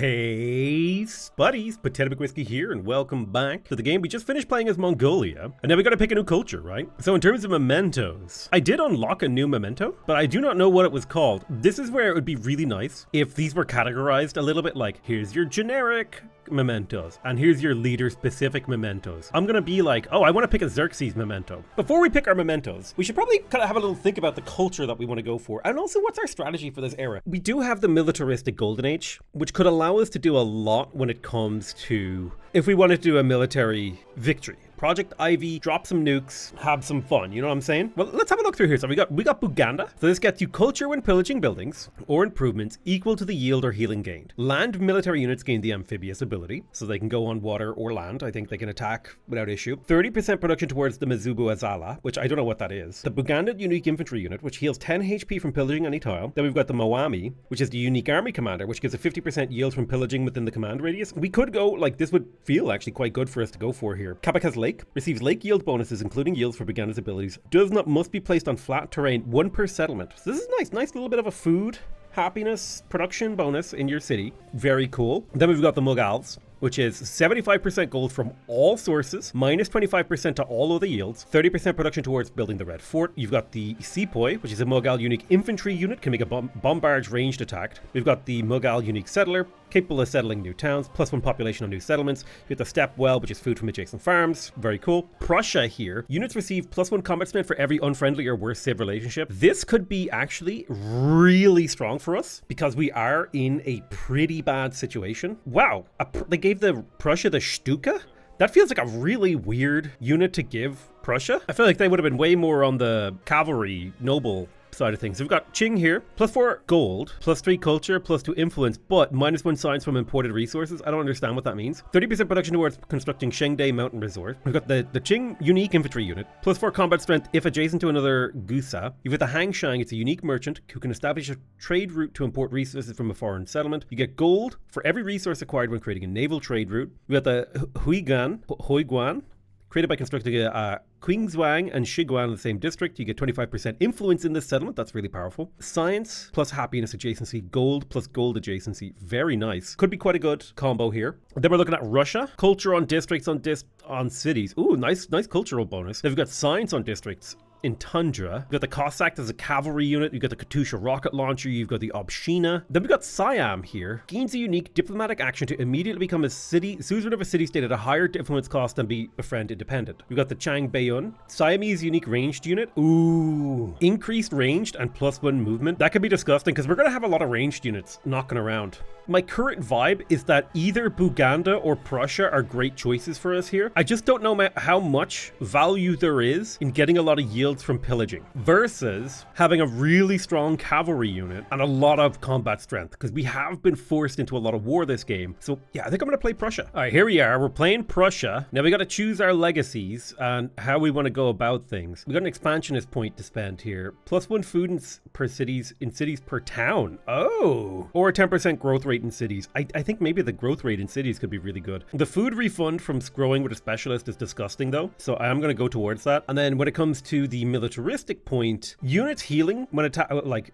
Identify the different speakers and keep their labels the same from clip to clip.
Speaker 1: Hey, buddies, Potato McWhiskey here, and welcome back to the game we just finished playing as Mongolia. And now we gotta pick a new culture, right? So in terms of mementos, I did unlock a new memento, but I do not know what it was called. This is where it would be really nice if these were categorized a little bit like, here's your generic mementos, and here's your leader-specific mementos. I'm gonna be like, oh, I want to pick a Xerxes memento. Before we pick our mementos, we should probably kind of have a little think about the culture that we want to go for, and also what's our strategy for this era. We do have the militaristic golden age, which could allow us to do a lot when it comes to if we wanted to do a military victory. Project Ivy, drop some nukes, have some fun, you know what I'm saying? Well, let's have a look through here. So we got Buganda. So this gets you culture when pillaging buildings or improvements equal to the yield or healing gained. Land military units gain the amphibious ability, so they can go on water or land. I think they can attack without issue. 30% production towards the Mizubu Azala, which I don't know what that is. The Buganda unique infantry unit, which heals 10 HP from pillaging any tile. Then we've got the Moami, which is the unique army commander, which gives a 50% yield from pillaging within the command radius. We could go, like, this would feel actually quite good for us to go for here. Kabaka's Lake receives lake yield bonuses, including yields for Buganda's abilities. Must be placed on flat terrain, 1 per settlement. So this is nice little bit of a food happiness production bonus in your city. Very cool. Then we've got the Mughals, which is 75% gold from all sources, minus 25% to all other yields, 30% production towards building the Red Fort. You've got the Sepoy, which is a Mughal unique infantry unit, can make a bombard ranged attack. We've got the Mughal unique settler, capable of settling new towns, +1 population on new settlements. You get the Stepwell, which is food from adjacent farms. Very cool. Prussia here. Units receive +1 combat strength for every unfriendly or worse civ relationship. This could be actually really strong for us because we are in a pretty bad situation. Wow, they gave the Prussia the Stuka? That feels like a really weird unit to give Prussia. I feel like they would have been way more on the cavalry noble side of things. So we've got Qing here, +4 gold, +3 culture, +2 influence, but -1 science from imported resources. I don't understand what that means. 30% production towards constructing Shengde Mountain Resort. We've got the Qing unique infantry unit, +4 combat strength if adjacent to another Gusa. You've got the Hang Shang, it's a unique merchant who can establish a trade route to import resources from a foreign settlement. You get gold for every resource acquired when creating a naval trade route. We got the Huiguan, created by constructing a Qingzhuang and Shiguan in the same district. You get 25% influence in this settlement. That's really powerful. Science plus happiness adjacency, gold plus gold adjacency. Very nice. Could be quite a good combo here. Then we're looking at Russia. Culture on districts on cities. Ooh, nice cultural bonus. Then we've got science on districts in Tundra. You've got the Cossack as a cavalry unit. You've got the Katusha rocket launcher. You've got the Obshina. Then we've got Siam here. Gains a unique diplomatic action to immediately become a suzerain of a city-state at a higher influence cost and be befriend independent. We've got the Chang Bayun. Siamese unique ranged unit. Ooh. Increased ranged and +1 movement. That could be disgusting because we're going to have a lot of ranged units knocking around. My current vibe is that either Buganda or Prussia are great choices for us here. I just don't know how much value there is in getting a lot of yields from pillaging versus having a really strong cavalry unit and a lot of combat strength, because we have been forced into a lot of war this game. So yeah, I think I'm going to play Prussia. All right, here we are. We're playing Prussia. Now we got to choose our legacies and how we want to go about things. We got an expansionist point to spend here. +1 food in cities per town. Oh, or a 10% growth rate in cities. I think maybe the growth rate in cities could be really good. The food refund from growing with a specialist is disgusting though, so I am going to go towards that. And then when it comes to the militaristic point, units healing when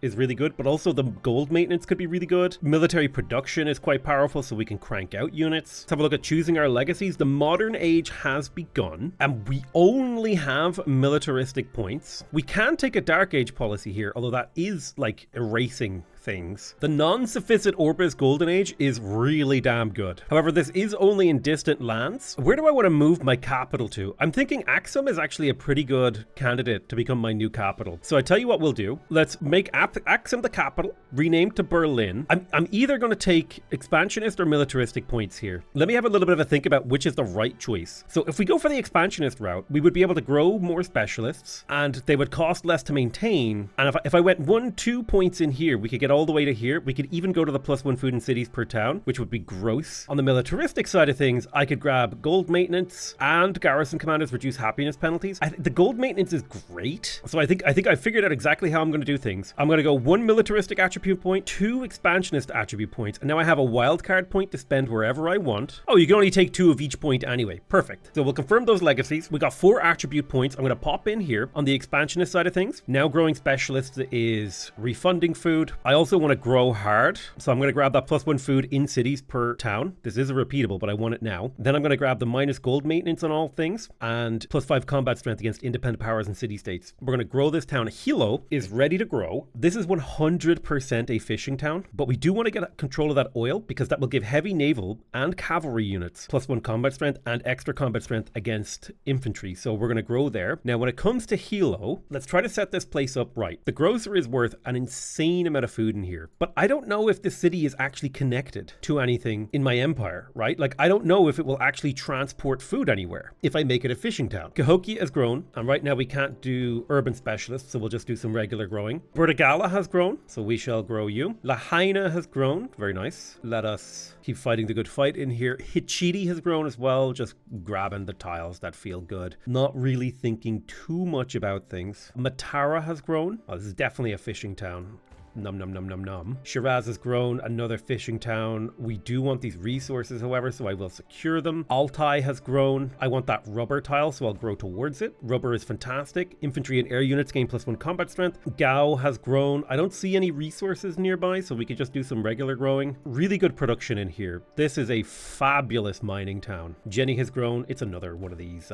Speaker 1: is really good, but also the gold maintenance could be really good. Military production is quite powerful, so we can crank out units. Let's have a look at choosing our legacies. The modern age has begun, and we only have militaristic points. We can take a dark age policy here, although that is like erasing things. The non-sufficient Orbis Golden Age is really damn good. However, this is only in distant lands. Where do I want to move my capital to? I'm thinking Axum is actually a pretty good candidate to become my new capital. So I tell you what we'll do. Let's make Axum the capital, rename to Berlin. I'm either going to take expansionist or militaristic points here. Let me have a little bit of a think about which is the right choice. So if we go for the expansionist route, we would be able to grow more specialists and they would cost less to maintain. And if I went 1-2 points in here, we could get all the way to here. We could even go to the +1 food in cities per town, which would be gross. On the militaristic side of things, I could grab gold maintenance and garrison commanders reduce happiness penalties. The gold maintenance is great. So I think I figured out exactly how I'm going to do things. I'm going to go 1 militaristic attribute point, 2 expansionist attribute points, and now I have a wildcard point to spend wherever I want. Oh, you can only take 2 of each point anyway. Perfect. So we'll confirm those legacies. We got 4 attribute points. I'm going to pop in here on the expansionist side of things. Now growing specialists is refunding food. I also also want to grow hard. So I'm going to grab that +1 food in cities per town. This is a repeatable, but I want it now. Then I'm going to grab the minus gold maintenance on all things and +5 combat strength against independent powers and city-states. We're going to grow this town. Hilo is ready to grow. This is 100% a fishing town, but we do want to get control of that oil because that will give heavy naval and cavalry units +1 combat strength and extra combat strength against infantry. So we're going to grow there. Now, when it comes to Hilo, let's try to set this place up right. The grocer is worth an insane amount of food in here, but I don't know if this city is actually connected to anything in my empire, right? Like, I don't know if it will actually transport food anywhere if I make it a fishing town. Cahokia has grown, and right now we can't do urban specialists, so we'll just do some regular growing. Bertigala has grown, so we shall grow you. Lahaina has grown, very nice. Let us keep fighting the good fight in here. Hichiti has grown as well, just grabbing the tiles that feel good. Not really thinking too much about things. Matara has grown. Oh, this is definitely a fishing town. Num num num num num. Shiraz has grown, another fishing town. We do want these resources, however, so I will secure them. Altai has grown. I want that rubber tile, so I'll grow towards it. Rubber is fantastic. Infantry and air units gain +1 combat strength. Gao has grown. I don't see any resources nearby, so we could just do some regular growing. Really good production in here. This is a fabulous mining town. Jenny has grown. It's another one of these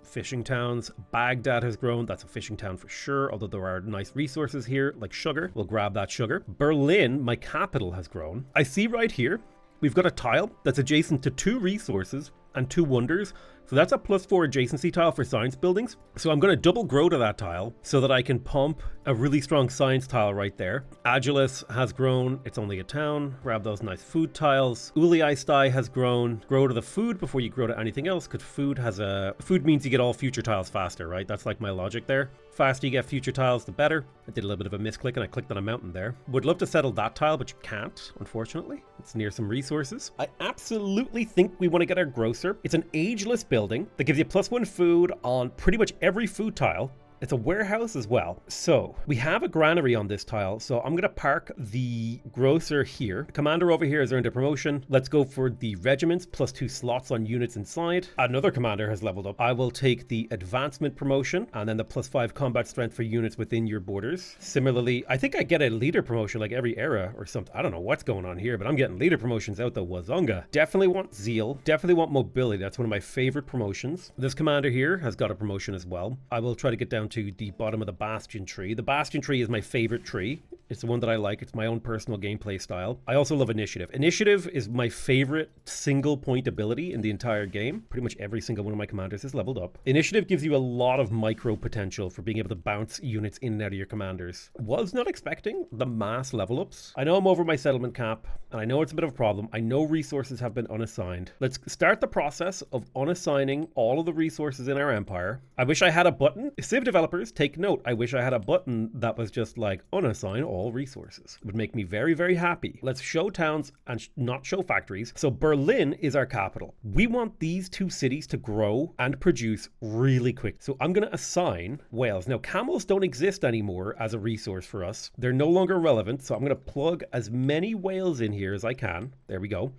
Speaker 1: fishing towns. Baghdad has grown. That's a fishing town for sure, although there are nice resources here, like sugar. We'll grab that sugar. Berlin, my capital, has grown. I see right here, we've got a tile that's adjacent to 2 resources and 2 wonders. So that's a +4 adjacency tile for science buildings. So I'm going to double grow to that tile so that I can pump a really strong science tile right there. Agilis has grown. It's only a town. Grab those nice food tiles. Uliaistai has grown. Grow to the food before you grow to anything else, because food means you get all future tiles faster, right? That's like my logic there. Faster you get future tiles, the better. I did a little bit of a misclick and I clicked on a mountain there. Would love to settle that tile, but you can't, unfortunately. It's near some resources. I absolutely think we want to get our grocer. It's an ageless building that gives you +1 food on pretty much every food tile. It's a warehouse as well. So we have a granary on this tile. So I'm going to park the grocer here. The commander over here has earned a promotion. Let's go for the regiments, +2 slots on units inside. Another commander has leveled up. I will take the advancement promotion and then the +5 combat strength for units within your borders. Similarly, I think I get a leader promotion like every era or something. I don't know what's going on here, but I'm getting leader promotions out the wazonga. Definitely want zeal. Definitely want mobility. That's one of my favorite promotions. This commander here has got a promotion as well. I will try to get down to the bottom of the bastion tree. The bastion tree is my favorite tree. It's the one that I like. It's my own personal gameplay style. I also love initiative. Initiative is my favorite single point ability in the entire game. Pretty much every single one of my commanders is leveled up. Initiative gives you a lot of micro potential for being able to bounce units in and out of your commanders. Was not expecting the mass level ups. I know I'm over my settlement cap and I know it's a bit of a problem. I know resources have been unassigned. Let's start the process of unassigning all of the resources in our empire. I wish I had a button. Civ developers, take note. I wish I had a button that was just like unassign all resources. It would make me very, very happy. Let's show towns and not show factories. So Berlin is our capital. We want these 2 cities to grow and produce really quick. So I'm going to assign whales. Now, camels don't exist anymore as a resource for us. They're no longer relevant. So I'm going to plug as many whales in here as I can. There we go.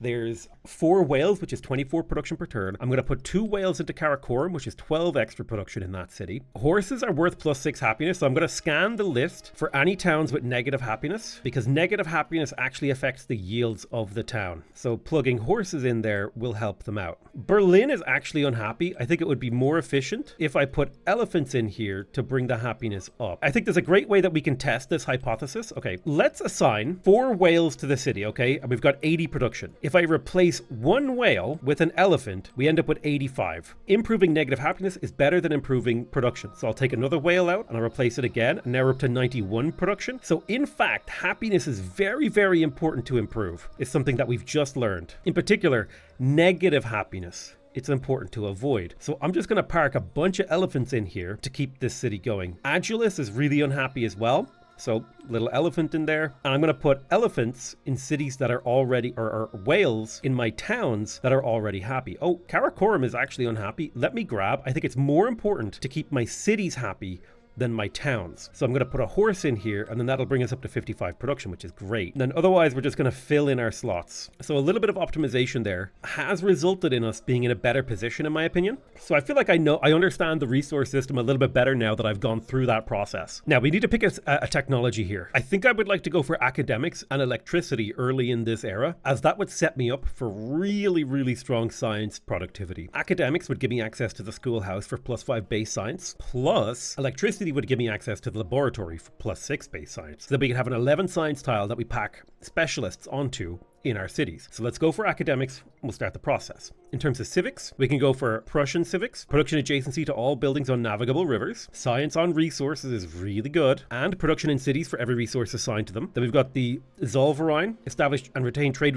Speaker 1: There's 4 whales, which is 24 production per turn. I'm going to put 2 whales into Karakorum, which is 12 extra production in that city. Horses are worth +6 happiness, so I'm going to scan the list for any towns with negative happiness, because negative happiness actually affects the yields of the town. So plugging horses in there will help them out. Berlin is actually unhappy. I think it would be more efficient if I put elephants in here to bring the happiness up. I think there's a great way that we can test this hypothesis. Okay, let's assign 4 whales to the city, okay? And we've got 80 production. If I replace 1 whale with an elephant, we end up with 85. Improving negative happiness is better than improving production. So I'll take another whale out and I'll replace it again. And now we're up to 91 production. So in fact, happiness is very, very important to improve. It's something that we've just learned. In particular, negative happiness. It's important to avoid. So I'm just going to park a bunch of elephants in here to keep this city going. Agilis is really unhappy as well. So little elephant in there. And I'm going to put elephants in cities that are already, or whales in my towns that are already happy. Oh, Karakorum is actually unhappy. Let me grab. I think it's more important to keep my cities happy than my towns. So I'm going to put a horse in here, and then that'll bring us up to 55 production, which is great. And then otherwise, we're just going to fill in our slots. So a little bit of optimization there has resulted in us being in a better position, in my opinion. So I feel like I understand the resource system a little bit better now that I've gone through that process. Now, we need to pick a technology here. I think I would like to go for academics and electricity early in this era, as that would set me up for really, really strong science productivity. Academics would give me access to the schoolhouse for +5 base science, plus electricity would give me access to the laboratory for +6 base science. So that we could have an 11 science tile that we pack specialists onto in our cities. So let's go for academics. We'll start the process. In terms of civics, we can go for Prussian civics, production adjacency to all buildings on navigable rivers, science on resources is really good, and production in cities for every resource assigned to them. Then we've got the Zollverein, established and retain trade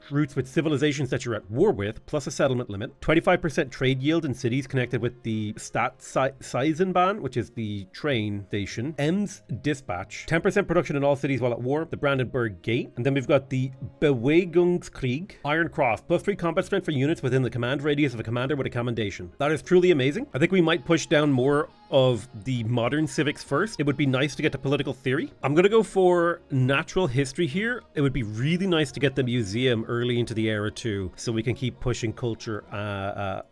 Speaker 1: routes with civilizations that you're at war with, plus a settlement limit. 25% trade yield in cities connected with the Stadteisenbahn, which is the train station. Ems dispatch. 10% production in all cities while at war. The Brandenburg Gate. And then we've got the Bewegungskrieg. Iron Cross. +3 combat strength for units within the command radius of a commander with a commendation. That is truly amazing. I think we might push down more of the modern civics first. It would be nice to get to political theory. I'm going to go for natural history here. It would be really nice to get the museum early into the era too, so we can keep pushing culture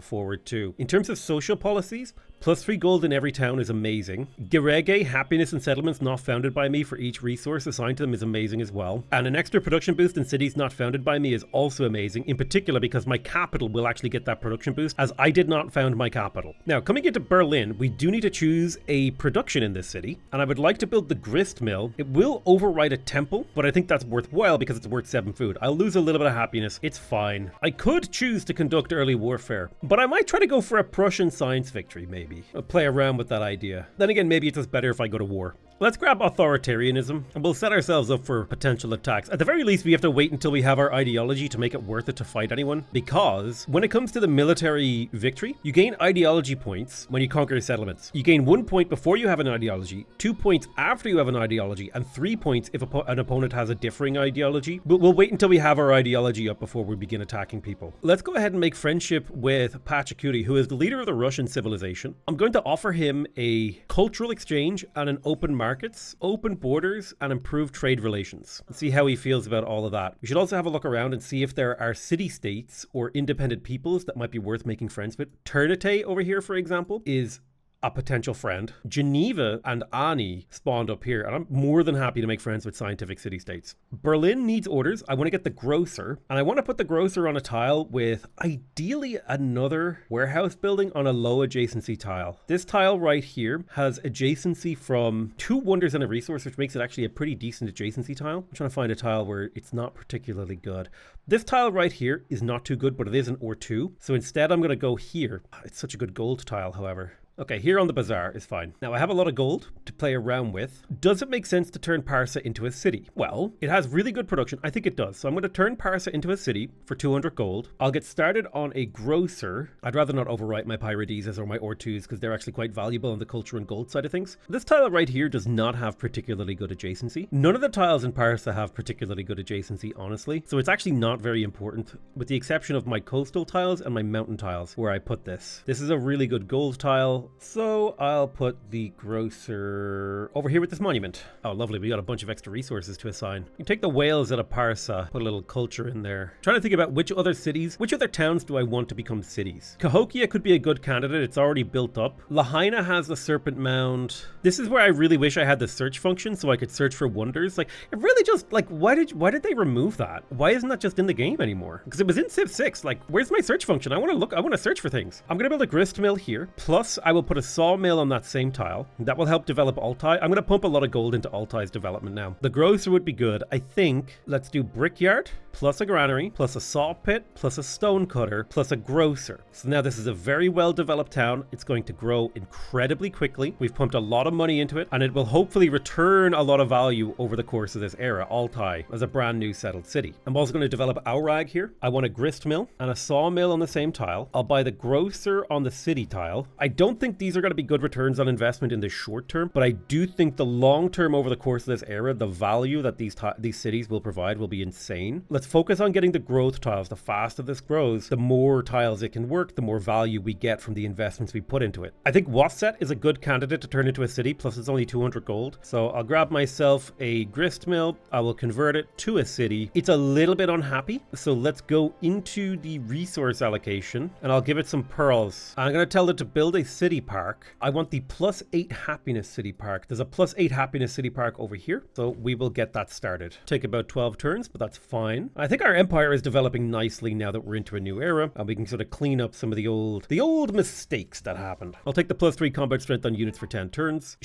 Speaker 1: forward too. In terms of social policies, +3 gold in every town is amazing. Gerege, happiness and settlements not founded by me for each resource assigned to them is amazing as well. And an extra production boost in cities not founded by me is also amazing, in particular because my capital will actually get that production boost, as I did not found my capital. Now, coming into Berlin, we do need to choose a production in this city, and I would like to build the grist mill. It will override a temple, but I think that's worthwhile because it's worth 7 food. I'll lose a little bit of happiness. It's fine. I could choose to conduct early warfare, but I might try to go for a Prussian science victory, maybe. I'll play around with that idea. Then again, maybe it's just better if I go to war. Let's grab authoritarianism, and we'll set ourselves up for potential attacks. At the very least, we have to wait until we have our ideology to make it worth it to fight anyone, because when it comes to the military victory, you gain ideology points when you conquer settlements. You gain 1 point before you have an ideology, 2 points after you have an ideology, and 3 points if an opponent has a differing ideology. But we'll wait until we have our ideology up before we begin attacking people. Let's go ahead and make friendship with Pachacuri, who is the leader of the Russian civilization. I'm going to offer him a cultural exchange and an open markets, open borders, and improved trade relations. Let's see how he feels about all of that. We should also have a look around and see if there are city-states or independent peoples that might be worth making friends with. Ternate over here, for example, is a potential friend. Geneva and Ani spawned up here, and I'm more than happy to make friends with scientific city-states. Berlin needs orders. I want to get the grocer, and I want to put the grocer on a tile with ideally another warehouse building on a low adjacency tile. This tile right here has adjacency from 2 wonders and a resource, which makes it actually a pretty decent adjacency tile. I'm trying to find a tile where it's not particularly good. This tile right here is not too good, but it is an or2. So instead, I'm going to go here. It's such a good gold tile, however. Okay, here on the bazaar is fine. Now, I have a lot of gold to play around with. Does it make sense to turn Parsa into a city? Well, it has really good production. I think it does. So I'm going to turn Parsa into a city for 200 gold. I'll get started on a grocer. I'd rather not overwrite my Pyrodizes or my Or2s because they're actually quite valuable on the culture and gold side of things. This tile right here does not have particularly good adjacency. None of the tiles in Parsa have particularly good adjacency, honestly. So it's actually not very important, with the exception of my coastal tiles and my mountain tiles where I put this. This is a really good gold tile. So I'll put the grocer over here with this monument. Oh, lovely. We got a bunch of extra resources to assign. You take the whales out of Parsa, put a little culture in there. Trying to think about which other towns do I want to become cities? Cahokia could be a good candidate. It's already built up. Lahaina has the serpent mound. This is where I really wish I had the search function so I could search for wonders. Like, it really just, like, why did they remove that? Why isn't that just in the game anymore? Because it was in Civ 6. Like, where's my search function? I want to search for things. I'm going to build a grist mill here. Plus, I will put a sawmill on that same tile. That will help develop Altai. I'm going to pump a lot of gold into Altai's development now. The grocer would be good. I think let's do brickyard plus a granary plus a saw pit plus a stone cutter plus a grocer. So now this is a very well developed town. It's going to grow incredibly quickly. We've pumped a lot of money into it, and it will hopefully return a lot of value over the course of this era. Altai as a brand new settled city. I'm also going to develop Aurag here. I want a grist mill and a sawmill on the same tile. I'll buy the grocer on the city tile. I don't think think these are going to be good returns on investment in the short term, but I do think the long term over the course of this era, the value that these cities will provide will be insane. Let's focus on getting the growth tiles. The faster this grows, the more tiles it can work, the more value we get from the investments we put into it. I think Wasset is a good candidate to turn into a city, plus it's only 200 gold. So I'll grab myself a grist mill. I will convert it to a city. It's a little bit unhappy, so let's go into the resource allocation and I'll give it some pearls. I'm going to tell it to build a city park. I want the +8 happiness city park. There's a +8 happiness city park over here, so we will get that started. Take about 12 turns, but that's fine. I think our empire is developing nicely now that we're into a new era, and we can sort of clean up some of the old mistakes that happened. I'll take the +3 combat strength on units for 10 turns.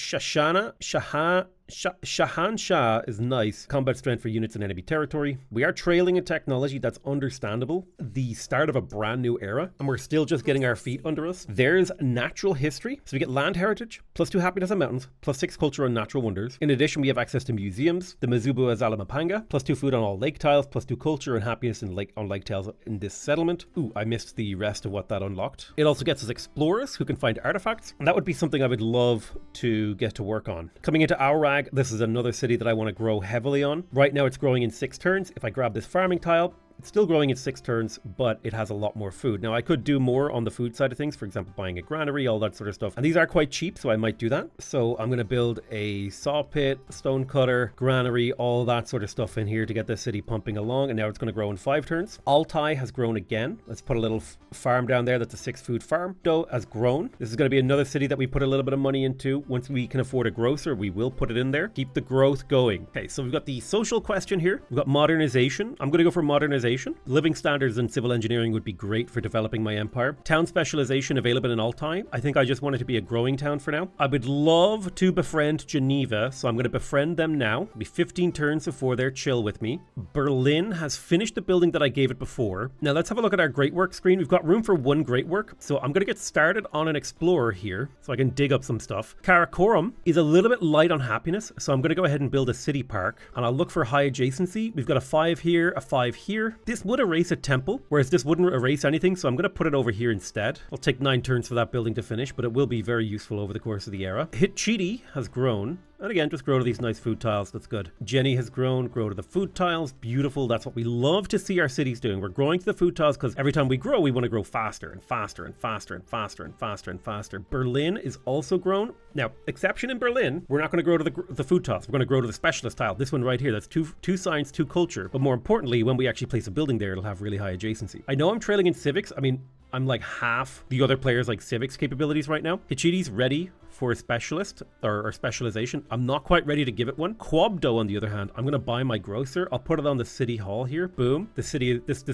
Speaker 1: Shahanshah is nice. Combat strength for units in enemy territory. We are trailing in technology. That's understandable. The start of a brand new era, and we're still just getting our feet under us. There's natural history. So we get land heritage, +2 happiness on mountains, +6 culture on natural wonders. In addition, we have access to museums. The Mizubu Azalamapanga, +2 food on all lake tiles, +2 culture and happiness on lake tiles in this settlement. Ooh, I missed the rest of what that unlocked. It also gets us explorers who can find artifacts, and that would be something I would love to get to work on. Coming into Aurag, this is another city that I want to grow heavily on. Right now it's growing in 6 turns. If I grab this farming tile, it's still growing in 6 turns, but it has a lot more food. Now, I could do more on the food side of things, for example, buying a granary, all that sort of stuff. And these are quite cheap, so I might do that. So I'm going to build a saw pit, stone cutter, granary, all that sort of stuff in here to get this city pumping along. And now it's going to grow in 5 turns. Altai has grown again. Let's put a little farm down there. That's a 6 food farm. Do has grown. This is going to be another city that we put a little bit of money into. Once we can afford a grocer, we will put it in there. Keep the growth going. Okay, so we've got the social question here. We've got modernization. I'm going to go for modernization. Living standards and civil engineering would be great for developing my empire. Town specialization available in Altai. I think I just want it to be a growing town for now. I would love to befriend Geneva, so I'm going to befriend them now. It'll be 15 turns before they're chill with me. Berlin has finished the building that I gave it before. Now let's have a look at our great work screen. We've got room for 1 great work, so I'm going to get started on an explorer here so I can dig up some stuff. Karakorum is a little bit light on happiness, so I'm going to go ahead and build a city park, and I'll look for high adjacency. We've got a 5 here, a 5 here. This would erase a temple, whereas this wouldn't erase anything, so I'm going to put it over here instead. I'll take 9 turns for that building to finish, but it will be very useful over the course of the era. Hitchiti has grown. And again, just grow to these nice food tiles. That's good. Jenny has grown. Grow to the food tiles. Beautiful. That's what we love to see our cities doing. We're growing to the food tiles because every time we grow, we want to grow faster and faster and faster and faster and faster and faster. Berlin is also grown. Now, exception in Berlin, we're not going to grow to the food tiles. We're going to grow to the specialist tile. This one right here. That's two science, 2 culture. But more importantly, when we actually place a building there, it'll have really high adjacency. I know I'm trailing in civics. I mean, I'm like half the other players like civics capabilities right now. Hitchiti's ready for a specialist or specialization. I'm not quite ready to give it one. Quabdo, on the other hand, I'm going to buy my grocer. I'll put it on the city hall here. Boom. The city, this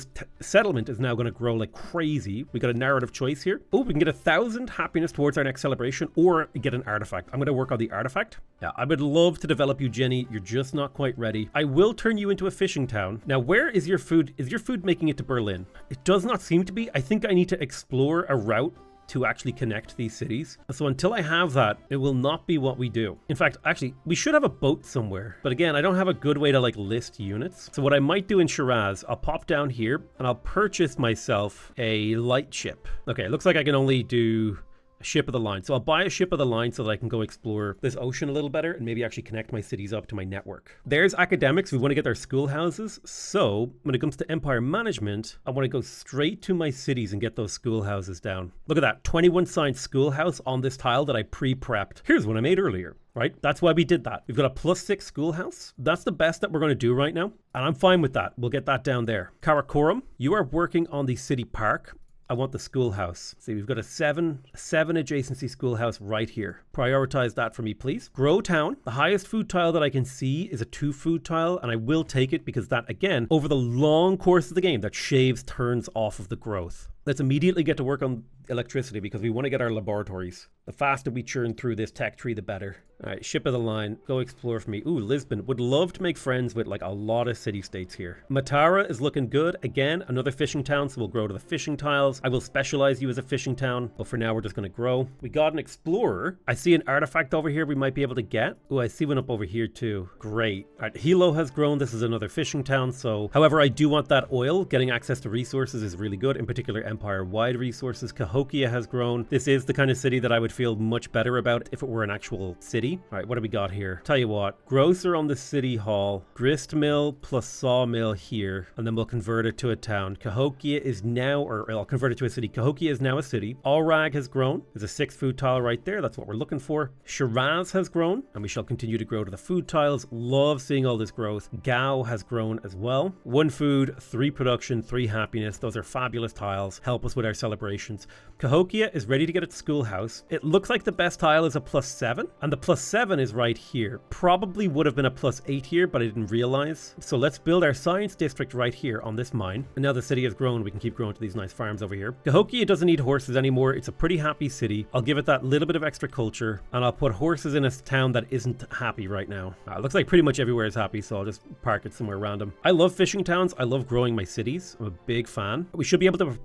Speaker 1: settlement is now going to grow like crazy. We got a narrative choice here. Oh, we can get 1,000 happiness towards our next celebration or get an artifact. I'm going to work on the artifact. Yeah, I would love to develop you, Jenny. You're just not quite ready. I will turn you into a fishing town. Now, where is your food? Is your food making it to Berlin? It does not seem to be. I think I need to explore a route to actually connect these cities. So until I have that, it will not be what we do. In fact, actually, we should have a boat somewhere. But again, I don't have a good way to like list units. So what I might do in Shiraz, I'll pop down here and I'll purchase myself a light ship. Okay, it looks like I can only do a ship of the line. So I'll buy a ship of the line so that I can go explore this ocean a little better and maybe actually connect my cities up to my network. There's academics. We want to get their schoolhouses. So when it comes to empire management, I want to go straight to my cities and get those schoolhouses down. Look at that, 21 science schoolhouse on this tile that I pre-prepped. Here's one I made earlier. Right? That's why we did that. We've got a +6 schoolhouse. That's the best that we're going to do right now. And I'm fine with that. We'll get that down there. Karakorum, you are working on the city park. I want the schoolhouse. See, we've got a 7 adjacency schoolhouse right here. Prioritize that for me, please. Grow town. The highest food tile that I can see is a 2 food tile, and I will take it because that, again, over the long course of the game, that shaves turns off of the growth. Let's immediately get to work on electricity because we want to get our laboratories. The faster we churn through this tech tree, the better. All right, ship of the line. Go explore for me. Ooh, Lisbon. Would love to make friends with like a lot of city-states here. Matara is looking good. Again, another fishing town, so we'll grow to the fishing tiles. I will specialize you as a fishing town, but for now we're just going to grow. We got an explorer. I see an artifact over here we might be able to get. Ooh, I see one up over here too. Great. All right, Hilo has grown. This is another fishing town, so however, I do want that oil. Getting access to resources is really good, in particular empire-wide resources. Cahokia Cahokia has grown. This is the kind of city that I would feel much better about if it were an actual city. All right, what do we got here? Tell you what, grocer on the city hall, grist mill plus sawmill here, and then we'll convert it to a town. Cahokia is now, or I'll convert it to a city. Cahokia is now a city. Allrag has grown. There's a 6 food tile right there. That's what we're looking for. Shiraz has grown, and we shall continue to grow to the food tiles. Love seeing all this growth. Gao has grown as well. 1 food, 3 production, 3 happiness. Those are fabulous tiles. Help us with our celebrations. Cahokia is ready to get its schoolhouse. It looks like the best tile is a +7, and the +7 is right here. Probably would have been a +8 here, but I didn't realize. So let's build our science district right here on this mine. And now the city has grown, we can keep growing to these nice farms over here. Cahokia doesn't need horses anymore. It's a pretty happy city. I'll give it that little bit of extra culture, and I'll put horses in a town that isn't happy right now. Looks like pretty much everywhere is happy, so I'll just park it somewhere random. I love fishing towns. I love growing my cities. I'm a big fan. We should be able to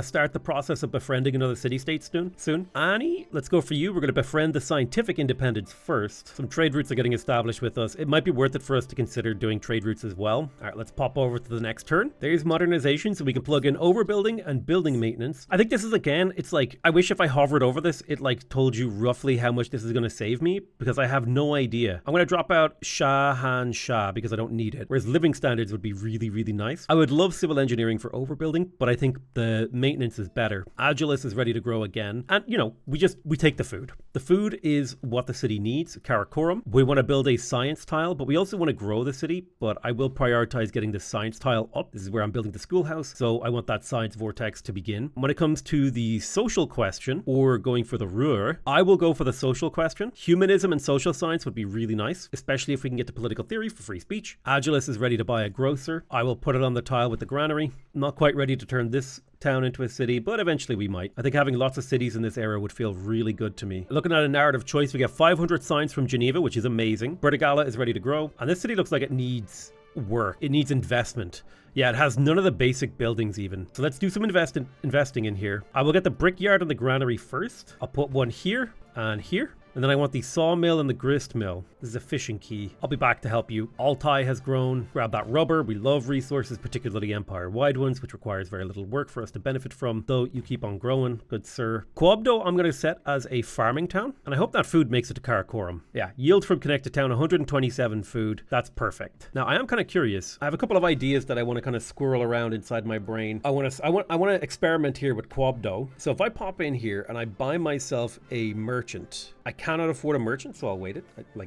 Speaker 1: start the process of befriending another city-state soon. Annie, let's go for you. We're going to befriend the scientific independence first. Some trade routes are getting established with us. It might be worth it for us to consider doing trade routes as well. All right, let's pop over to the next turn. There's modernization, so we can plug in overbuilding and building maintenance. I think this is, again, it's like, I wish if I hovered over this, it like told you roughly how much this is going to save me, because I have no idea. I'm going to drop out Shah because I don't need it, whereas living standards would be really, really nice. I would love civil engineering for overbuilding, but I think the maintenance is better. Agilis is ready to grow again. And, you know, we take the food. The food is what the city needs. Karakorum. We want to build a science tile, but we also want to grow the city, but I will prioritize getting the science tile up. This is where I'm building the schoolhouse, so I want that science vortex to begin. When it comes to the social question, or going for the Ruhr, I will go for the social question. Humanism and social science would be really nice, especially if we can get to political theory for free speech. Agilis is ready to buy a grocer. I will put it on the tile with the granary. Not quite ready to turn this town into a city, but eventually we might. I think having lots of cities in this era would feel really good to me. Looking at a narrative choice, we get 500 signs from Geneva, which is amazing. Bertigala is ready to grow, and this city looks like it needs work. It needs investment. Yeah, it has none of the basic buildings even. So let's do some investing in here. I will get the brickyard and the granary first. I'll put one here and here. And then I want the sawmill and the grist mill. This is a fishing key. I'll be back to help you. Altai has grown. Grab that rubber. We love resources, particularly empire-wide ones, which requires very little work for us to benefit from, though you keep on growing, good sir. Quobdo, I'm going to set as a farming town, and I hope that food makes it to Karakorum. Yeah, yield from connected town, 127 food. That's perfect. Now, I am kind of curious. I have a couple of ideas that I want to kind of squirrel around inside my brain. I want to experiment here with Quobdo. So if I pop in here and I buy myself a merchant, I cannot afford a merchant, so I'll wait it.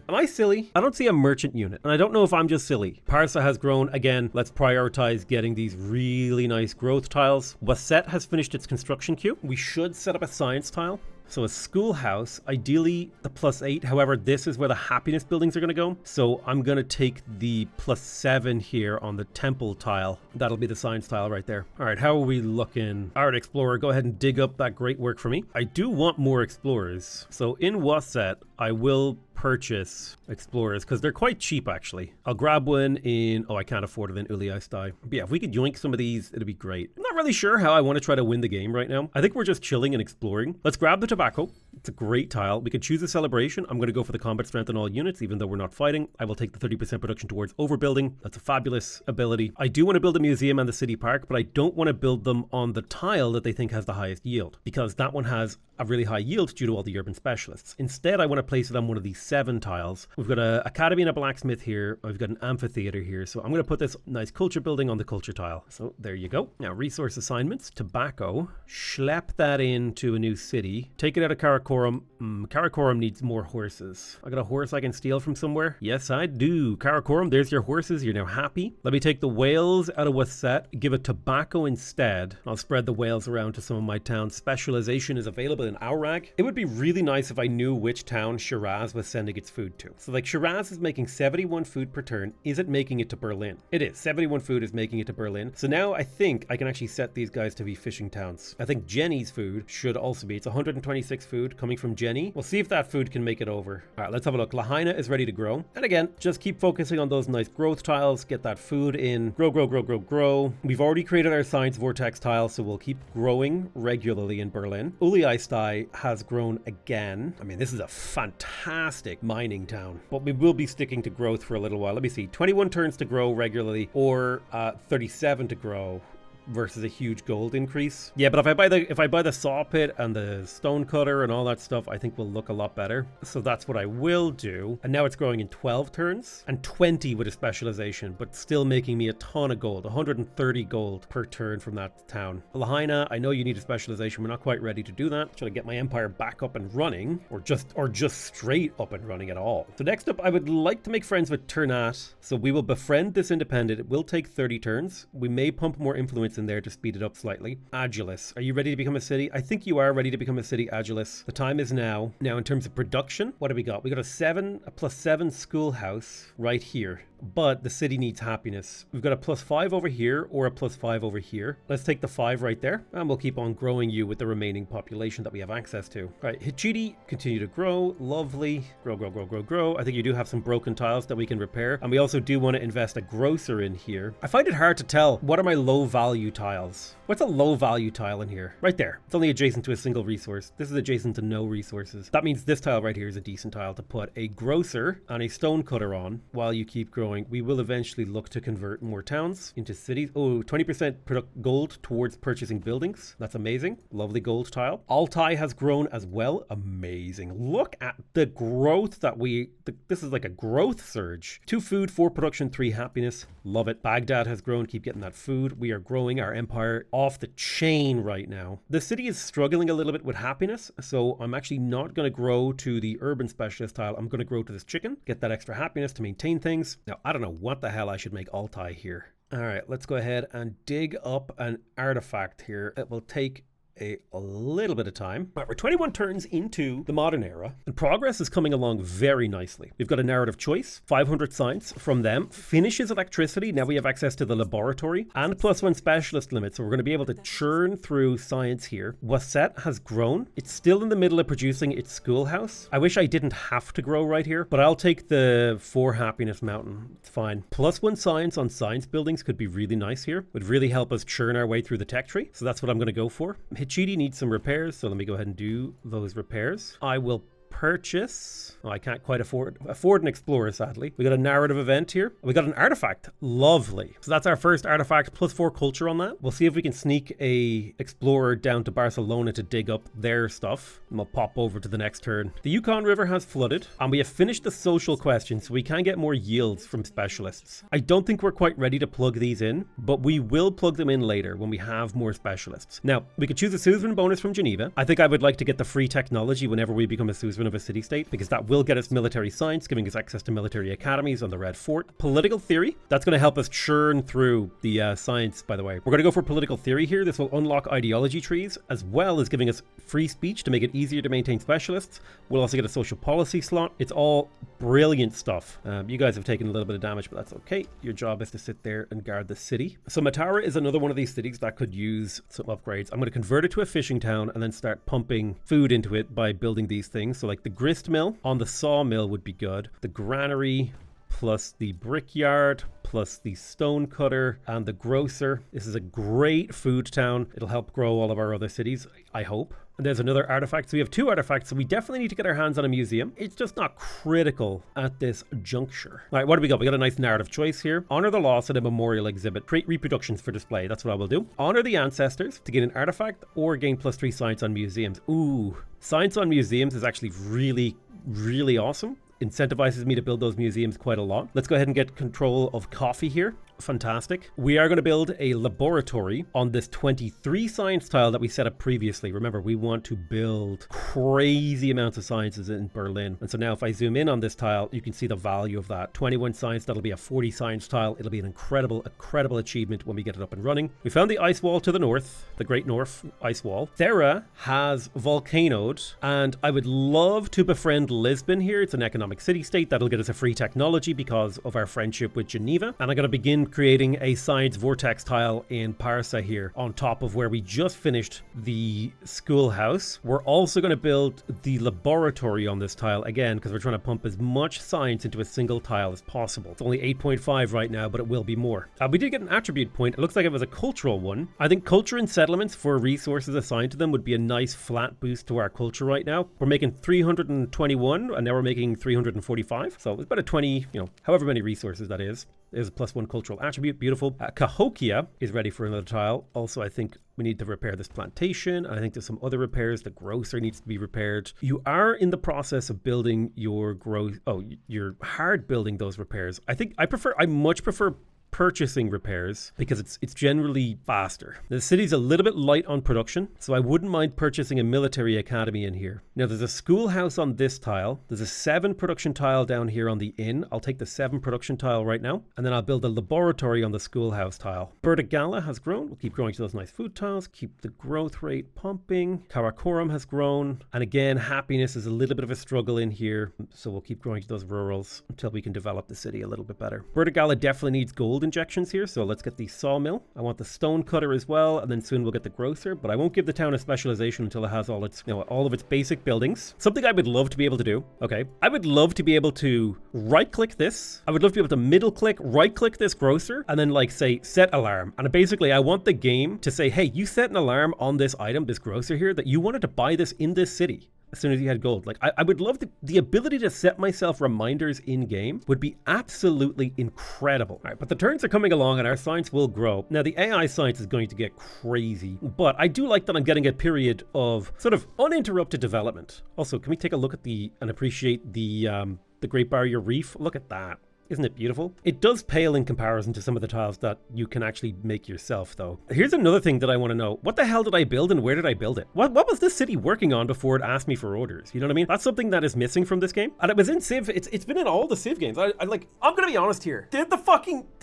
Speaker 1: Am I silly? I don't see a merchant unit, and I don't know if I'm just silly. Parsa has grown. Again, let's prioritize getting these really nice growth tiles. Wasset has finished its construction queue. We should set up a science tile. So a schoolhouse, ideally the +8. However, this is where the happiness buildings are going to go. So I'm going to take the +7 here on the temple tile. That'll be the science tile right there. All right, how are we looking? All right, Explorer, go ahead and dig up that great work for me. I do want more explorers. So in Wasset, I will purchase explorers because they're quite cheap actually. I'll grab one in, I can't afford it in Uliastai. But yeah, if we could yoink some of these, it'd be great. I'm not really sure how I want to try to win the game right now. I think we're just chilling and exploring. Let's grab the tobacco. It's a great tile. We could choose a celebration. I'm going to go for the combat strength on all units, even though we're not fighting. I will take the 30% production towards overbuilding. That's a fabulous ability. I do want to build a museum and the city park, but I don't want to build them on the tile that they think has the highest yield, because that one has a really high yield due to all the urban specialists. Instead, I want to place it on one of these 7 tiles. We've got an academy and a blacksmith here. We've got an amphitheater here. So I'm going to put this nice culture building on the culture tile. So there you go. Now, resource assignments, tobacco, schlep that into a new city, take it out of Karakorum. Karakorum needs more horses. I got a horse I can steal from somewhere? Yes, I do. Karakorum, there's your horses. You're now happy. Let me take the whales out of Wasset, give it tobacco instead. I'll spread the whales around to some of my towns. Specialization is available in Aurag. It would be really nice if I knew which town Shiraz was sending its food to. So like Shiraz is making 71 food per turn. Is it making it to Berlin? It is. 71 food is making it to Berlin. So now I think I can actually set these guys to be fishing towns. I think Jenny's food should also be. It's 126 food coming from Jenny. We'll see if that food can make it over. All right, let's have a look. Lahaina is ready to grow. And again, just keep focusing on those nice growth tiles. Get that food in. Grow, grow, grow, grow, grow. We've already created our science vortex tile, so we'll keep growing regularly in Berlin. Uliastai has grown again. I mean, this is a fantastic mining town, but we will be sticking to growth for a little while. Let me see, 21 turns to grow regularly, or 37 to grow. versus a huge gold increase. Yeah, but if I buy the saw pit and the stone cutter and all that stuff, I think will look a lot better. So that's what I will do. And now it's growing in 12 turns and 20 with a specialization, but still making me a ton of gold, 130 gold per turn from that town. Lahaina, I know you need a specialization. We're not quite ready to do that. Should I get my empire back up and running, or just straight up and running at all? So next up, I would like to make friends with Ternat. So we will befriend this independent. It will take 30 turns. We may pump more influence in there to speed it up slightly. Agilis, are you ready to become a city? I think you are ready to become a city, Agilis. The time is now. Now, in terms of production, what do we got? We got a +7 schoolhouse right here. But the city needs happiness. We've got a +5 over here or a +5 over here. Let's take the 5 right there, and we'll keep on growing you with the remaining population that we have access to. All right, Hichiti, continue to grow. Lovely. Grow, grow, grow, grow, grow. I think you do have some broken tiles that we can repair, and we also do want to invest a grocer in here. I find it hard to tell what are my low value tiles. What's a low value tile in here? Right there. It's only adjacent to a single resource. This is adjacent to no resources. That means this tile right here is a decent tile to put a grocer and a stone cutter on while you keep growing. We will eventually look to convert more towns into cities. Oh, 20% gold towards purchasing buildings. That's amazing. Lovely gold tile. Altai has grown as well. Amazing. Look at the growth that this is like a growth surge. 2 food, 4 production, 3 happiness. Love it. Baghdad has grown. Keep getting that food. We are growing our empire off the chain right now. The city is struggling a little bit with happiness, so I'm actually not going to grow to the urban specialist tile. I'm going to grow to this chicken, get that extra happiness to maintain things. Now, I don't know what the hell I should make Altai here. All right, let's go ahead and dig up an artifact here. It will take a little bit of time. All right, we're 21 turns into the modern era, and progress is coming along very nicely. We've got a narrative choice, 500 science from them, finishes electricity. Now we have access to the laboratory and +1 specialist limit, so we're going to be able to churn through science here. Wasset has grown. It's still in the middle of producing its schoolhouse. I wish I didn't have to grow right here, but I'll take the 4 happiness mountain. It's fine. +1 science on science buildings could be really nice here. Would really help us churn our way through the tech tree, so that's what I'm going to go for. Hichiti needs some repairs, so let me go ahead and do those repairs. I will purchase. Oh, I can't quite afford an explorer, sadly. We got a narrative event here. We got an artifact. Lovely. So that's our first artifact, +4 culture on that. We'll see if we can sneak a explorer down to Barcelona to dig up their stuff. And we'll pop over to the next turn. The Yukon River has flooded, and we have finished the social question, so we can get more yields from specialists. I don't think we're quite ready to plug these in, but we will plug them in later when we have more specialists. Now, we could choose a suzerain bonus from Geneva. I think I would like to get the free technology whenever we become a suzerain of a city-state, because that will get us military science, giving us access to military academies on the Red Fort. Political theory, that's going to help us churn through the science, by the way. We're going to go for political theory here. This will unlock ideology trees, as well as giving us free speech to make it easier to maintain specialists. We'll also get a social policy slot. It's all brilliant stuff. You guys have taken a little bit of damage, but that's okay. Your job is to sit there and guard the city. So Matara is another one of these cities that could use some upgrades. I'm going to convert it to a fishing town and then start pumping food into it by building these things. So like the grist mill on the sawmill would be good. The granary plus the brickyard plus the stone cutter and the grocer. This is a great food town. It'll help grow all of our other cities, I hope. And there's another artifact. So we have 2 artifacts, so we definitely need to get our hands on a museum. It's just not critical at this juncture. All right, what do we got? We got a nice narrative choice here. Honor the loss at a memorial exhibit. Create reproductions for display. That's what I will do. Honor the ancestors to gain an artifact or gain +3 science on museums. Ooh, science on museums is actually really awesome. Incentivizes me to build those museums quite a lot. Let's go ahead and get control of coffee here. Fantastic. We are going to build a laboratory on this 23 science tile that we set up previously. Remember, we want to build crazy amounts of sciences in Berlin. And so now if I zoom in on this tile, you can see the value of that. 21 science, that'll be a 40 science tile. It'll be an incredible achievement when we get it up and running. We found the ice wall to the north, the Great North ice wall. Thera has volcanoed, and I would love to befriend Lisbon here. It's an economic city-state. That'll get us a free technology because of our friendship with Geneva. And I'm going to begin creating a science vortex tile in Parsa here on top of where we just finished the schoolhouse. We're also going to build the laboratory on this tile again because we're trying to pump as much science into a single tile as possible. It's only 8.5 right now, but it will be more. We did get an attribute point. It looks like it was a cultural one. I think culture and settlements for resources assigned to them would be a nice flat boost to our culture right now. We're making 321 and now we're making 345. So it's about a 20, however many resources that is. There's a +1 cultural attribute. Beautiful. Cahokia is ready for another tile. Also, I think we need to repair this plantation. I think there's some other repairs. The grocer needs to be repaired. You are in the process of building your growth. Oh, you're hard building those repairs. I much prefer purchasing repairs because it's generally faster. The city's a little bit light on production, so I wouldn't mind purchasing a military academy in here. Now there's a schoolhouse on this tile. There's a 7 production tile down here on the inn. I'll take the 7 production tile right now, and then I'll build a laboratory on the schoolhouse tile. Bertigala has grown. We'll keep growing to those nice food tiles. Keep the growth rate pumping. Karakoram has grown. And again, happiness is a little bit of a struggle in here, so we'll keep growing to those rurals until we can develop the city a little bit better. Bertigala definitely needs gold injections here, so let's get the sawmill. I want the stone cutter as well, and then soon we'll get the grocer, but I won't give the town a specialization until it has all its, all of its basic buildings. Something I would love to be able to do, okay? I would love to be able to right-click this. I would love to be able to middle-click, right-click this grocer, and then like say, set alarm. And basically, I want the game to say, hey, you set an alarm on this item, this grocer here, that you wanted to buy this in this city as soon as you had gold. Like, I would love the ability to set myself reminders in game would be absolutely incredible. All right, but the turns are coming along and our science will grow. Now, the AI science is going to get crazy, but I do like that I'm getting a period of sort of uninterrupted development. Also, can we take a look at and appreciate the Great Barrier Reef? Look at that. Isn't it beautiful? It does pale in comparison to some of the tiles that you can actually make yourself, though. Here's another thing that I want to know. What the hell did I build and where did I build it? What was this city working on before it asked me for orders? You know what I mean? That's something that is missing from this game. And it was in Civ. It's been in all the Civ games. I'm gonna be honest here.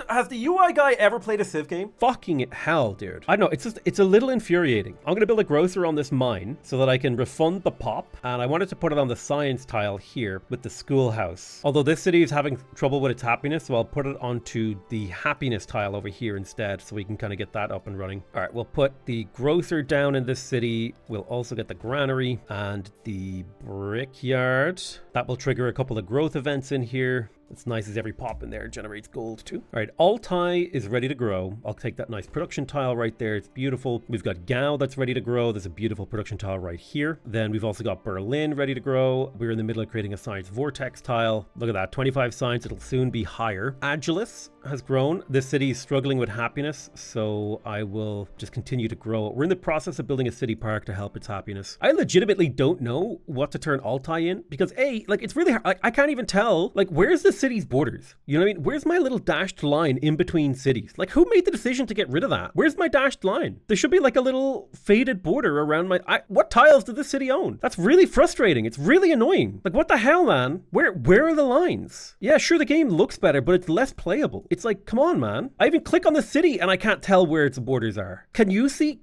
Speaker 1: Has the UI guy ever played a Civ game? Fucking hell, dude. I don't know. It's a little infuriating. I'm gonna build a grocer on this mine so that I can refund the pop. And I wanted to put it on the science tile here with the schoolhouse. Although this city is having trouble with its happiness, so I'll put it onto the happiness tile over here instead, so we can kind of get that up and running. All right, we'll put the grocer down in this city. We'll also get the granary and the brickyard. That will trigger a couple of growth events in here. It's nice as every pop in there generates gold too. All right, Altai is ready to grow. I'll take that nice production tile right there. It's beautiful. We've got Gao that's ready to grow. There's a beautiful production tile right here. Then we've also got Berlin ready to grow. We're in the middle of creating a science vortex tile. Look at that, 25 science. It'll soon be higher. Agilus has grown. This city is struggling with happiness, so I will just continue to grow it. We're in the process of building a city park to help its happiness. I legitimately don't know what to turn Altai in because it's really hard. I can't even tell, where's the city's borders? You know what I mean? Where's my little dashed line in between cities? Who made the decision to get rid of that? Where's my dashed line? There should be a little faded border around what tiles did this city own? That's really frustrating. It's really annoying. What the hell, man? Where are the lines? Yeah, sure, the game looks better, but it's less playable. It's come on, man. I even click on the city and I can't tell where its borders are. Can you see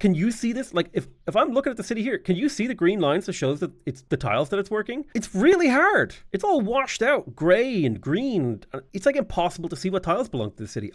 Speaker 1: this? If I'm looking at the city here, can you see the green lines that shows that it's the tiles that it's working? It's really hard. It's all washed out, gray and green. It's impossible to see what tiles belong to the city.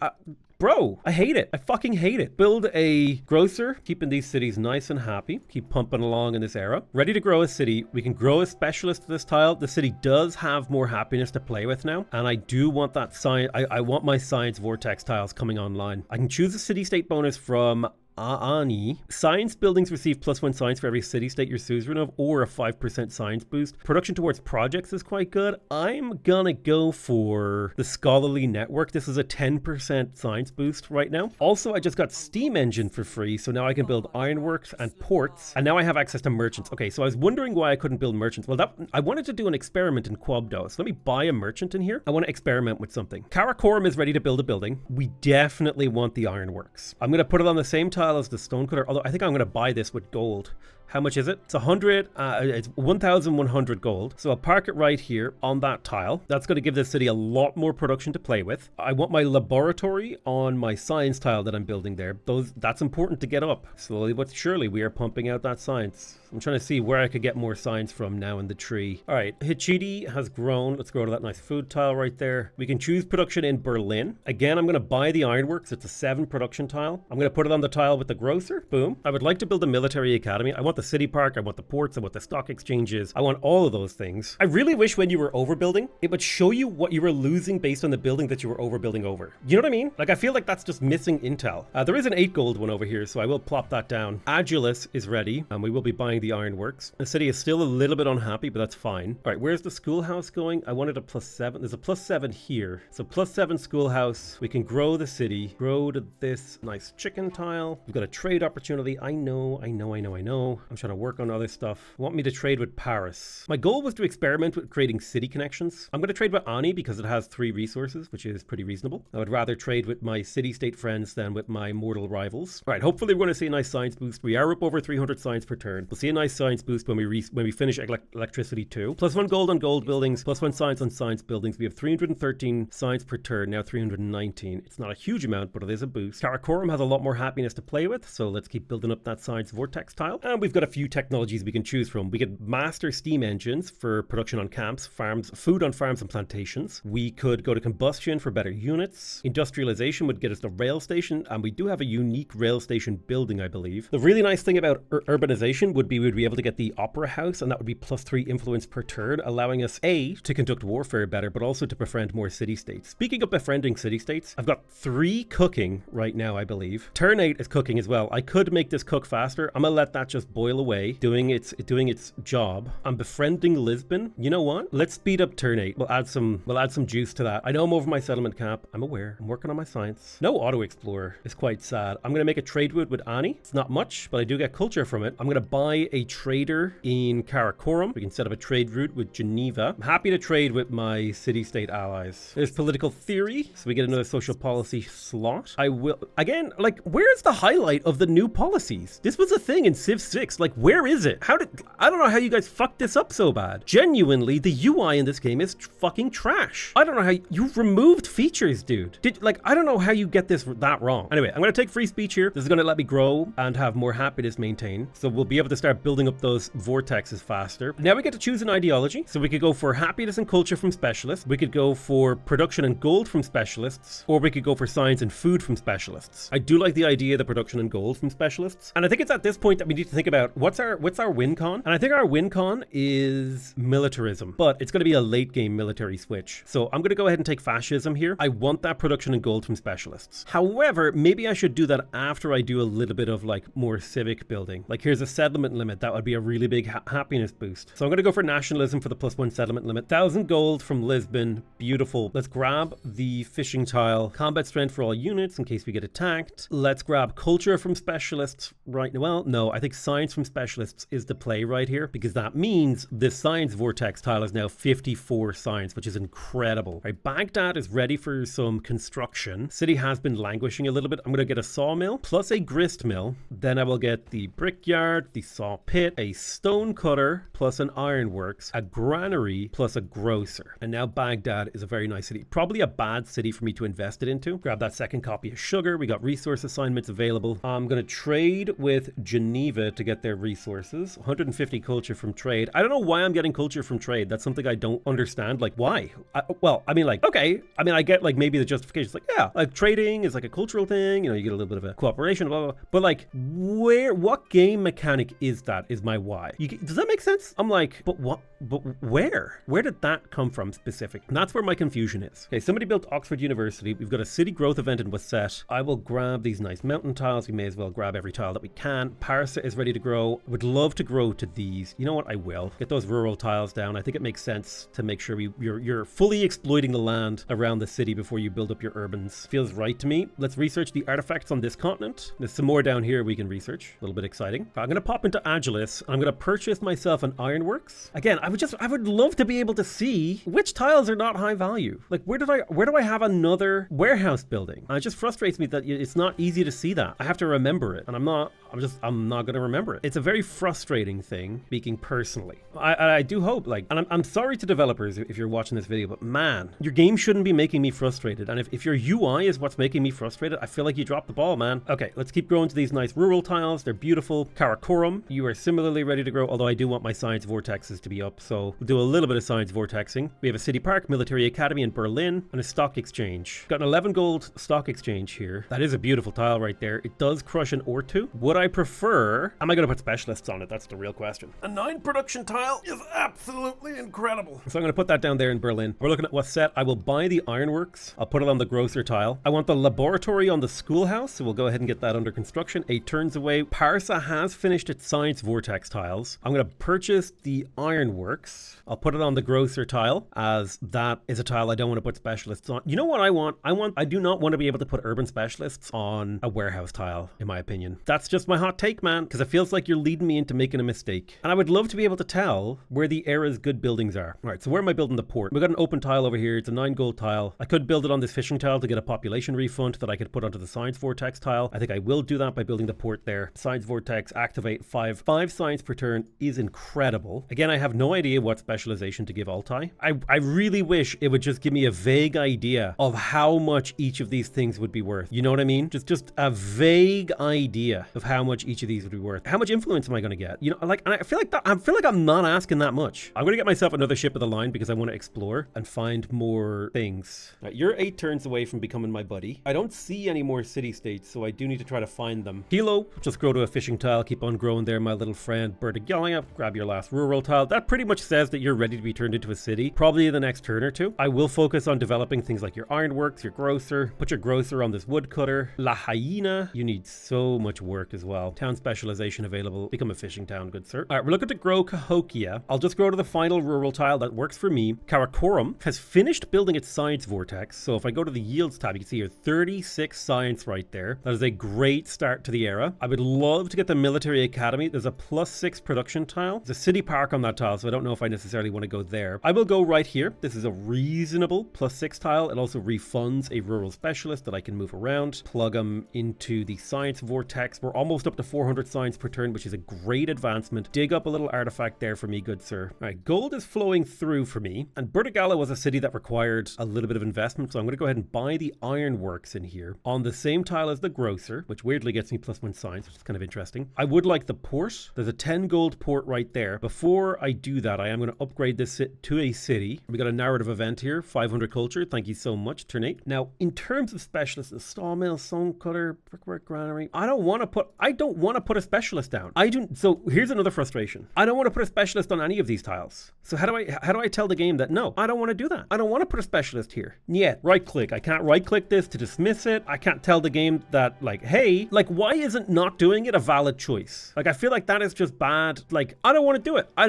Speaker 1: Bro, I hate it. I fucking hate it. Build a grocer, keeping these cities nice and happy. Keep pumping along in this era. Ready to grow a city. We can grow a specialist to this tile. The city does have more happiness to play with now. And I do want that science. I want my science vortex tiles coming online. I can choose a city-state bonus from Aani. Science buildings receive +1 science for every city-state you're suzerain of, or a 5% science boost. Production towards projects is quite good. I'm gonna go for the scholarly network. This is a 10% science boost right now. Also, I just got Steam Engine for free, so now I can build ironworks and ports, and now I have access to merchants. Okay, so I was wondering why I couldn't build merchants. Well, I wanted to do an experiment in Quabdo, so let me buy a merchant in here. I want to experiment with something. Karakoram is ready to build a building. We definitely want the ironworks. I'm gonna put it on the same tile as the stone cutter, although I think I'm going to buy this with gold. How much is it? It's 1,100 gold. So I'll park it right here on that tile. That's going to give this city a lot more production to play with. I want my laboratory on my science tile that I'm building there. That's important to get up. Slowly but surely, we are pumping out that science. I'm trying to see where I could get more science from now in the tree. All right, Hichidi has grown. Let's go to that nice food tile right there. We can choose production in Berlin. Again, I'm going to buy the ironworks. It's a 7 production tile. I'm going to put it on the tile tile with the grocer. Boom. I would like to build a military academy. I want the city park. I want the ports. I want the stock exchanges. I want all of those things. I really wish when you were overbuilding, it would show you what you were losing based on the building that you were overbuilding over. You know what I mean? Like, I feel like that's just missing intel. There is an 8 gold one over here, so I will plop that down. Agilus is ready, and we will be buying the ironworks. The city is still a little bit unhappy, but that's fine. All right, where's the schoolhouse going? I wanted a +7. There's a +7 here. So +7 schoolhouse. We can grow the city. Grow to this nice chicken tile. We've got a trade opportunity. I know. I'm trying to work on other stuff. Want me to trade with Paris? My goal was to experiment with creating city connections. I'm going to trade with Ani because it has 3 resources, which is pretty reasonable. I would rather trade with my city-state friends than with my mortal rivals. All right, hopefully we're going to see a nice science boost. We are up over 300 science per turn. We'll see a nice science boost when we finish electricity too. +1 gold on gold buildings, +1 science on science buildings. We have 313 science per turn, now 319. It's not a huge amount, but it is a boost. Karakorum has a lot more happiness to play with, so let's keep building up that science vortex tile. And we've got a few technologies we can choose from. We could master steam engines for production on camps, farms, food on farms and plantations. We could go to combustion for better units. Industrialization would get us the rail station, and we do have a unique rail station building, I believe. The really nice thing about urbanization would be we'd be able to get the opera house, and that would be +3 influence per turn, allowing us A, to conduct warfare better, but also to befriend more city-states. Speaking of befriending city-states, I've got 3 cooking right now, I believe. Turn 8 is cooking as well. I could make this cook faster. I'm gonna let that just boil away, doing its job. I'm befriending Lisbon. You know what? Let's speed up turn 8. We'll add some juice to that. I know I'm over my settlement cap. I'm aware. I'm working on my science. No auto explorer. It's quite sad. I'm gonna make a trade with Ani. It's not much, but I do get culture from it. I'm gonna buy a trader in Karakorum. We can set up a trade route with Geneva. I'm happy to trade with my city-state allies. There's political theory, so we get another social policy slot. I will again, like, where's the highlight of the new policies? This was a thing in Civ 6. Like, where is it? I don't know how you guys fucked this up so bad. Genuinely, the UI in this game is fucking trash. I don't know how you've removed features, dude. I don't know how you get this that wrong. Anyway, I'm gonna take free speech here. This is gonna let me grow and have more happiness maintained. So we'll be able to start building up those vortexes faster. Now we get to choose an ideology. So we could go for happiness and culture from specialists. We could go for production and gold from specialists, or we could go for science and food from specialists. I do like the idea of the production and gold from specialists. And I think it's at this point that we need to think about what's our win con? And I think our win con is militarism, but it's going to be a late game military switch. So I'm going to go ahead and take fascism here. I want that production and gold from specialists. However, maybe I should do that after I do a little bit of like more civic building. Like, here's a settlement limit. That would be a really big happiness boost. So I'm going to go for nationalism for the +1 settlement limit. 1,000 gold from Lisbon. Beautiful. Let's grab the fishing tile. Combat strength for all units in case we get attacked. Let's grab culture from specialists right now. Well, no, I think science from specialists is the play right here, because that means this science vortex tile is now 54 science, which is incredible. Right, Baghdad is ready for some construction. City has been languishing a little bit. I'm going to get a sawmill plus a grist mill. Then I will get the brickyard, the saw pit, a stone cutter plus an ironworks, a granary plus a grocer. And now Baghdad is a very nice city. Probably a bad city for me to invest it into. Grab that second copy of sugar. We got resource assignments available. I'm going to trade with Geneva to get their resources. 150 culture from trade. I don't know why I'm getting culture from trade. That's something I don't understand. Like, why? Okay. I get like maybe the justification is like, yeah, like trading is like a cultural thing. You know, you get a little bit of a cooperation, blah, blah, blah. But like, what game mechanic is that is my why? Does that make sense? I'm like, but what? But where? Where did that come from specifically? And that's where my confusion is. Okay, somebody built Oxford University. We've got a city growth event in Wasset. I will grab these nice mountain tiles. We may as well grab every tile that we can. Parsa is ready to grow. Would love to grow to these. You know what? I will. Get those rural tiles down. I think it makes sense to make sure you're fully exploiting the land around the city before you build up your urbans. Feels right to me. Let's research the artifacts on this continent. There's some more down here we can research. A little bit exciting. I'm going to pop into Agilus. I'm going to purchase myself an ironworks. Again, I would love to be able to see which tiles are not high value. Like, where do I have another warehouse building? It just frustrates me that it's not easy to see that. I have to remember it, and I'm not going to remember it. It's a very frustrating thing, speaking personally. I do hope, like, and I'm sorry to developers if you're watching this video, but man, your game shouldn't be making me frustrated. And if your UI is what's making me frustrated, I feel like you dropped the ball, man. Okay, let's keep growing to these nice rural tiles. They're beautiful. Karakorum, you are similarly ready to grow, although I do want my science vortexes to be up, so we'll do a little bit of science vortexing. We have a city park, military academy in Berlin, and a stock exchange. Got an 11 gold stock exchange here. That is a beautiful tile right there. It does crush an or two. Would I prefer... Am I going to put specialists on it? That's the real question. A 9 production tile is absolutely incredible. So I'm going to put that down there in Berlin. We're looking at what's set. I will buy the ironworks. I'll put it on the grocer tile. I want the laboratory on the schoolhouse, so we'll go ahead and get that under construction. 8 turns away. Prussia has finished its science vortex tiles. I'm going to purchase the ironworks. I'll put it on the grocer tile, as that is a tile I don't want to put specialists on. You know what I want? I do not want to be able to put urban specialists on a warehouse tile, in my opinion. That's just my hot take, man, because it feels like you're leading me into making a mistake. And I would love to be able to tell where the era's good buildings are. All right, so where am I building the port? We've got an open tile over here. It's a 9 gold tile. I could build it on this fishing tile to get a population refund that I could put onto the science vortex tile. I think I will do that by building the port there. Science vortex, activate 5 science per turn is incredible. Again, I have no idea what specialization to give Altai. I really wish it would just give me a vague idea of how much each of these things would be worth. You know what I mean? Just a vague idea of how much each of these would be worth. How much influence am I going to get? You know, like, and I feel like I'm not asking that much. I'm going to get myself another ship of the line because I want to explore and find more things. Right, you're 8 turns away from becoming my buddy. I don't see any more city-states, so I do need to try to find them. Hilo, just grow to a fishing tile. Keep on growing there, my little friend. Bertigalia, grab your last rural tile. That pretty much says that you're ready to be turned into a city, probably in the next turn or two. I will focus on developing things like your ironworks, your grocer. Put your grocer on this woodcutter. La Hyena, you need so much work as well. Town specialization available. Become a fishing town, good sir. All right, we're looking to grow Cahokia. I'll just grow to the final rural tile that works for me. Karakorum has finished building its science vortex. So if I go to the yields tab, you can see here 36 science right there. That is a great start to the era. I would love to get the military academy. There's a +6 production tile. There's a city park on that tile, so I don't know if I necessarily want to go there. I will go right here. This is a reasonable +6 tile. It also refunds a rural specialist that I can move around, plug them into the science vortex. We're almost up to 400 science per turn, which is a great advancement. Dig up a little artifact there for me, good sir. All right, gold is flowing through for me, and Bertigala was a city that required a little bit of investment, so I'm going to go ahead and buy the ironworks in here on the same tile as the grocer, which weirdly gets me +1 science, which is kind of interesting. I would like the port. There's a 10 gold port right there. Before I do that, I am going to upgrade this to a city. We got a narrative event here, 500 culture. Thank you so much, turn 8. Now, in terms of specialists, the sawmill, stone cutter, brickwork granary, I don't want to put a specialist down. So here's another frustration. I don't want to put a specialist on any of these tiles. So how do I tell the game that no, I don't want to do that. I don't want to put a specialist here. Yeah, right click. I can't right click this to dismiss it. I can't tell the game that, like, hey, like, why isn't not doing it a valid choice? Like, I feel like that is just bad. Like, I don't want to do it. I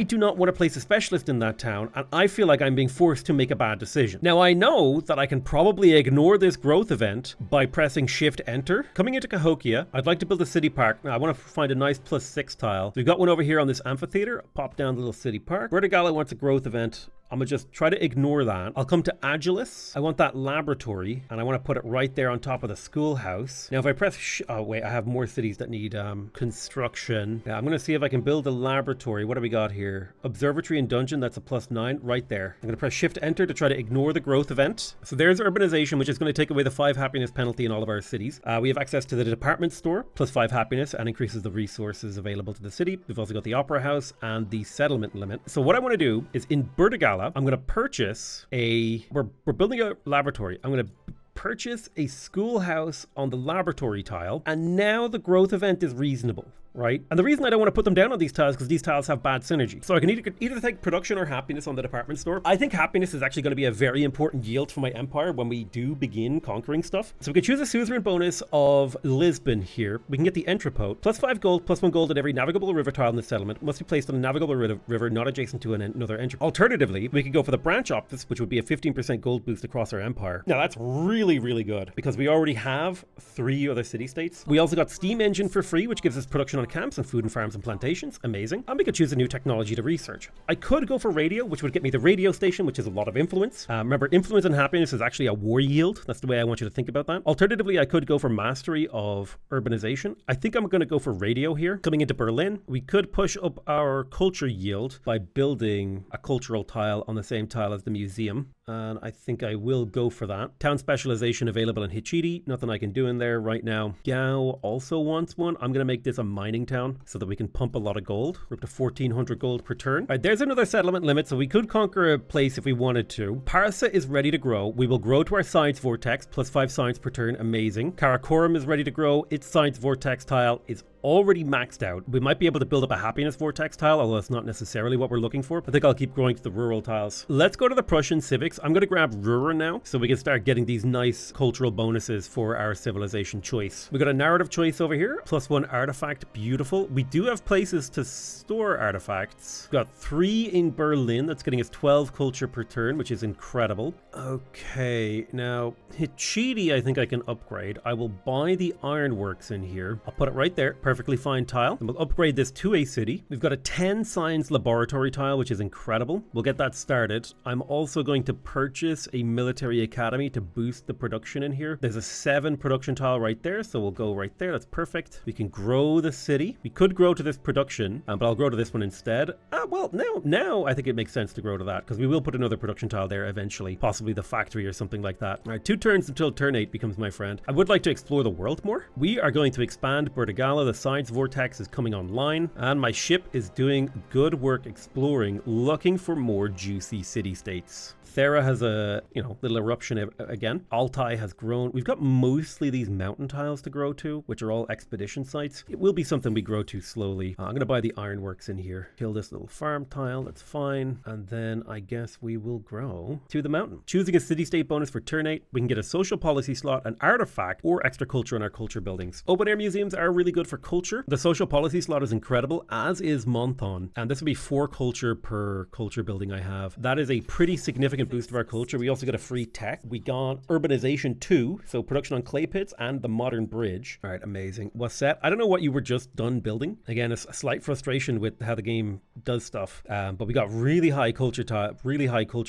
Speaker 1: do not want to place a specialist in that town, and I feel like I'm being forced to make a bad decision. Now, I know that I can probably ignore this growth event by pressing Shift Enter. Coming into Cahokia, I'd like to build a city park. Now, I want to find a nice +6 tile. We've got one over here on this amphitheater. Pop down the little city park. Vertigala wants a growth event. I'm gonna just try to ignore that. I'll come to Agilis. I want that laboratory, and I want to put it right there on top of the schoolhouse. Now, if I press oh wait, I have more cities that need construction. Yeah, I'm gonna see if I can build a laboratory. What do we got here? Observatory and dungeon, that's a +9 right there. I'm gonna press Shift Enter to try to ignore the growth event. So there's urbanization, which is going to take away the 5 happiness penalty in all of our cities. We have access to the department store, +5 happiness, and increases the resources available to the city. We've also got the opera house and the settlement limit. So what I want to do is in Bertigala, I'm going to purchase we're building a laboratory. I'm going to purchase a schoolhouse on the laboratory tile, and now the growth event is reasonable. Right? And the reason I don't want to put them down on these tiles is because these tiles have bad synergy. So I can either take production or happiness on the department store. I think happiness is actually going to be a very important yield for my empire when we do begin conquering stuff. So we can choose a suzerain bonus of Lisbon here. We can get the entrepot. +5 gold, +1 gold at every navigable river tile in the settlement. Must be placed on a navigable river not adjacent to another entrepot. Alternatively, we could go for the branch office, which would be a 15% gold boost across our empire. Now that's really, really good because we already have 3 other city-states. We also got steam engine for free, which gives us production on camps and food and farms and plantations. Amazing. And we could choose a new technology to research. I could go for radio, which would get me the radio station, which is a lot of influence. Remember, influence and happiness is actually a war yield. That's the way I want you to think about that. Alternatively, I could go for mastery of urbanization. I think I'm going to go for radio here. Coming into Berlin, we could push up our culture yield by building a cultural tile on the same tile as the museum. and I think I will go for that. Town specialization available in Hichiti. Nothing I can do in there right now. Gao also wants one. I'm going to make this a mining town so that we can pump a lot of gold. We're up to 1,400 gold per turn. All right, there's another settlement limit, so we could conquer a place if we wanted to. Parsa is ready to grow. We will grow to our science vortex, plus 5 science per turn. Amazing. Karakoram is ready to grow. Its science vortex tile is already maxed out. We might be able to build up a happiness vortex tile, although that's not necessarily what we're looking for. I think I'll keep growing to the rural tiles. Let's go to the Prussian civics. I'm going to grab Ruhr now so we can start getting these nice cultural bonuses for our civilization choice. We got a narrative choice over here, +1 artifact. Beautiful. We do have places to store artifacts. We've got 3 in Berlin. That's getting us 12 culture per turn, which is incredible. Okay, now Hichiti I think I can upgrade. I will buy the ironworks in here. I'll put it right there. Perfectly fine tile. And we'll upgrade this to a city. We've got a 10 science laboratory tile, which is incredible. We'll get that started. I'm also going to purchase a military academy to boost the production in here. There's a 7 production tile right there, so we'll go right there. That's perfect. We can grow the city. We could grow to this production, but I'll grow to this one instead. Well, now I think it makes sense to grow to that, because we will put another production tile there eventually, possibly the factory or something like that. All right, 2 turns until turn 8 becomes my friend. I would like to explore the world more. We are going to expand Bertigala. The science vortex is coming online, and my ship is doing good work exploring, looking for more juicy city-states. Thera has a, little eruption again. Altai has grown. We've got mostly these mountain tiles to grow to, which are all expedition sites. It will be something we grow to slowly. I'm going to buy the ironworks in here. Kill this little farm tile. That's fine. And then I guess we will grow to the mountain. Choosing a city-state bonus for turn 8. We can get a social policy slot, an artifact, or extra culture in our culture buildings. Open-air museums are really good for culture. The social policy slot is incredible, as is Monthon. And this will be 4 culture per culture building I have. That is a pretty significant boost of our culture. We also got a free tech. We got Urbanization 2, so production on clay pits and the modern bridge. All right, amazing. Wasset, I don't know what you were just done building. Again, a slight frustration with how the game does stuff, but we got really high culture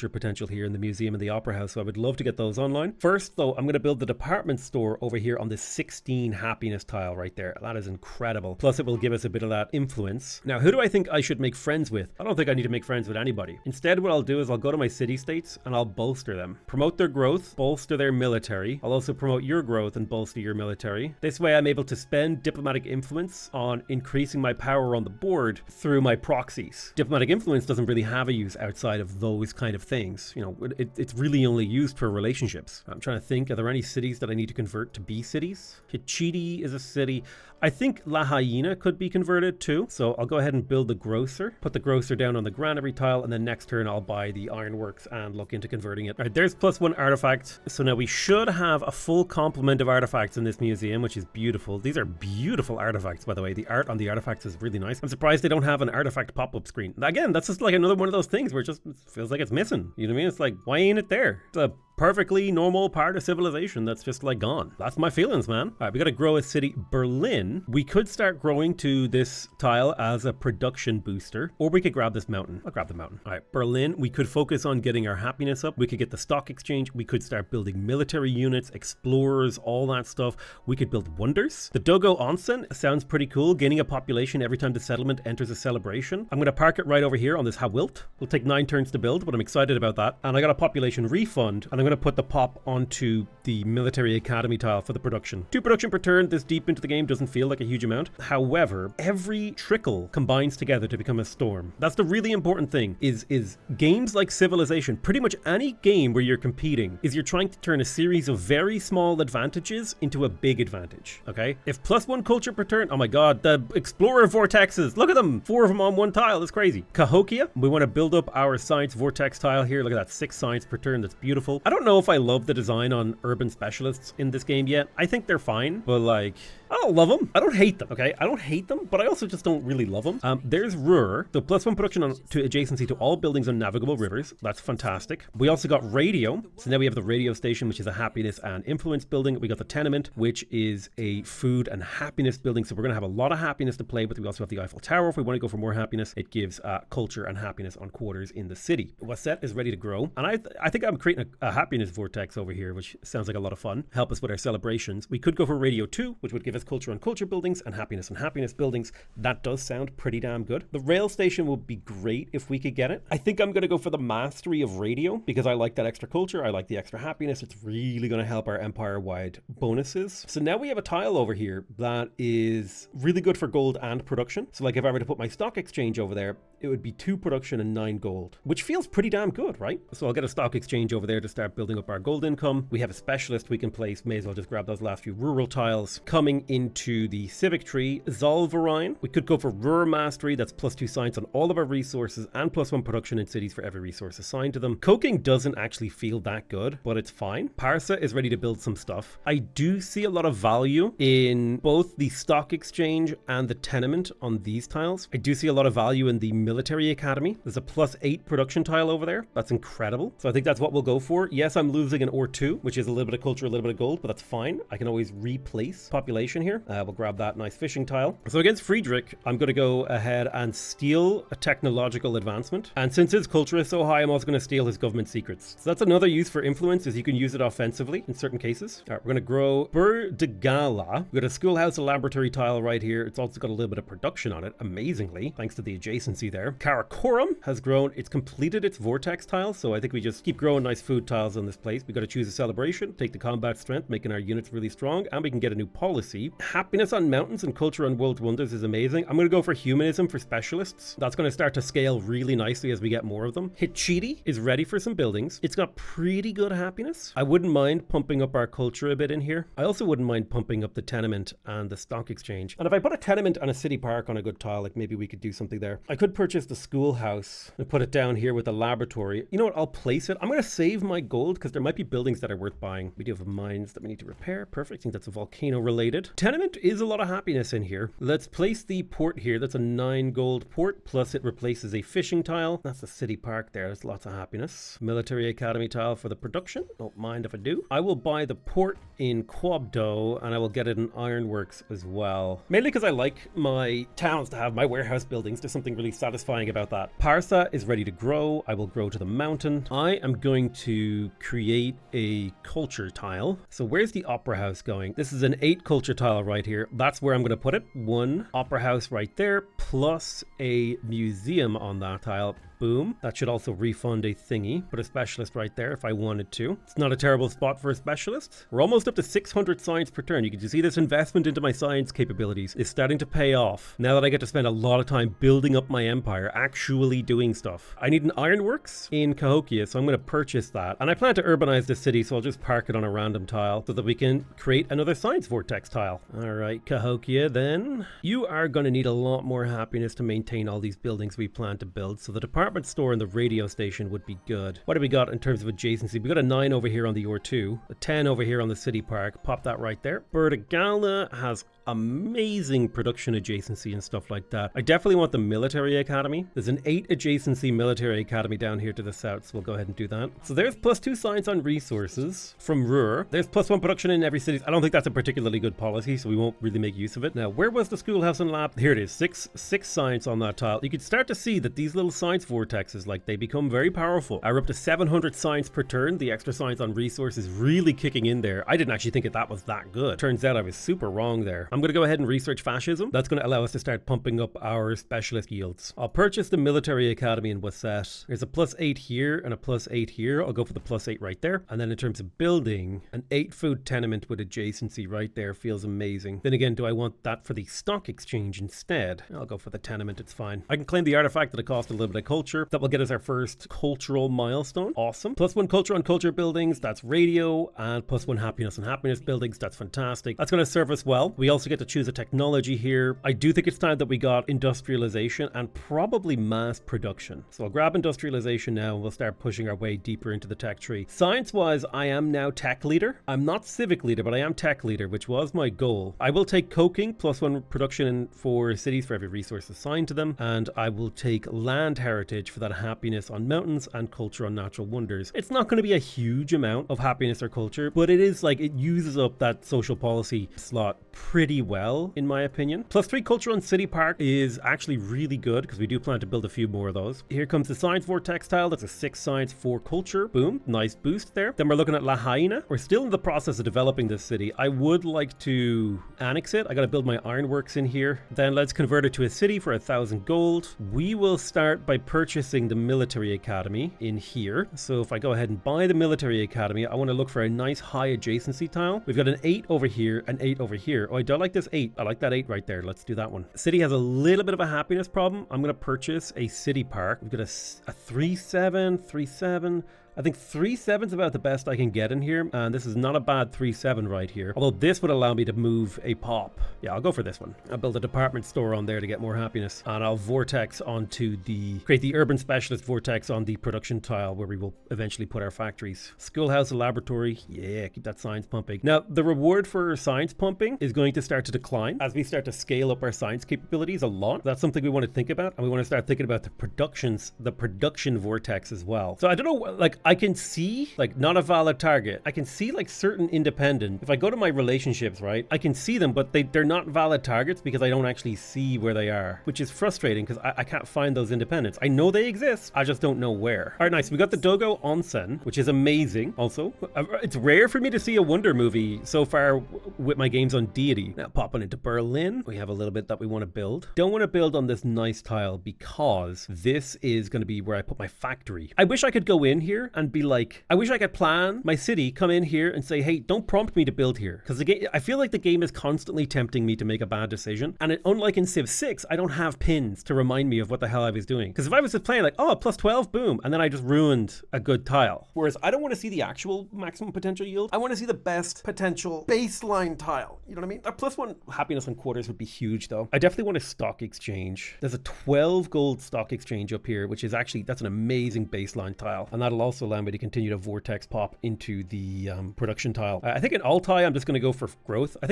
Speaker 1: potential here in the museum and the opera house, so I would love to get those online. First, though, I'm going to build the department store over here on this 16 happiness tile right there. That is incredible. Plus, it will give us a bit of that influence. Now, who do I think I should make friends with? I don't think I need to make friends with anybody. Instead, what I'll do is I'll go to my city-states and I'll bolster them. Promote their growth, bolster their military. I'll also promote your growth and bolster your military. This way, I'm able to spend diplomatic influence on increasing my power on the board through my proxies. Diplomatic influence doesn't really have a use outside of those kind of things. It's really only used for relationships. I'm trying to think, are there any cities that I need to convert to be cities? Hichiti is a city. I think La Hyena could be converted too. So I'll go ahead and build the grocer, put the grocer down on the granary tile, and then next turn I'll buy the ironworks and look into converting it. All right, there's +1 artifact. So now we should have a full complement of artifacts in this museum, which is beautiful. These are beautiful artifacts, by the way. The art on the artifacts is really nice. I'm surprised they don't have an artifact pop-up screen. Again, that's just like another one of those things where it just feels like it's missing. You know what I mean? It's like, why ain't it there? It's a perfectly normal part of civilization that's just like gone. That's my feelings, man. All right, we got to grow a city. Berlin, we could start growing to this tile as a production booster, or we could grab this mountain. I'll grab the mountain. All right, Berlin, we could focus on getting our happiness up. We could get the stock exchange. We could start building military units, explorers, all that stuff. We could build wonders. The Dogo Onsen sounds pretty cool, gaining a population every time the settlement enters a celebration. I'm going to park it right over here on this Hawilt. It'll take 9 turns to build, but I'm excited about that. And I got a population refund, and I'm going to put the pop onto the military academy tile for the production. 2 production per turn this deep into the game doesn't feel like a huge amount. However, every trickle combines together to become a storm. That's the really important thing, is games like Civilization, pretty much any game where you're competing, is you're trying to turn a series of very small advantages into a big advantage, okay? If +1 culture per turn, oh my god, the explorer vortexes, look at them, 4 of them on 1 tile, that's crazy. Cahokia, we want to build up our science vortex tile here. Look at that, 6 science per turn, that's beautiful. I don't know if I love the design on urban specialists in this game yet. I think they're fine, but like, I don't love them. I don't hate them, okay? I don't hate them, but I also just don't really love them. There's Ruhr, so +1 production to adjacency to all buildings on navigable rivers. That's fantastic. We also got radio. So now we have the radio station, which is a happiness and influence building. We got the tenement, which is a food and happiness building. So we're going to have a lot of happiness to play with. We also have the Eiffel Tower. If we want to go for more happiness, it gives culture and happiness on quarters in the city. Wasset is ready to grow. And I think I'm creating a happiness vortex over here, which sounds like a lot of fun. Help us with our celebrations. We could go for radio 2, which would give us culture on culture buildings and happiness buildings. That does sound pretty damn good. The rail station would be great if we could get it. I think I'm going to go for the mastery of radio because I like that extra culture. I like the extra happiness. It's really going to help our empire-wide bonuses. So now we have a tile over here that is really good for gold and production. So like if I were to put my stock exchange over there, it would be 2 production and 9 gold, which feels pretty damn good, right? So I'll get a stock exchange over there to start building up our gold income. We have a specialist we can place. May as well just grab those last few rural tiles. Coming into the civic tree, Zollverein. We could go for rural mastery. That's +2 science on all of our resources and +1 production in cities for every resource assigned to them. Coking doesn't actually feel that good, but it's fine. Prussia is ready to build some stuff. I do see a lot of value in both the stock exchange and the tenement on these tiles. I do see a lot of value in the military academy. There's a +8 production tile over there. That's incredible. So I think that's what we'll go for. Yes, I'm losing an ore 2, which is a little bit of culture, a little bit of gold, but that's fine. I can always replace population here. We'll grab that nice fishing tile. So against Friedrich, I'm going to go ahead and steal a technological advancement. And since his culture is so high, I'm also going to steal his government secrets. So that's another use for influence, is you can use it offensively in certain cases. All right, we're going to grow Bur de Gala. We've got a schoolhouse, a laboratory tile right here. It's also got a little bit of production on it, amazingly, thanks to the adjacency there. Karakorum has grown. It's completed its vortex tile, so I think we just keep growing nice food tiles on this place. We got to choose a celebration, take the combat strength, making our units really strong, and we can get a new policy. Happiness on mountains and culture on world wonders is amazing. I'm going to go for humanism for specialists. That's going to start to scale really nicely as we get more of them. Hitchiti is ready for some buildings. It's got pretty good happiness. I wouldn't mind pumping up our culture a bit in here. I also wouldn't mind pumping up the tenement and the stock exchange. And if I put a tenement and a city park on a good tile, like maybe we could do something there. I could purchase the schoolhouse and put it down here with the laboratory. You know what? I'll place it. I'm going to save my gold because there might be buildings that are worth buying. We do have mines that we need to repair. Perfect. I think that's a volcano related. Tenement is a lot of happiness in here. Let's place the port here. That's a 9 gold port, plus it replaces a fishing tile. That's the city park there. There's lots of happiness. Military academy tile for the production. Don't mind if I do. I will buy the port in Quabdo and I will get it in Ironworks as well. Mainly because I like my towns to have my warehouse buildings. There's something really satisfying about that. Parsa is ready to grow. I will grow to the mountain. I am going to create a culture tile. So where's the opera house going? This is an 8 culture tile right here. That's where I'm going to put it. 1 opera house right there, plus a museum on that tile. Boom. That should also refund a thingy. Put a specialist right there if I wanted to. It's not a terrible spot for a specialist. We're almost up to 600 science per turn. You can see this investment into my science capabilities is starting to pay off. Now that I get to spend a lot of time building up my empire, actually doing stuff. I need an ironworks in Cahokia, so I'm going to purchase that. And I plan to urbanize this city, so I'll just park it on a random tile so that we can create another science vortex tile. All right, Cahokia then. You are going to need a lot more happiness to maintain all these buildings we plan to build, so the department store and the radio station would be good. What do we got in terms of adjacency? We got a 9 over here on the Ore 2, a 10 over here on the city park. Pop that right there. Bertigala has amazing production adjacency and stuff like that. I definitely want the military academy. There's an 8 adjacency military academy down here to the south, so we'll go ahead and do that. So there's +2 science on resources from Ruhr. There's +1 production in every city. I don't think that's a particularly good policy, so we won't really make use of it. Now, where was the schoolhouse and lab? Here it is, 6 science on that tile. You can start to see that these little science vortexes, like, they become very powerful. We're up to 700 science per turn. The extra science on resources really kicking in there. I didn't actually think that was that good. Turns out I was super wrong there. I'm going to go ahead and research fascism. That's going to allow us to start pumping up our specialist yields. I'll purchase the military academy in Wasset. There's a +8 here and a +8 here. I'll go for the +8 right there. And then in terms of building, an 8 food tenement with adjacency right there feels amazing. Then again, do I want that for the stock exchange instead? I'll go for the tenement. It's fine. I can claim the artifact that it cost a little bit of culture. That will get us our first cultural milestone. Awesome. +1 culture on culture buildings. That's radio. And +1 happiness on happiness buildings. That's fantastic. That's going to serve us well. We also get to choose a technology here. I do think it's time that we got industrialization and probably mass production. So I'll grab industrialization now and we'll start pushing our way deeper into the tech tree. Science-wise, I am now tech leader. I'm not civic leader, but I am tech leader, which was my goal. I will take coking, +1 production for cities for every resource assigned to them, and I will take land heritage percentage for that happiness on mountains and culture on natural wonders. It's not going to be a huge amount of happiness or culture, but it is like it uses up that social policy slot pretty well, in my opinion. +3 culture on city park is actually really good because we do plan to build a few more of those. Here comes the science vortex tile. That's a 6 science, 4 culture. Boom, nice boost there. Then we're looking at La Haina. We're still in the process of developing this city. I would like to annex it. I got to build my ironworks in here. Then let's convert it to a city for 1,000 gold. We will start by purchasing the military academy in here. So if I go ahead and buy the military academy, I want to look for a nice high adjacency tile. We've got an 8 over here, an 8 over here. Oh, I don't like this 8. I like that 8 right there. Let's do that one. City has a little bit of a happiness problem. I'm going to purchase a city park. We've got a 3-7, 3-7. I think 3-7's about the best I can get in here, and this is not a bad 3-7 right here. Although this would allow me to move a pop. Yeah, I'll go for this one. I'll build a department store on there to get more happiness, and I'll vortex onto create the urban specialist vortex on the production tile where we will eventually put our factories. Schoolhouse, and laboratory, yeah, keep that science pumping. Now, the reward for science pumping is going to start to decline as we start to scale up our science capabilities a lot. That's something we want to think about, and we want to start thinking about the production vortex as well. So I don't know, like, I can see, like, not a valid target. I can see, like, certain independent. If I go to my relationships, right, I can see them, but they're not valid targets because I don't actually see where they are, which is frustrating because I can't find those independents. I know they exist. I just don't know where. All right, nice. We got the Dogo Onsen, which is amazing. Also, it's rare for me to see a Wonder movie so far with my games on deity. Now, popping into Berlin, we have a little bit that we want to build. Don't want to build on this nice tile because this is going to be where I put my factory. I wish I could go in here and be like, I wish I could plan my city, come in here and say, hey, don't prompt me to build here. Because I feel like the game is constantly tempting me to make a bad decision. And unlike in Civ 6, I don't have pins to remind me of what the hell I was doing. Because if I was just playing like, oh, +12, boom, and then I just ruined a good tile. Whereas I don't want to see the actual maximum potential yield. I want to see the best potential baseline tile. You know what I mean? A +1 happiness on quarters would be huge though. I definitely want a stock exchange. There's a 12 gold stock exchange up here, which is actually, that's an amazing baseline tile. And that'll also allow me to continue to vortex pop into the production tile. I think in Altai, I'm just going to go for growth. I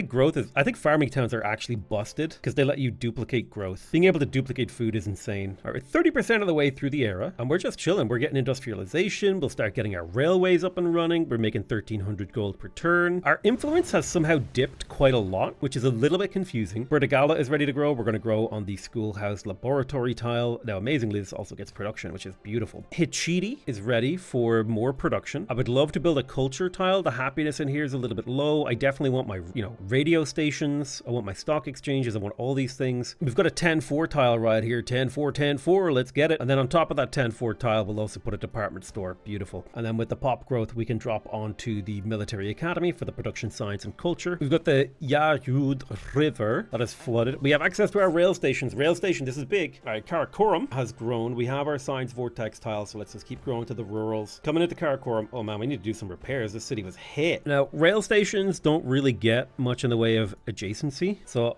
Speaker 1: think farming towns are actually busted because they let you duplicate growth. Being able to duplicate food is insane. All right, 30% of the way through the era, and we're just chilling. We're getting industrialization. We'll start getting our railways up and running. We're making 1,300 gold per turn. Our influence has somehow dipped quite a lot, which is a little bit confusing. Vertigala is ready to grow. We're going to grow on the schoolhouse laboratory tile. Now, amazingly, this also gets production, which is beautiful. Hichiti is ready for more production. I would love to build a culture tile. The happiness in here is a little bit low. I definitely want my, radio stations. I want my stock exchanges. I want all these things. We've got a 10-4 tile right here. 10-4, 10-4. Let's get it. And then on top of that 10-4 tile, we'll also put a department store. Beautiful. And then with the pop growth, we can drop onto the military academy for the production science and culture. We've got the Yajud River that is flooded. We have access to our rail stations. Rail station, this is big. All right, Karakorum has grown. We have our science vortex tile, so let's just keep growing to the rurals. Coming into Karakorum, oh man, we need to do some repairs. This city was hit. Now, rail stations don't really get much in the way of adjacency, so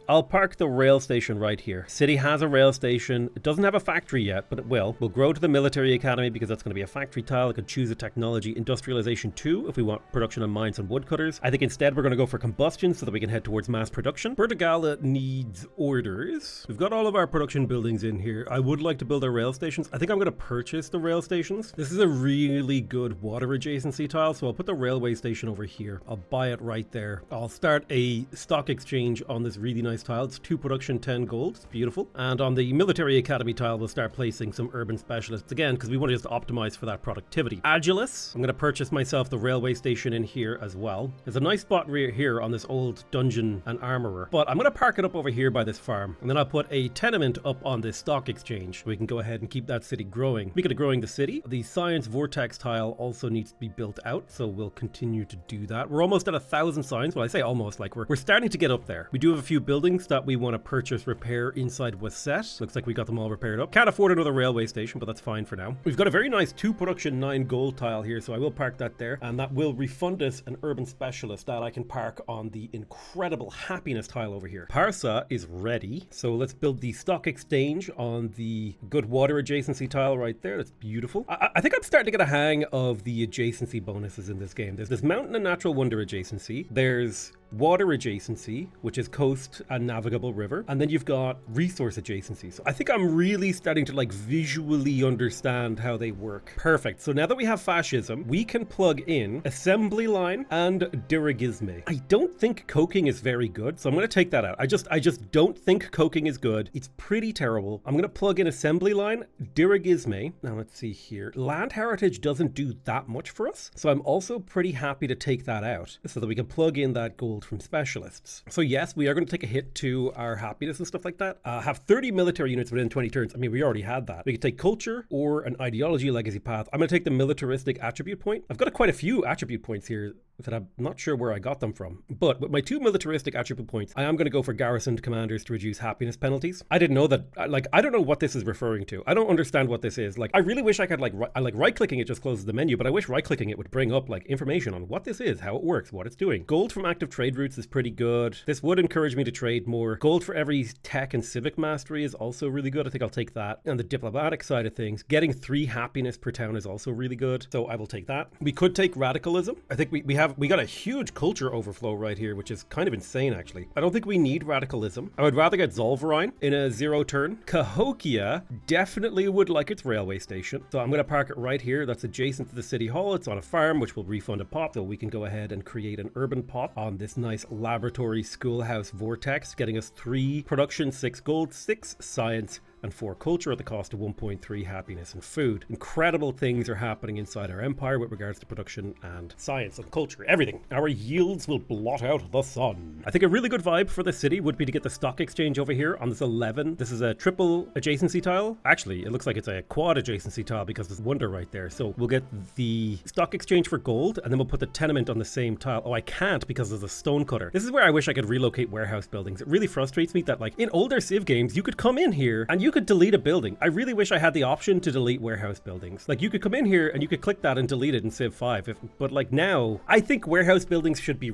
Speaker 1: I'll park the rail station right here. City has a rail station. It doesn't have a factory yet, but it will. We'll grow to the military academy because that's going to be a factory tile. I could choose a technology, industrialization 2 if we want production on mines and woodcutters. I think instead we're going to go for combustion so that we can head towards mass production. Vertigala needs orders. We've got all of our production buildings in here. I would like to build our rail stations. I think I'm going to purchase the rail stations. This is a really good water adjacency tile, so I'll put the railway station over here. I'll buy it right there. I'll start a stock exchange on this really nice tile. It's 2 production, 10 gold. It's beautiful. And on the military academy tile, we'll start placing some urban specialists again because we want to just optimize for that productivity. Agilis, I'm going to purchase myself the railway station in here as well. There's a nice spot here on this old dungeon and armorer, but I'm going to park it up over here by this farm, and then I'll put a tenement up on this stock exchange. We can go ahead and keep that city growing. Speaking of growing the city, the science vortex tile also needs to be built out, so we'll continue to do that. We're almost at 1,000 signs. Well, I say almost, like we're starting to get up there. We do have a few buildings that we want to purchase, repair inside Wasset. Looks like we got them all repaired up. Can't afford another railway station, but that's fine for now. We've got a very nice 2 production 9 gold tile here, so I will park that there, and that will refund us an urban specialist that I can park on the incredible happiness tile over here. Parsa is ready, so let's build the stock exchange on the good water adjacency tile right there. That's beautiful. I think I'm starting to get a hang of the adjacency bonuses in this game. There's this mountain and natural wonder adjacency. There's water adjacency, which is coast and navigable river, and then you've got resource adjacency. So I think I'm really starting to like visually understand how they work. Perfect. So now that we have fascism, we can plug in assembly line and dirigisme. I don't think coking is very good, so I'm going to take that out. I just don't think coking is good. It's pretty terrible. I'm going to plug in assembly line, dirigisme. Now let's see here. Land heritage doesn't do that much for us, so I'm also pretty happy to take that out so that we can plug in that gold from specialists. So yes, we are going to take a hit to our happiness and stuff like that. Have 30 military units within 20 turns. I mean, we already had that. We could take culture or an ideology legacy path. I'm going to take the militaristic attribute point. I've got quite a few attribute points here that I'm not sure where I got them from. But with my 2 militaristic attribute points, I am going to go for garrisoned commanders to reduce happiness penalties. I didn't know that, like, I don't know what this is referring to. I don't understand what this is. Like, I really wish I could, like, right-clicking it just closes the menu, but I wish right-clicking it would bring up, like, information on what this is, how it works, what it's doing. Gold from active trade routes is pretty good. This would encourage me to trade more. Gold for every tech and civic mastery is also really good. I think I'll take that. And the diplomatic side of things, getting 3 happiness per town is also really good. So I will take that. We could take radicalism. I think we got a huge culture overflow right here, which is kind of insane, actually. I don't think we need radicalism. I would rather get Zollverein in a 0 turn. Cahokia definitely would like its railway station. So I'm going to park it right here. That's adjacent to the city hall. It's on a farm, which will refund a pop. So we can go ahead and create an urban pop on this nice laboratory schoolhouse vortex, getting us 3 production, 6 gold, 6 science, and 4 culture at the cost of 1.3 happiness and food. Incredible things are happening inside our empire with regards to production and science and culture, everything. Our yields will blot out the sun. I think a really good vibe for the city would be to get the stock exchange over here on this 11. This is a triple adjacency tile. Actually, it looks like it's a quad adjacency tile because there's wonder right there. So we'll get the stock exchange for gold, and then we'll put the tenement on the same tile. Oh, I can't because there's a stone cutter. This is where I wish I could relocate warehouse buildings. It really frustrates me that, like, in older Civ games, you could come in here and you could delete a building. I really wish I had the option to delete warehouse buildings. Like, you could come in here and you could click that and delete it in Civ 5. But like now, I think warehouse buildings should be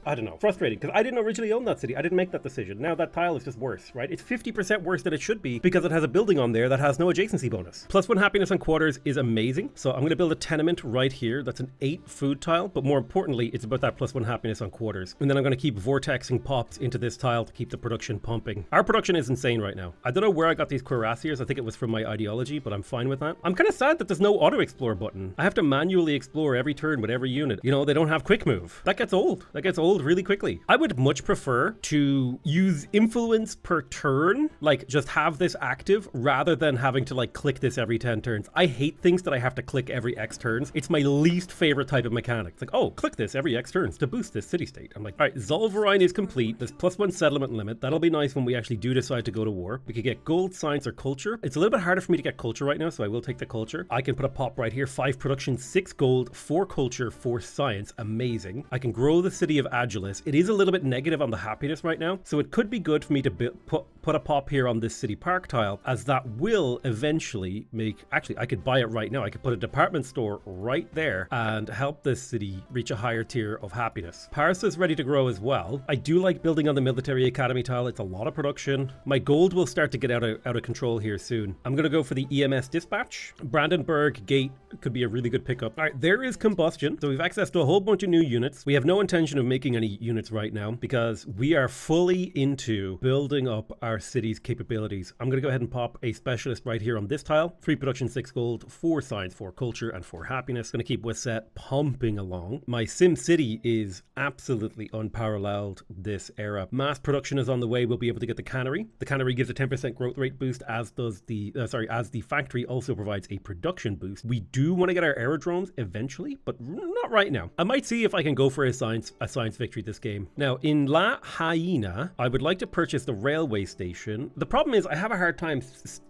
Speaker 1: I don't know, frustrating, because I didn't originally own that city. I didn't make that decision. Now that tile is just worse, right? It's 50% worse than it should be because it has a building on there that has no adjacency bonus. +1 happiness on quarters is amazing. So I'm going to build a tenement right here. That's an 8 food tile, but more importantly, it's about that +1 happiness on quarters. And then I'm going to keep vortexing pops into this tile to keep the production pumping. Our production is insane right now. I don't know where I got these cuirassiers. I think it was from my ideology, but I'm fine with that. I'm kind of sad that there's no auto explore button. I have to manually explore every turn with every unit. You know, they don't have quick move. That gets old. That gets old really quickly. I would much prefer to use influence per turn, like just have this active rather than having to like click this every 10 turns. I hate things that I have to click every X turns. It's my least favorite type of mechanic. It's like, oh, click this every X turns to boost this city state. I'm like, all right, Zollverein is complete. There's +1 settlement limit. That'll be nice when we actually do decide to go to war. We could get gold, science, or culture. It's a little bit harder for me to get culture right now, so I will take the culture. I can put a pop right here. 5 production, 6 gold, 4 culture, 4 science. Amazing. I can grow the city of Agilis. It is a little bit negative on the happiness right now, so it could be good for me to put a pop here on this city park tile, as that will eventually make... Actually, I could buy it right now. I could put a department store right there and help this city reach a higher tier of happiness. Paris is ready to grow as well. I do like building on the military academy tile. It's a lot of production. My gold will start to get out of control here soon. I'm going to go for the EMS dispatch. Brandenburg Gate could be a really good pickup. All right, there is combustion. So we've access to a whole bunch of new units. We have no intention of making any units right now because we are fully into building up our city's capabilities. I'm going to go ahead and pop a specialist right here on this tile. 3 production, 6 gold, 4 science, 4 culture, and 4 happiness. Going to keep Wesset pumping along. My Sim City is absolutely unparalleled this era. Mass production is on the way. We'll be able to get the cannery. The cannery gives a 10% growth rate boost, as does the as the factory also provides a production boost. We do want to get our aerodromes eventually, but not right now. I might see if I can go for a science victory this game. Now, in La Hyena, I would like to purchase the railway station. The problem is I have a hard time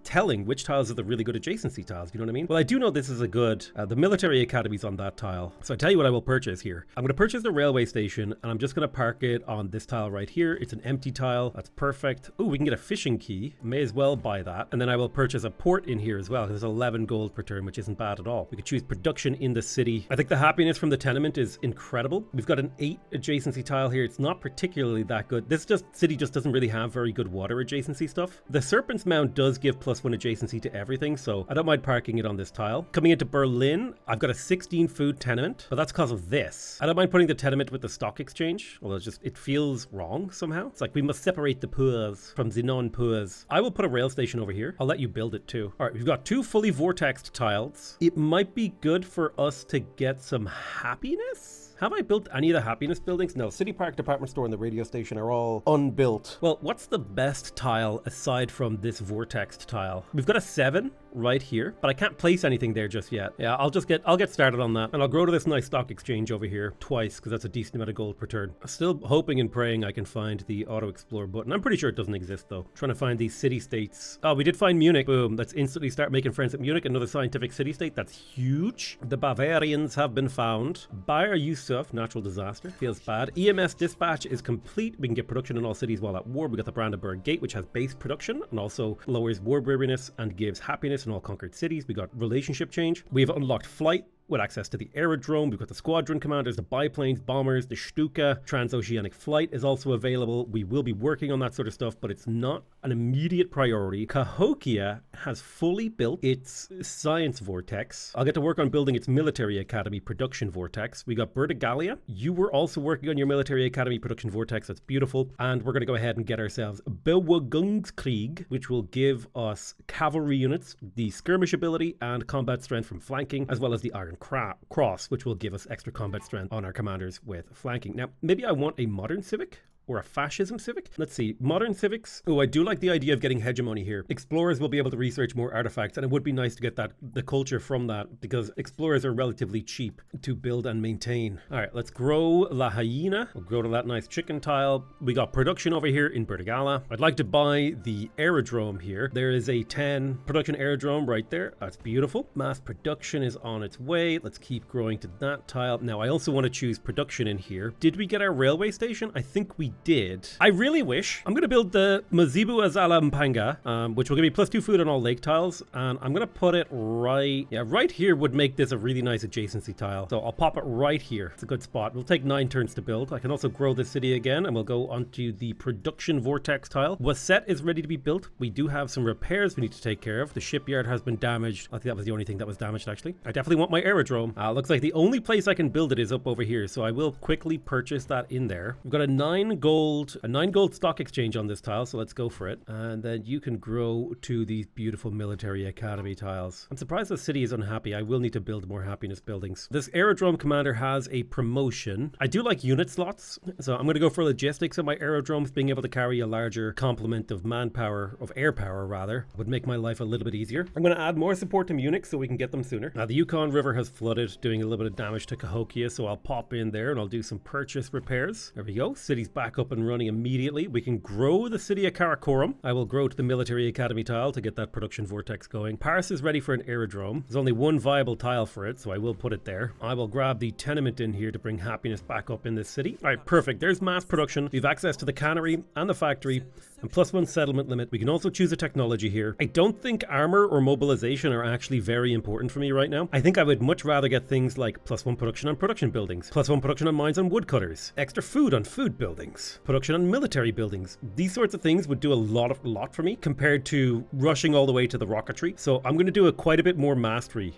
Speaker 1: telling which tiles are the really good adjacency tiles. You know what I mean? Well, I do know this is a good... the military academy's on that tile. So I tell you what I will purchase here. I'm going to purchase the railway station, and I'm just going to park it on this tile right here. It's an empty tile. That's perfect. Oh, we can get a fishing key. May as well well buy that. And then I will purchase a port in here as well, because there's 11 gold per turn, which isn't bad at all. We could choose production in the city. I think the happiness from the tenement is incredible. We've got an 8 adjacency tile here. It's not particularly that good. This city just doesn't really have very good water adjacency stuff. The Serpent's Mound does give +1 adjacency to everything, so I don't mind parking it on this tile. Coming into Berlin, I've got a 16 food tenement, but that's because of this. I don't mind putting the tenement with the stock exchange, although it feels wrong somehow. It's like we must separate the poors from the non-poors. I will put a rail station over here. I'll let you build it too. All right, we've got 2 fully vortexed tiles. It might be good for us to get some happiness. Have I built any of the happiness buildings? No, City Park, Department Store, and the radio station are all unbuilt. Well, what's the best tile aside from this vortexed tile? We've got a 7 right here, but I can't place anything there just yet. Yeah, I'll get started on that, and I'll grow to this nice stock exchange over here twice, because that's a decent amount of gold per turn. I'm still hoping and praying I can find the auto explore button. I'm pretty sure it doesn't exist though. Trying to find these city states. Oh, we did find Munich. Boom. Let's instantly start making friends at Munich, another scientific city state. That's huge. The Bavarians have been found. Bayer Yusuf, natural disaster. Feels bad. EMS dispatch is complete. We can get production in all cities while at war. We got the Brandenburg Gate, which has base production and also lowers war weariness and gives happiness in all conquered cities. We got relationship change. We've unlocked flight with access to the aerodrome. We've got the squadron commanders, the biplanes, bombers, the Stuka. Transoceanic flight is also available. We will be working on that sort of stuff, but it's not an immediate priority. Cahokia has fully built its science vortex. I'll get to work on building its military academy production vortex. We got Bertigalia. You were also working on your military academy production vortex. That's beautiful. And we're going to go ahead and get ourselves Bewegungskrieg, which will give us cavalry units, the skirmish ability, and combat strength from flanking, as well as the Iron Cross, which will give us extra combat strength on our commanders with flanking. Now, maybe I want a modern civic or a fascism civic. Let's see, modern civics. Oh, I do like the idea of getting hegemony here. Explorers will be able to research more artifacts, and it would be nice to get the culture from that, because explorers are relatively cheap to build and maintain. All right, let's grow La Hyena. We'll grow to that nice chicken tile. We got production over here in Bertigala. I'd like to buy the aerodrome here. There is a 10 production aerodrome right there. That's beautiful. Mass production is on its way. Let's keep growing to that tile. Now, I also want to choose production in here. Did we get our railway station? I think we did. I really wish. I'm going to build the Mazibu Azala Mpanga, which will give me +2 food on all lake tiles, and I'm going to put it right here would make this a really nice adjacency tile. So I'll pop it right here. It's a good spot. We'll take 9 turns to build. I can also grow this city again, and we'll go onto the production vortex tile. Wasset is ready to be built. We do have some repairs we need to take care of. The shipyard has been damaged. I think that was the only thing that was damaged, actually. I definitely want my aerodrome. Looks like the only place I can build it is up over here, so I will quickly purchase that in there. We've got a 9 gold stock exchange on this tile, so let's go for it. And then you can grow to these beautiful military academy tiles. I'm surprised the city is unhappy. I will need to build more happiness buildings. This aerodrome commander has a promotion. I do like unit slots, so I'm going to go for logistics of my aerodromes. Being able to carry a larger complement of manpower, of air power rather, would make my life a little bit easier. I'm going to add more support to Munich so we can get them sooner. Now, the Yukon River has flooded, doing a little bit of damage to Cahokia, so I'll pop in there and I'll do some purchase repairs. There we go. City's back up and running immediately. We can grow the city of Karakorum. I will grow to the military academy tile to get that production vortex going. Paris is ready for an aerodrome. There's only one viable tile for it, so I will put it there. I will grab the tenement in here to bring happiness back up in this city. All right, perfect. There's mass production. We have access to the cannery and the factory, and +1 settlement limit. We can also choose a technology here. I don't think armor or mobilization are actually very important for me right now. I think I would much rather get things like +1 production on production buildings, +1 production on mines and woodcutters, extra food on food buildings, production on military buildings. These sorts of things would do a lot for me compared to rushing all the way to the rocketry. So I'm going to do quite a bit more mastery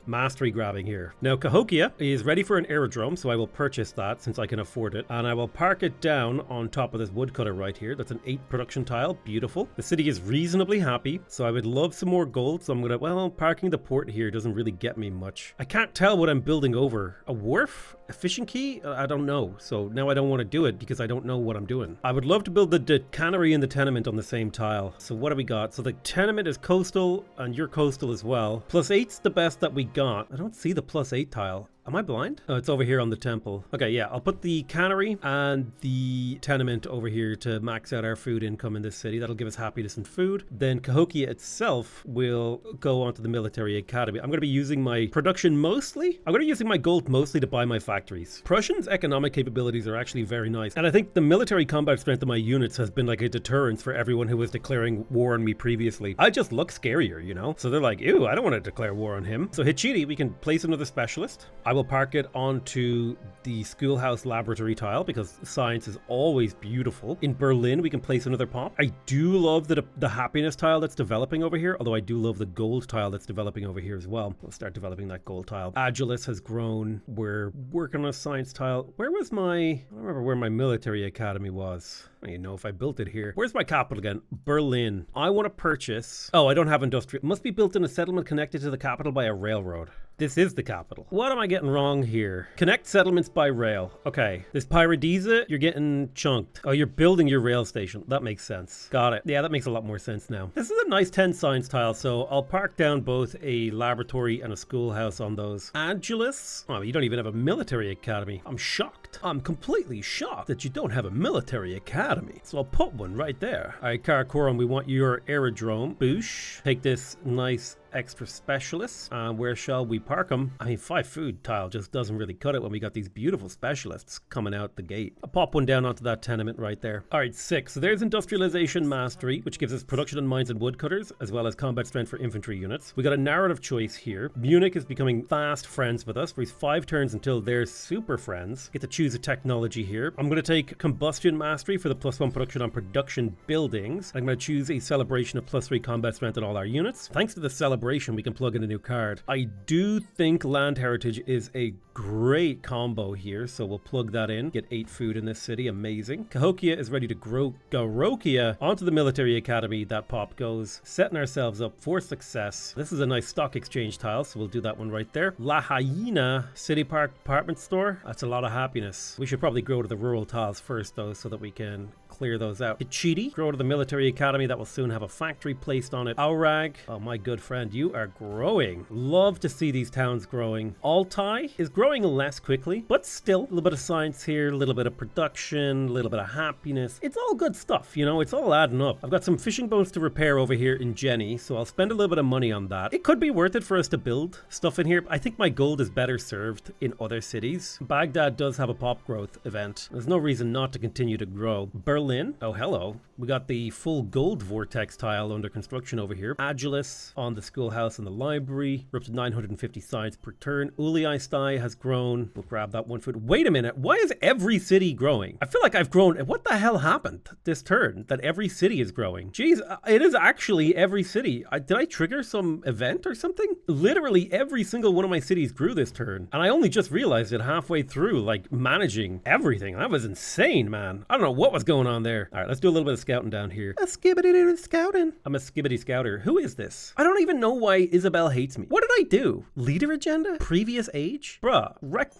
Speaker 1: grabbing here. Now, Cahokia is ready for an aerodrome, so I will purchase that since I can afford it, and I will park it down on top of this woodcutter right here. That's an 8 production tile. Beautiful. The city is reasonably happy, so I would love some more gold. So I'm gonna, well, parking the port here doesn't really get me much. I can't tell what I'm building over. A wharf? A fishing quay? I don't know. So now I don't want to do it because I don't know what I'm doing. I would love to build the cannery and the tenement on the same tile. So what do we got? So the tenement is coastal and you're coastal as well. +8's the best that we got. I don't see the +8 tile Am I blind? Oh, it's over here on the temple. Okay, yeah, I'll put the cannery and the tenement over here to max out our food income in this city. That'll give us happiness and food. Then Cahokia itself will go onto the military academy. I'm going to be using my production mostly. I'm going to be using my gold mostly to buy my factories. Prussians' economic capabilities are actually very nice. And I think the military combat strength of my units has been like a deterrence for everyone who was declaring war on me previously. I just look scarier, you know? So they're like, ew, I don't want to declare war on him. So Hichiri, we can place another specialist. I will park it onto the schoolhouse laboratory tile because science is always beautiful. In Berlin, we can place another pop. I do love the happiness tile that's developing over here, although I do love the gold tile that's developing over here as well. We'll start developing that gold tile. Agilis has grown. We're working on a science tile. Where was I don't remember where my military academy was. I don't even know if I built it here. Where's my capital again? Berlin. I want to purchase... Oh, I don't have industrial. It must be built in a settlement connected to the capital by a railroad. This is the capital. What am I getting wrong here? Connect settlements by rail. Okay. This Pyradisa, you're getting chunked. Oh, you're building your rail station. That makes sense. Got it. Yeah, that makes a lot more sense now. This is a nice 10 science tile, so I'll park down both a laboratory and a schoolhouse on those. Agilis? Oh, you don't even have a military academy. I'm shocked. I'm completely shocked that you don't have a military academy. So I'll put one right there. All right, Karakorum, we want your aerodrome. Boosh. Take this nice extra specialists. Where shall we park them? I mean, 5 food tile just doesn't really cut it when we got these beautiful specialists coming out the gate. I'll pop one down onto that tenement right there. All right, 6. So there's industrialization mastery, which gives us production on mines and woodcutters, as well as combat strength for infantry units. We got a narrative choice here. Munich is becoming fast friends with us for his 5 turns until they're super friends. Get to choose a technology here. I'm going to take combustion mastery for the +1 production on production buildings. I'm going to choose a celebration of +3 combat strength on all our units. Thanks to the celebration, we can plug in a new card. I do think land heritage is a great combo here, so we'll plug that in. Get 8 food in this city. Amazing. Cahokia is ready to grow Garokia onto the military academy. That pop goes, setting ourselves up for success. This is a nice stock exchange tile, so we'll do that one right there. La Hyena City Park department store. That's a lot of happiness. We should probably grow to the rural tiles first though, so that we can clear those out. Hichiri, grow to the military academy. That will soon have a factory placed on it. Aurag, oh my good friend, you are growing. Love to see these towns growing. Altai is growing less quickly, but still a little bit of science here, a little bit of production, a little bit of happiness. It's all good stuff, you know, it's all adding up. I've got some fishing boats to repair over here in Jenny, so I'll spend a little bit of money on that. It could be worth it for us to build stuff in here. I think my gold is better served in other cities. Baghdad does have a pop growth event. There's no reason not to continue to grow. Berlin, oh hello. We got the full gold vortex tile under construction over here. Agilis on the schoolhouse and the library. We're up to 950 science per turn. Uliaistai has grown. We'll grab that 1 food. Wait a minute. Why is every city growing? I feel like I've grown. What the hell happened this turn that every city is growing? Jeez, it is actually every city. Did I trigger some event or something? Literally every single one of my cities grew this turn. And I only just realized it halfway through, like managing everything. That was insane, man. I don't know what was going on there. All right, let's do a little bit of scouting down here. A skibbity scouting. I'm a skibbity scouter. Who is this? I don't even know why Isabel hates me. What did I do? Leader agenda? Previous age? Bruh,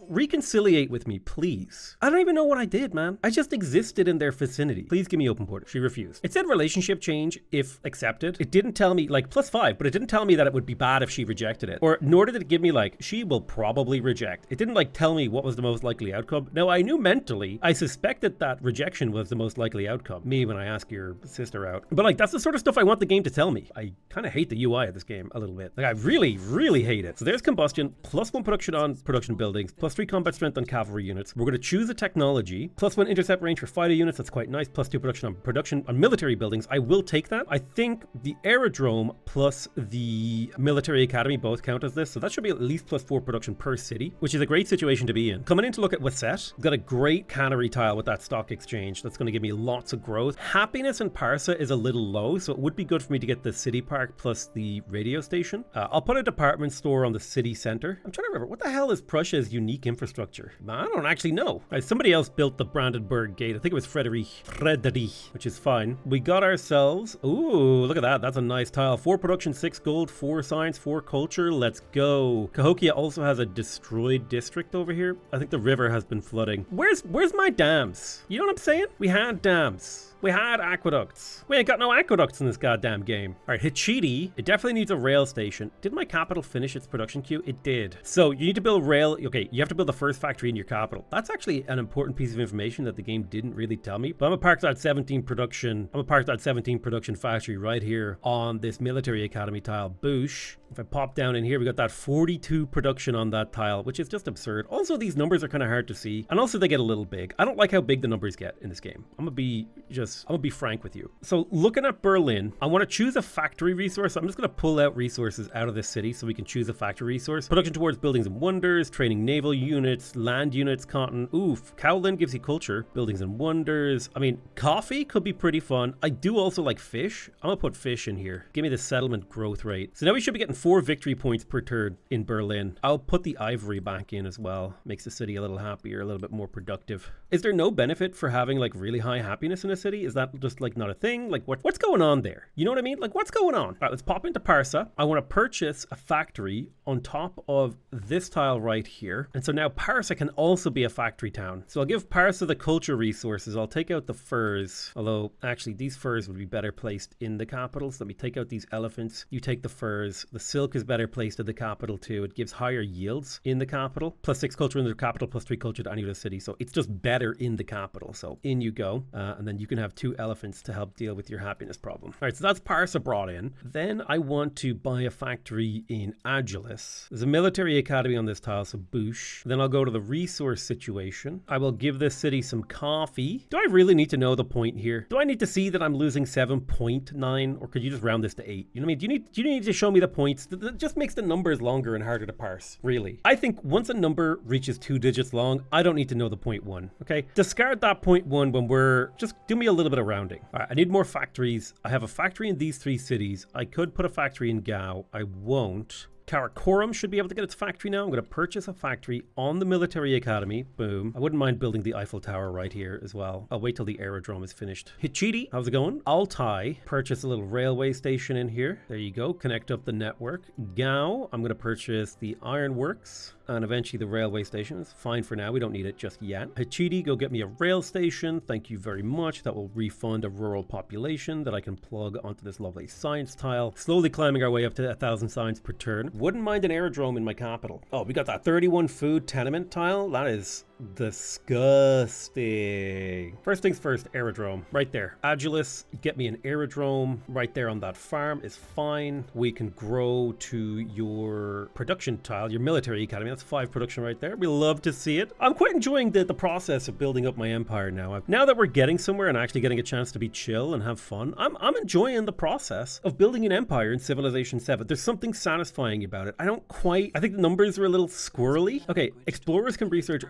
Speaker 1: reconciliate with me, please. I don't even know what I did, man. I just existed in their vicinity. Please give me open port. She refused. It said relationship change if accepted. It didn't tell me, like, +5, but it didn't tell me that it would be bad if she rejected it. Or nor did it give me, like, she will probably reject. It didn't, like, tell me what was the most likely outcome. Now, I knew mentally, I suspected that rejection was the most likely outcome. Me, when I ask your sister out. But, like, that's the sort of stuff I want the game to tell me. I kind of hate the UI of this game a little bit. Like, I really, really hate it. So there's combustion, +1 production on production buildings, +3 combat strength on cavalry units. We're going to choose a technology, +1 intercept range for fighter units. That's quite nice. +2 production on military buildings. I will take that. I think the aerodrome plus the military academy both count as this. So that should be at least +4 production per city, which is a great situation to be in. Coming in to look at Wasset, we've got a great cannery tile with that stock exchange. That's going to give me lots of growth. Happiness in Parsa is a little low, so it would be good for me to get the city park plus the radio station. I'll put a department store on the city center. I'm trying to remember, what the hell is Prussia's unique infrastructure? I don't actually know. Somebody else built the Brandenburg Gate. I think it was Friedrich, which is fine. We got ourselves, ooh, look at that. That's a nice tile. 4 production, 6 gold, 4 science, 4 culture. Let's go. Cahokia also has a destroyed district over here. I think the river has been flooding. Where's my dams? You know what I'm saying? We had dams. We had aqueducts. We ain't got no aqueducts in this goddamn game. All right, Hichiti, it definitely needs a rail station. Did my capital finish its production queue? It did. So you need to build rail. Okay, you have to build the first factory in your capital. That's actually an important piece of information that the game didn't really tell me. But I'm gonna park that 17 production. I'm gonna park that 17 production factory right here on this military academy tile. Boosh. If I pop down in here, we got that 42 production on that tile, which is just absurd. Also, these numbers are kind of hard to see, and also they get a little big. I don't like how big the numbers get in this game. I'm gonna be frank with you. So looking at Berlin, I want to choose a factory resource. I'm just gonna pull out resources out of this city so we can choose a factory resource. Production towards buildings and wonders, training naval units, land units, cotton. Oof, Cowland gives you culture, buildings and wonders. I mean, coffee could be pretty fun. I do also like fish. I'm gonna put fish in here. Give me the settlement growth rate. So now we should be getting 4 victory points per turn in Berlin. I'll put the ivory back in as well. Makes the city a little happier, a little bit more productive. Is there no benefit for having like really high happiness in a city? Is that just like not a thing? Like what's going on there? You know what I mean? Like what's going on? All right, let's pop into Parsa. I want to purchase a factory on top of this tile right here. And so now Parsa can also be a factory town. So I'll give Parsa the culture resources. I'll take out the furs. Although actually these furs would be better placed in the capital. So let me take out these elephants. You take the furs. The silk is better placed in the capital too. It gives higher yields in the capital. +6 culture in the capital, +3 culture to any other city. So it's just better in the capital. So in you go. And then you can have 2 elephants to help deal with your happiness problem. All right, so that's Parsa brought in. Then I want to buy a factory in Agilis. There's a military academy on this tile, so boosh. Then I'll go to the resource situation. I will give this city some coffee. Do I really need to know the point here? Do I need to see that I'm losing 7.9, or could you just round this to 8? You know what I mean? Do you need to show me the points? That just makes the numbers longer and harder to parse, really. I think once a number reaches 2 digits long, I don't need to know the 0.1, okay? Discard that 0.1 when just do me a little bit of rounding. All right, I need more factories. I have a factory in these 3 cities. I could put a factory in Gao. I won't. Karakorum should be able to get its factory now. I'm going to purchase a factory on the military academy. Boom. I wouldn't mind building the Eiffel Tower right here as well. I'll wait till the aerodrome is finished. Hichiti, how's it going? Altai, purchase a little railway station in here. There you go. Connect up the network. Gao, I'm going to purchase the ironworks and eventually the railway station. It's fine for now. We don't need it just yet. Hichiti, go get me a rail station. Thank you very much. That will refund a rural population that I can plug onto this lovely science tile. Slowly climbing our way up to 1,000 science per turn. Wouldn't mind an aerodrome in my capital. Oh, we got that 31 food tenement tile. That is disgusting. First things first, aerodrome right there. Agilis, get me an aerodrome right there on that farm is fine. We can grow to your production tile, your military academy. That's 5 production right there. We love to see it. I'm quite enjoying the process of building up my empire now. Now that we're getting somewhere and actually getting a chance to be chill and have fun, I'm enjoying the process of building an empire in Civilization 7. There's something satisfying about it. I think the numbers are a little squirrely. Okay, explorers can research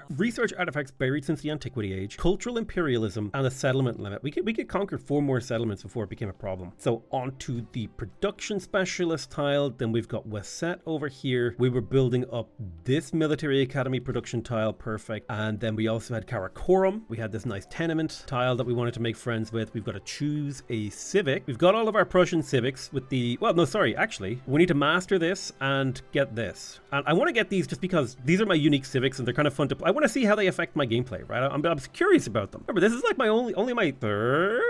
Speaker 1: artifacts buried since the Antiquity Age, cultural imperialism, and a settlement limit. We could conquer 4 more settlements before it became a problem. So onto the production specialist tile. Then we've got Wesset over here. We were building up this military academy production tile, perfect. And then we also had Karakorum. We had this nice tenement tile that we wanted to make friends with. We've got to choose a civic. We've got all of our Prussian civics with the, well, no, sorry, actually, we need to master this and get this. And I want to get these just because these are my unique civics and they're kind of fun to play. I want to see how they affect my gameplay, right? I'm curious about them. Remember, this is like my only my third.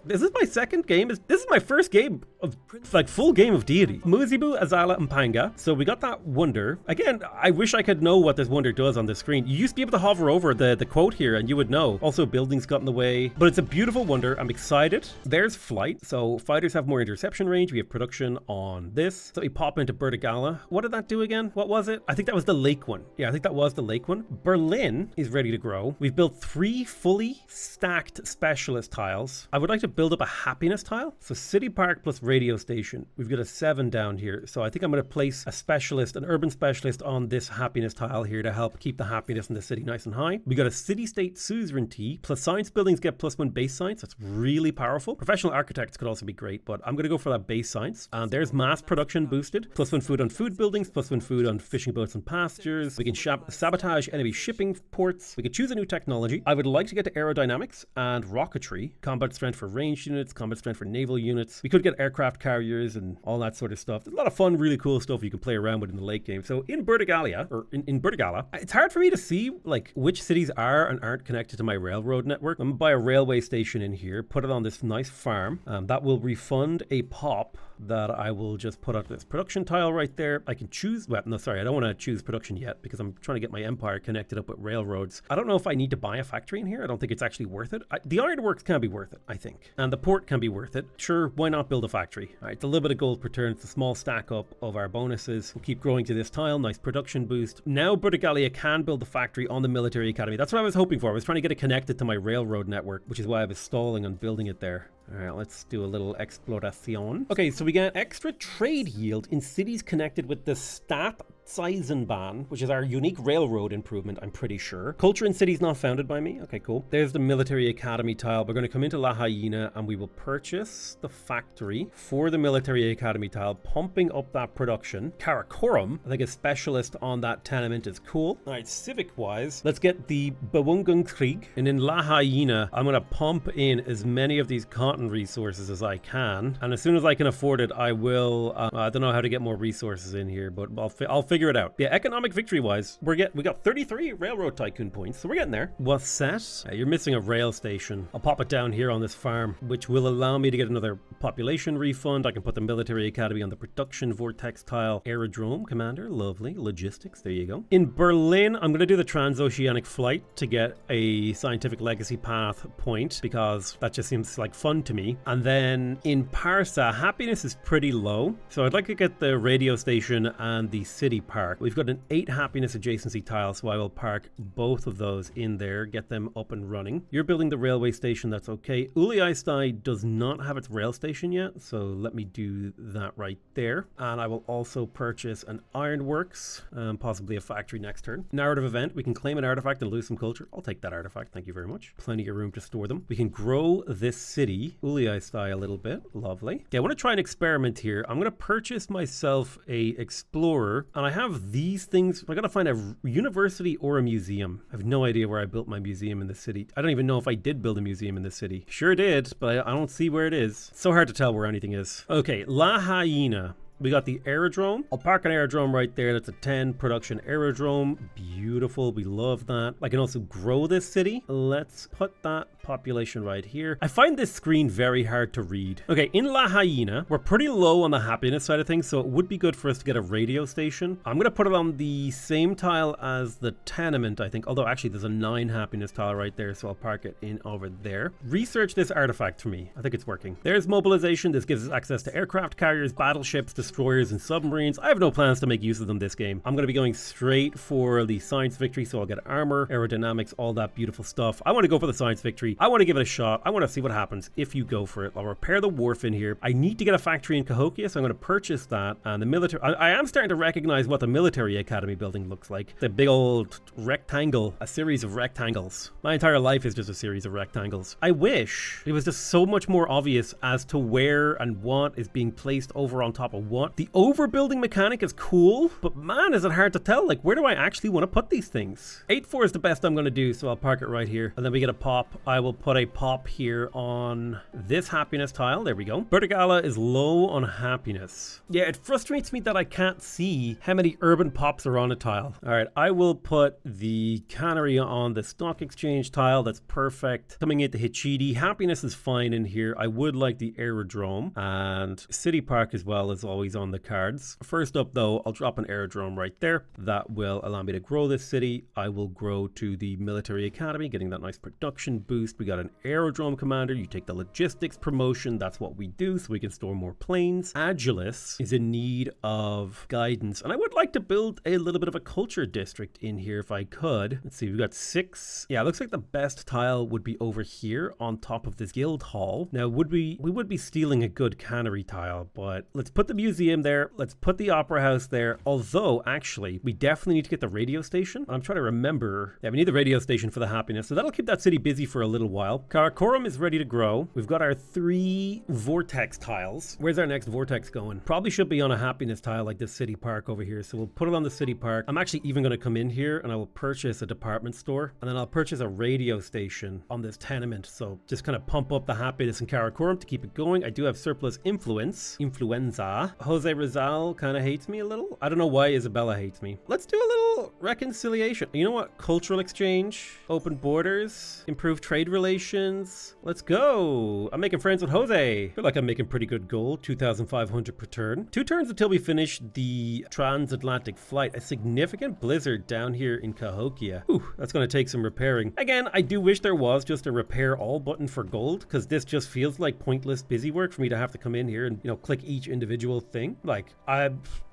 Speaker 1: Is this my second game? This is my first game of, like, full game of deity. Muzibu, Azala, and Panga. So we got that wonder. Again, I wish I could know what this wonder does on the screen. You used to be able to hover over the quote here and you would know. Also, buildings got in the way. But it's a beautiful wonder. I'm excited. There's flight. So fighters have more interception range. We have production on this. So we pop into Bertigala. What did that do again? What was it? I think that was the lake one. Yeah, I think that was the lake one. Berlin is ready to grow. We've built 3 fully stacked specialist tiles. I would like to build up a happiness tile. So city park plus radio station. We've got a 7 down here. So I think I'm going to place a specialist, an urban specialist on this happiness tile here to help keep the happiness in the city nice and high. We got a city-state suzerainty plus science buildings get +1 base science. That's really powerful. Professional architects could also be great, but I'm going to go for that base science. And there's mass production boosted. +1 food on food buildings, +1 food on fishing boats and pastures. We can sabotage enemy shipping ports. We could choose a new technology. I would like to get to aerodynamics and rocketry. Combat strength for ranged units, combat strength for naval units. We could get aircraft carriers and all that sort of stuff. There's a lot of fun, really cool stuff you can play around with in the late game. So in Burdigala, or in Burdigala, it's hard for me to see like which cities are and aren't connected to my railroad network. I'm gonna buy a railway station in here, put it on this nice farm. That will refund a pop that I will just put up this production tile right there. I can choose, well, no, sorry, I don't want to choose production yet because I'm trying to get my empire connected up with railroads. I don't know if I need to buy a factory in here. I don't think it's actually worth it. The ironworks can be worth it, I think. And the port can be worth it. Sure, why not build a factory? All right, it's a little bit of gold per turn. It's a small stack up of our bonuses. We'll keep growing to this tile. Nice production boost. Now Burdigalia can build a factory on the military academy. That's what I was hoping for. I was trying to get it connected to my railroad network, which is why I was stalling on building it there. All right, let's do a little exploration. Okay, so we get extra trade yield in cities connected with the Stadteisenbahn, which is our unique railroad improvement, I'm pretty sure. Culture in cities not founded by me. Okay, cool. There's the military academy tile. We're going to come into La Hyena and we will purchase the factory for the military academy tile, pumping up that production. Karakorum, I think a specialist on that tenement is cool. All right, civic-wise, let's get the Bewungungskrieg. And in La Hyena, I'm going to pump in as many of these cotton resources as I can, and as soon as I can afford it, I will. I don't know how to get more resources in here, but I'll figure it out. Yeah, economic victory wise, we got 33 railroad tycoon points, so we're getting there. What's set? You're missing a rail station. I'll pop it down here on this farm, which will allow me to get another population refund. I can put the military academy on the production vortex tile. Aerodrome commander, lovely. Logistics, there you go. In Berlin, I'm going to do the transoceanic flight to get a scientific legacy path point because that just seems like fun to me. And then in Parsa, happiness is pretty low, so I'd like to get the radio station and the city park. We've got an 8 happiness adjacency tile, so I will park both of those in there, get them up and running. You're building the railway station, that's okay. Uliaistai does not have its rail station yet, so let me do that right there. And I will also purchase an ironworks, possibly a factory next turn. Narrative event, we can claim an artifact and lose some culture. I'll take that artifact, thank you very much. Plenty of room to store them. We can grow this city, Uliaistai, a little bit. Lovely. Yeah, I want to try an experiment here. I'm going to purchase myself a explorer, and I have these things. I got to find a university or a museum. I have no idea where I built my museum in the city. I don't even know if I did build a museum in the city. Sure did, but I don't see where it is. It's so hard to tell where anything is. Okay, La Hyena. We got the aerodrome. I'll park an aerodrome right there. That's a 10 production aerodrome. Beautiful. We love that. I can also grow this city. Let's put that population right here. I find this screen very hard to read. Okay, in La Hyena, we're pretty low on the happiness side of things, so it would be good for us to get a radio station. I'm going to put it on the same tile as the tenement, I think, although actually there's a 9 happiness tile right there, so I'll park it in over there. Research this artifact for me. I think it's working. There's mobilization. This gives us access to aircraft carriers, battleships, destroyers, and submarines. I have no plans to make use of them this game. I'm going to be going straight for the science victory, so I'll get armor, aerodynamics, all that beautiful stuff. I want to go for the science victory. I want to give it a shot. I want to see what happens if you go for it. I'll repair the wharf in here. I need to get a factory in Cahokia, so I'm going to purchase that. And the military, I am starting to recognize what the military academy building looks like. The big old rectangle, a series of rectangles. My entire life is just a series of rectangles. I wish it was just so much more obvious as to where and what is being placed over on top of what. The overbuilding mechanic is cool, but man, is it hard to tell. Like, where do I actually want to put these things? 8-4 is the best I'm going to do, so I'll park it right here. And then we get a pop. I will put a pop here on this happiness tile. There we go. Burdigala is low on happiness. Yeah, it frustrates me that I can't see how many urban pops are on a tile. All right, I will put the cannery on the stock exchange tile. That's perfect. Coming into Hichidi, happiness is fine in here. I would like the aerodrome, and city park as well is always on the cards. First up though, I'll drop an aerodrome right there. That will allow me to grow this city. I will grow to the military academy, getting that nice production boost. We got an aerodrome commander. You take the logistics promotion. That's what we do, so we can store more planes. Agilis is in need of guidance, and I would like to build a little bit of a culture district in here if I could. Let's see, we've got 6. Yeah, it looks like the best tile would be over here on top of this guild hall. Now, we would be stealing a good cannery tile, but let's put the museum there. Let's put the opera house there. Although, actually, we definitely need to get the radio station. I'm trying to remember. Yeah, we need the radio station for the happiness. So that'll keep that city busy for a little while. Karakorum is ready to grow. We've got our 3 vortex tiles. Where's our next vortex going? Probably should be on a happiness tile like this city park over here. So we'll put it on the city park. I'm actually even going to come in here and I will purchase a department store. And then I'll purchase a radio station on this tenement. So just kind of pump up the happiness in Karakorum to keep it going. I do have surplus influenza. Jose Rizal kind of hates me a little. I don't know why Isabella hates me. Let's do a little reconciliation. You know what? Cultural exchange, open borders, improve trade relations. Let's go. I'm making friends with Jose. I feel like I'm making pretty good gold. 2,500 per turn. 2 turns until we finish the transatlantic flight. A significant blizzard down here in Cahokia. Ooh, that's going to take some repairing. Again, I do wish there was just a repair all button for gold, because this just feels like pointless busy work for me to have to come in here and, you know, click each individual thing. Like,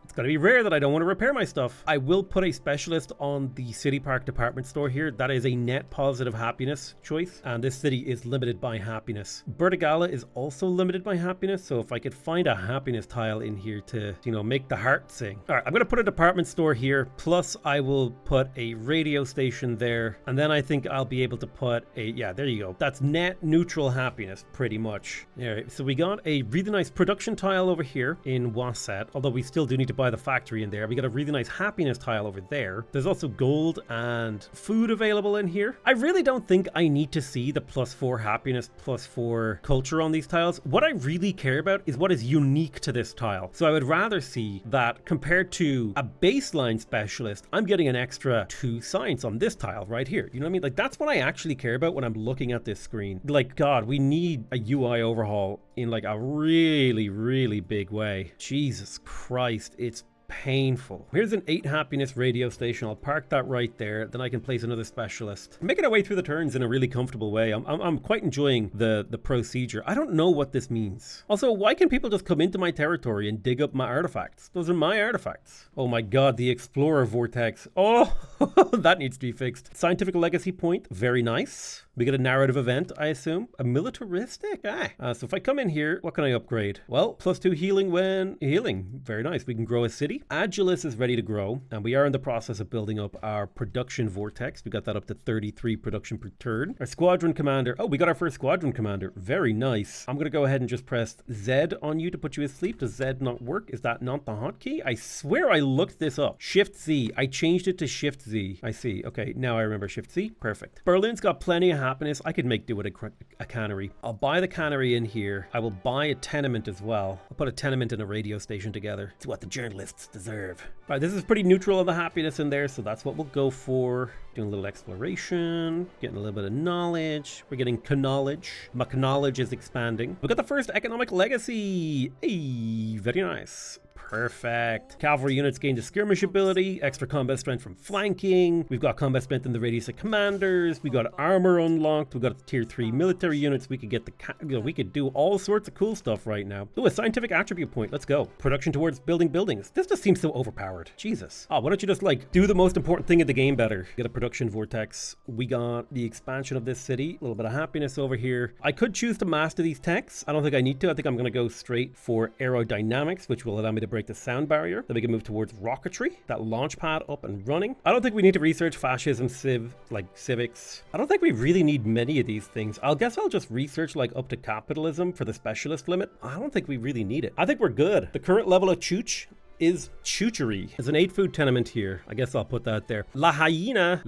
Speaker 1: it's going to be rare that I don't want to repair my stuff. I will put a specialist on the City Park department store here. That is a net positive happiness choice. And this city is limited by happiness. Bertigala is also limited by happiness. So if I could find a happiness tile in here to, you know, make the heart sing. All right, I'm going to put a department store here. Plus I will put a radio station there. And then I think I'll be able to put a, yeah, there you go. That's net neutral happiness pretty much. All right, so we got a really nice production tile over here in Wasset. Although we still do need to buy the factory in there. We got a really nice happiness tile over there. There's also gold and food available in here. I really don't think I need to see the +4 happiness, +4 culture on these tiles. What I really care about is what is unique to this tile. So I would rather see that compared to a baseline specialist, I'm getting an extra 2 science on this tile right here. You know what I mean? Like, that's what I actually care about when I'm looking at this screen. Like, God, we need a UI overhaul in like a really, really big way. Jesus Christ, it's painful. Here's an 8 happiness radio station. I'll park that right there. Then I can place another specialist. I'm making our way through the turns in a really comfortable way. I'm quite enjoying the procedure. I don't know what this means. Also, why can people just come into my territory and dig up my artifacts? Those are my artifacts. Oh my God, the Explorer Vortex. Oh, that needs to be fixed. Scientific legacy point. Very nice. We get a narrative event, I assume. A militaristic? So if I come in here, what can I upgrade? Well, +2 healing when healing. Very nice. We can grow a city. Agilis is ready to grow. And we are in the process of building up our production vortex. We got that up to 33 production per turn. Our squadron commander. Oh, we got our first squadron commander. Very nice. I'm going to go ahead and just press Z on you to put you asleep. Does Z not work? Is that not the hotkey? I swear I looked this up. Shift Z. I changed it to Shift Z. I see. Okay, now I remember Shift Z. Perfect. Berlin's got plenty of happiness. I could make do with a cannery. I'll buy the cannery in here. I will buy a tenement as well. I'll put a tenement and a radio station together. It's what the journalists deserve. All right, this is pretty neutral on the happiness in there, so that's what we'll go for. Doing a little exploration, getting a little bit of knowledge. We're getting knowledge. My knowledge is expanding. We got the first economic legacy. Hey, very nice. Perfect. Cavalry units gained a skirmish ability, extra combat strength from flanking. We've got combat strength in the radius of commanders. We got armor unlocked. We got tier 3 military units. We could get we could do all sorts of cool stuff right now. Oh, a scientific attribute point. Let's go. Production towards building buildings. This just seems so overpowered. Jesus. Oh, why don't you just like do the most important thing in the game better? Get a production vortex. We got the expansion of this city. A little bit of happiness over here. I could choose to master these techs. I don't think I need to. I think I'm going to go straight for aerodynamics, which will allow me to break the sound barrier. Then we can move towards rocketry. That launch pad up and running. I don't think we need to research fascism, civics. I don't think we really need many of these things. I guess I'll just research like up to capitalism for the specialist limit. I don't think we really need it. I think we're good. The current level of chooch is choochery. There's an 8 food tenement here. I guess I'll put that there. La hyena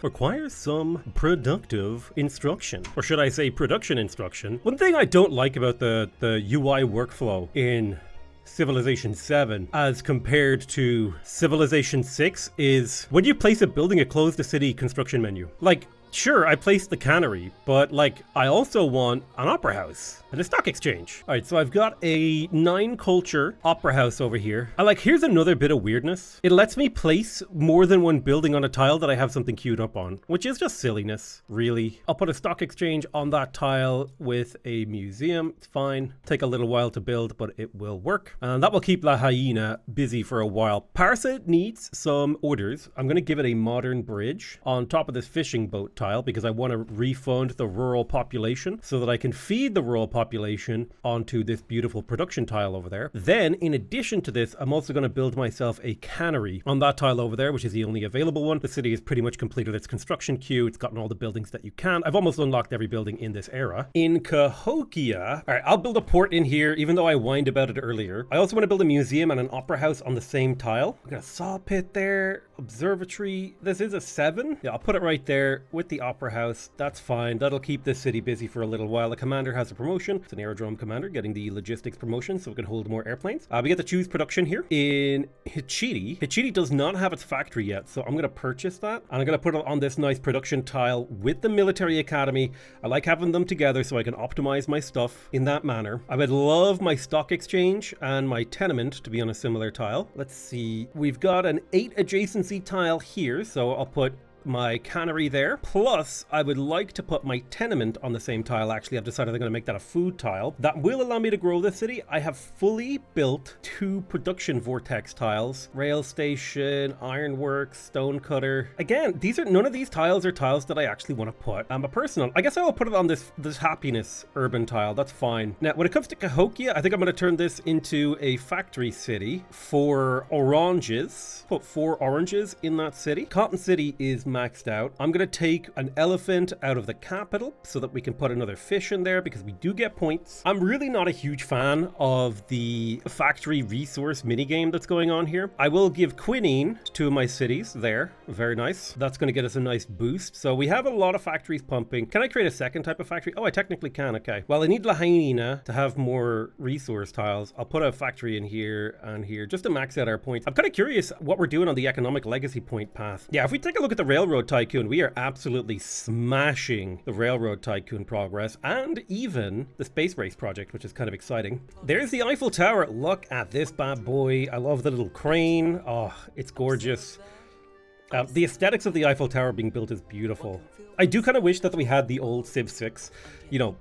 Speaker 1: requires some productive instruction. Or should I say production instruction? One thing I don't like about the UI workflow in Civilization 7 as compared to Civilization 6 is when you place a building, it closes the city construction menu. Like, sure, I placed the cannery, but like I also want an opera house and a stock exchange. All right, so I've got a 9 culture opera house over here. Here's another bit of weirdness. It lets me place more than one building on a tile that I have something queued up on, which is just silliness, really. I'll put a stock exchange on that tile with a museum. It's fine. Take a little while to build, but it will work. And that will keep La Hyena busy for a while. Parsa needs some orders. I'm going to give it a modern bridge on top of this fishing boat tile because I want to refund the rural population so that I can feed the rural population onto this beautiful production tile over there. Then, in addition to this, I'm also going to build myself a cannery on that tile over there, which is the only available one. The city has pretty much completed its construction queue. It's gotten all the buildings that you can. I've almost unlocked every building in this era. In Cahokia, all right, I'll build a port in here, even though I whined about it earlier. I also want to build a museum and an opera house on the same tile. I've got a saw pit there, observatory. This is a 7. Yeah, I'll put it right there with the opera house. That's fine. That'll keep this city busy for a little while. The commander has a promotion. It's an aerodrome commander getting the logistics promotion so we can hold more airplanes. We get to choose production here. In Hichiti does not have its factory yet, so I'm going to purchase that. And I'm going to put it on this nice production tile with the military academy. I like having them together so I can optimize my stuff in that manner. I would love my stock exchange and my tenement to be on a similar tile. Let's see. We've got an 8 adjacency tile here, so I'll put my cannery there. Plus, I would like to put my tenement on the same tile. Actually, I've decided I'm going to make that a food tile. That will allow me to grow the city. I have fully built 2 production vortex tiles. Rail station, ironworks, stone cutter. Again, none of these tiles are tiles that I actually want to put. I'm a personal. I guess I will put it on this happiness urban tile. That's fine. Now, when it comes to Cahokia, I think I'm going to turn this into a factory city for oranges. Put 4 oranges in that city. Cotton City is maxed out. I'm going to take an elephant out of the capital so that we can put another fish in there because we do get points. I'm really not a huge fan of the factory resource minigame that's going on here. I will give quinine to 2 of my cities there. Very nice. That's going to get us a nice boost. So we have a lot of factories pumping. Can I create a second type of factory? Oh, I technically can. Okay. Well, I need Lahaina to have more resource tiles. I'll put a factory in here and here just to max out our points. I'm kind of curious what we're doing on the economic legacy point path. Yeah, if we take a look at the Railroad Tycoon, we are absolutely smashing the Railroad Tycoon progress and even the space race project, which is kind of exciting. There's the Eiffel Tower. Look at this bad boy. I love the little crane. Oh, it's gorgeous. The aesthetics of the Eiffel Tower being built is beautiful. I do kind of wish that we had the old Civ 6, you know,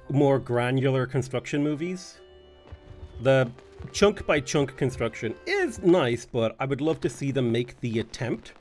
Speaker 1: more granular construction movies. The chunk by chunk construction is nice, but I would love to see them make the attempt.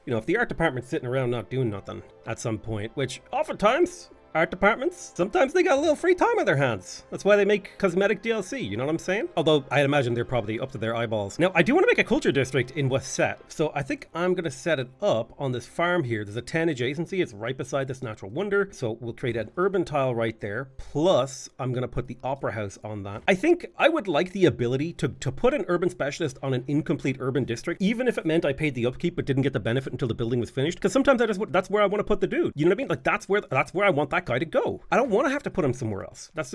Speaker 1: You know, if the art department's sitting around not doing nothing at some point, which oftentimes art departments, sometimes they got a little free time on their hands. That's why they make cosmetic DLC, you know what I'm saying? Although I imagine they're probably up to their eyeballs. Now, I do want to make a culture district in Wasset, so I think I'm going to set it up on this farm here. There's a 10 adjacency. It's right beside this natural wonder, so we'll create an urban tile right there. Plus, I'm going to put the opera house on that. I think I would like the ability to put an urban specialist on an incomplete urban district, even if it meant I paid the upkeep but didn't get the benefit until the building was finished, because sometimes that's where I want to put the dude. You know what I mean? Like that's where I want that guy to go. I don't want to have to put him somewhere else. That's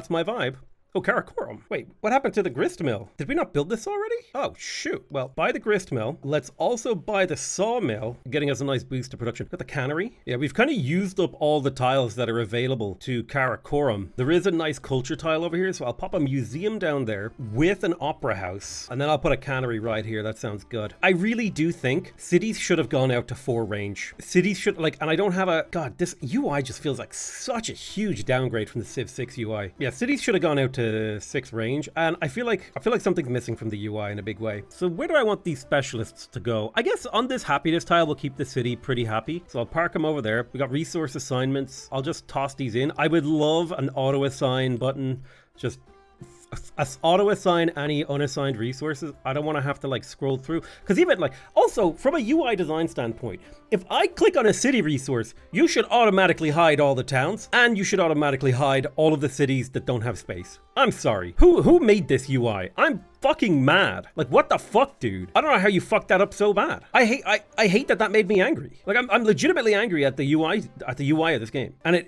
Speaker 1: my vibe. Oh, Karakorum. Wait, what happened to the grist mill? Did we not build this already? Oh, shoot. Well, buy the grist mill. Let's also buy the sawmill, getting us a nice boost to production. Got the cannery. Yeah, we've kind of used up all the tiles that are available to Karakorum. There is a nice culture tile over here, so I'll pop a museum down there with an opera house, and then I'll put a cannery right here. That sounds good. I really do think cities should have gone out to 4 range. Cities should, like, and I don't have a, God, this UI just feels like such a huge downgrade from the Civ 6 UI. Yeah, cities should have gone out to 6 range, and I feel like something's missing from the UI in a big way. So where do I want these specialists to go? I guess on this happiness tile we'll keep the city pretty happy, so I'll park them over there. We got resource assignments. I'll just toss these in. I would love an auto assign button. Just auto assign any unassigned resources. I don't want to have to like scroll through, because even like, also from a UI design standpoint, if I click on a city resource, you should automatically hide all the towns, and you should automatically hide all of the cities that don't have space. I'm sorry, who made this UI? I'm fucking mad. Like, what the fuck, dude? I don't know how you fucked that up so bad. I hate that made me angry. Like, I'm legitimately angry at the UI of this game, and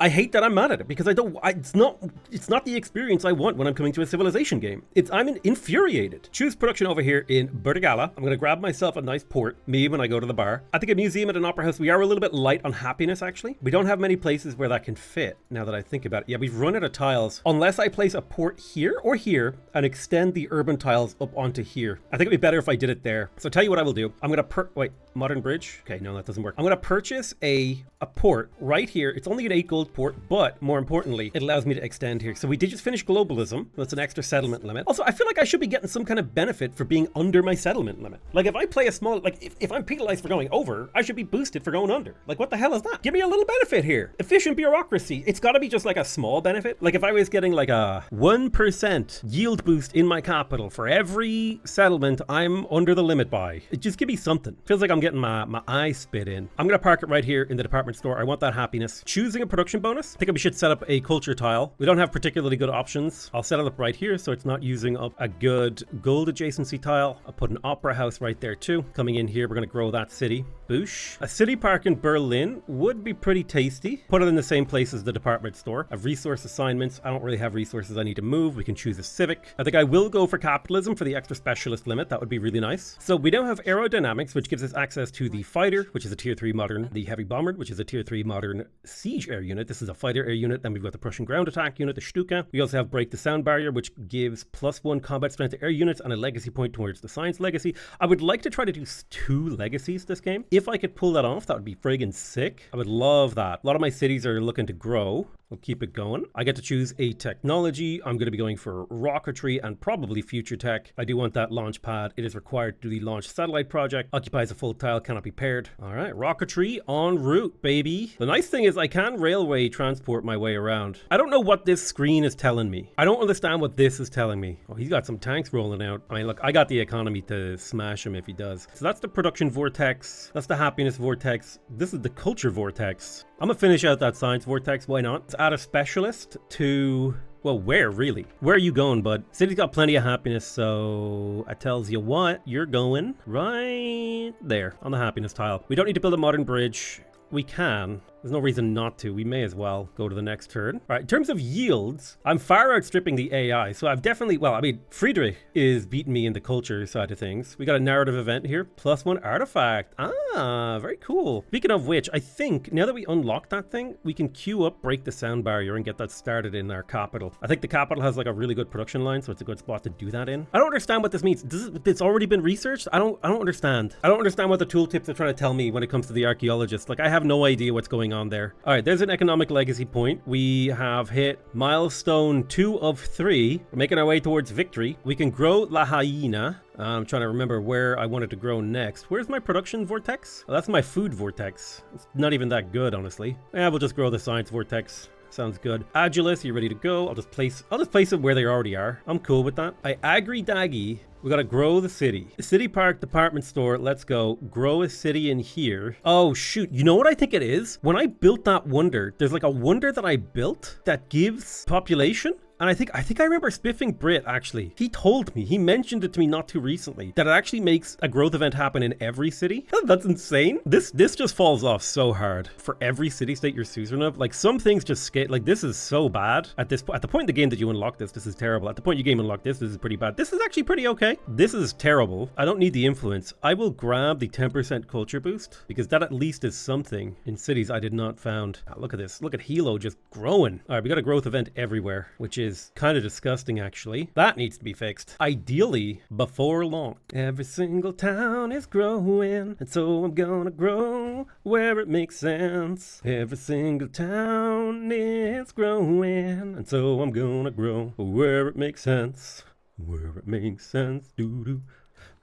Speaker 1: I hate that I'm mad at it, because it's not the experience I want when I'm coming to a civilization game. I'm infuriated. Choose production over here in Burdigala. I'm going to grab myself a nice port, me when I go to the bar. I think a museum and an opera house, we are a little bit light on happiness, actually. We don't have many places where that can fit, now that I think about it. Yeah, we've run out of tiles. Unless I place a port here or here and extend the urban tiles up onto here. I think it'd be better if I did it there. So tell you what I will do. I'm going to modern bridge. Okay, no, that doesn't work. I'm going to purchase a port right here. It's only an 8 gold port, but more importantly, it allows me to extend here. So we did just finish globalism. That's an extra settlement limit. Also, I feel like I should be getting some kind of benefit for being under my settlement limit. Like if I play a small, like if I'm penalized for going over, I should be boosted for going under. Like what the hell is that? Give me a little benefit here. Efficient bureaucracy. It's got to be just like a small benefit. Like if I was getting like a 1% yield boost in my capital for every settlement I'm under the limit by, it just give me something. Feels like I'm getting my eye spit in. I'm gonna park it right here in the department store. I want that happiness. Choosing a production bonus. I think we should set up a culture tile. We don't have particularly good options. I'll set it up right here so it's not using up a good gold adjacency tile. I'll put an opera house right there too. Coming in here, we're gonna grow that city. Boosh. A city park in Berlin would be pretty tasty. Put it in the same place as the department store. I have resource assignments. I don't really have resources I need to move. We can choose a civic. I think I will go for capitalism for the extra specialist limit. That would be really nice. So we now have aerodynamics, which gives us access to the fighter, which is a tier 3 modern, the heavy bomber, which is a tier 3 modern siege air unit. This is a fighter air unit. Then we've got the Prussian ground attack unit, the Stuka. We also have break the sound barrier, which gives +1 combat strength to air units and a legacy point towards the science legacy. I would like to try to do 2 legacies this game. If I could pull that off, that would be friggin' sick. I would love that. A lot of my cities are looking to grow. We'll keep it going. I get to choose a technology. I'm going to be going for rocketry and probably future tech. I do want that launch pad. It is required to do the launch satellite project. Occupies a full tile, cannot be paired. All right, rocketry en route, baby. The nice thing is I can railway transport my way around. I don't know what this screen is telling me. I don't understand what this is telling me. Oh, he's got some tanks rolling out. I mean, look, I got the economy to smash him if he does. So that's the production vortex. That's the happiness vortex. This is the culture vortex. I'm gonna finish out that science vortex. Why not? Let's add a specialist to... Well, where really? Where are you going, bud? City's got plenty of happiness, so I tells you what, you're going right there on the happiness tile. We don't need to build a modern bridge. We can. There's no reason not to. We may as well go to the next turn. All right, in terms of yields, I'm far outstripping the AI. So I've definitely, well, I mean, Friedrich is beating me in the culture side of things. We got a narrative event here, +1 artifact. Ah, very cool. Speaking of which, I think now that we unlock that thing, we can queue up break the sound barrier and get that started in our capital. I think the capital has like a really good production line, so it's a good spot to do that in. I don't understand what this means. It's already been researched? I don't understand. I don't understand what the tooltips are trying to tell me when it comes to the archaeologists. Like, I have no idea what's going on there. All right, there's an economic legacy point. We have hit milestone 2 of 3. We're making our way towards victory. We can grow La Hyena. I'm trying to remember where I wanted to grow next. Where's my production vortex? Oh, that's my food vortex. It's not even that good, honestly. Yeah, we'll just grow the science vortex. Sounds good. Agilus, you ready to go? I'll just place them where they already are. I'm cool with that. I agree daggy. We gotta grow the city. City park, department store, let's go. Grow a city in here. Oh shoot, you know what I think it is? When I built that wonder, there's like a wonder that I built that gives population. And I think I remember Spiffing Brit, actually. He told me, he mentioned it to me not too recently, that it actually makes a growth event happen in every city. That's insane. This just falls off so hard for every city state you're suzerain of. Like, some things just skate, like, this is so bad. At the point in the game that you unlock this is terrible. At the point you game unlock this is pretty bad. This is actually pretty okay. This is terrible. I don't need the influence. I will grab the 10% culture boost, because that at least is something in cities I did not found. Oh, look at this. Look at Hilo just growing. All right, we got a growth event everywhere, which is kind of disgusting, actually. That needs to be fixed. Ideally, before long. Every single town is growing, and so I'm gonna grow where it makes sense. Every single town is growing, and so I'm gonna grow where it makes sense. Where it makes sense, doo-doo.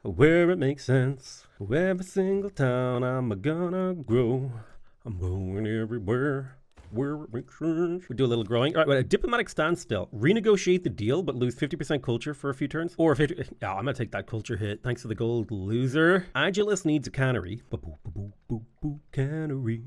Speaker 1: Where it makes sense. Every single town I'm gonna grow. I'm going everywhere. Where it makes sense. We do a little growing. All right, a diplomatic standstill. Renegotiate the deal, but lose 50% culture for a few turns. Or 50. Yeah, I'm gonna take that culture hit. Thanks for the gold, loser. Agilus needs a cannery. Cannery.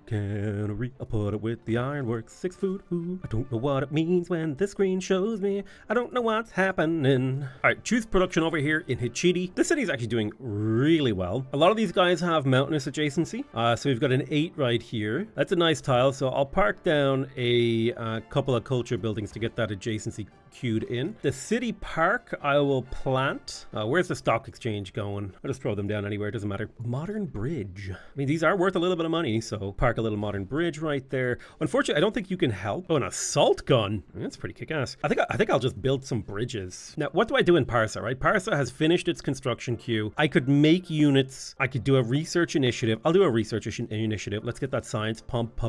Speaker 1: Cannery. I'll put it with the ironworks. 6 food. I don't know what it means when this screen shows me. I don't know what's happening. All right, choose production over here in Hichiti. This city is actually doing really well. A lot of these guys have mountainous adjacency. So we've got an 8 right here. That's a nice tile. So I'll park down a couple of culture buildings to get that adjacency queued in. The city park I will plant. Where's the stock exchange going? I'll just throw them down anywhere. It doesn't matter. Modern bridge. I mean, these are worth a little bit of money, so park park a little modern bridge right there. Unfortunately, I don't think you can help. Oh, an assault gun. That's pretty kick-ass. I think I'll just build some bridges. Now, what do I do in Prussia, right? Prussia has finished its construction queue. I could make units. I could do a research initiative. I'll do a research initiative. Let's get that science pumping.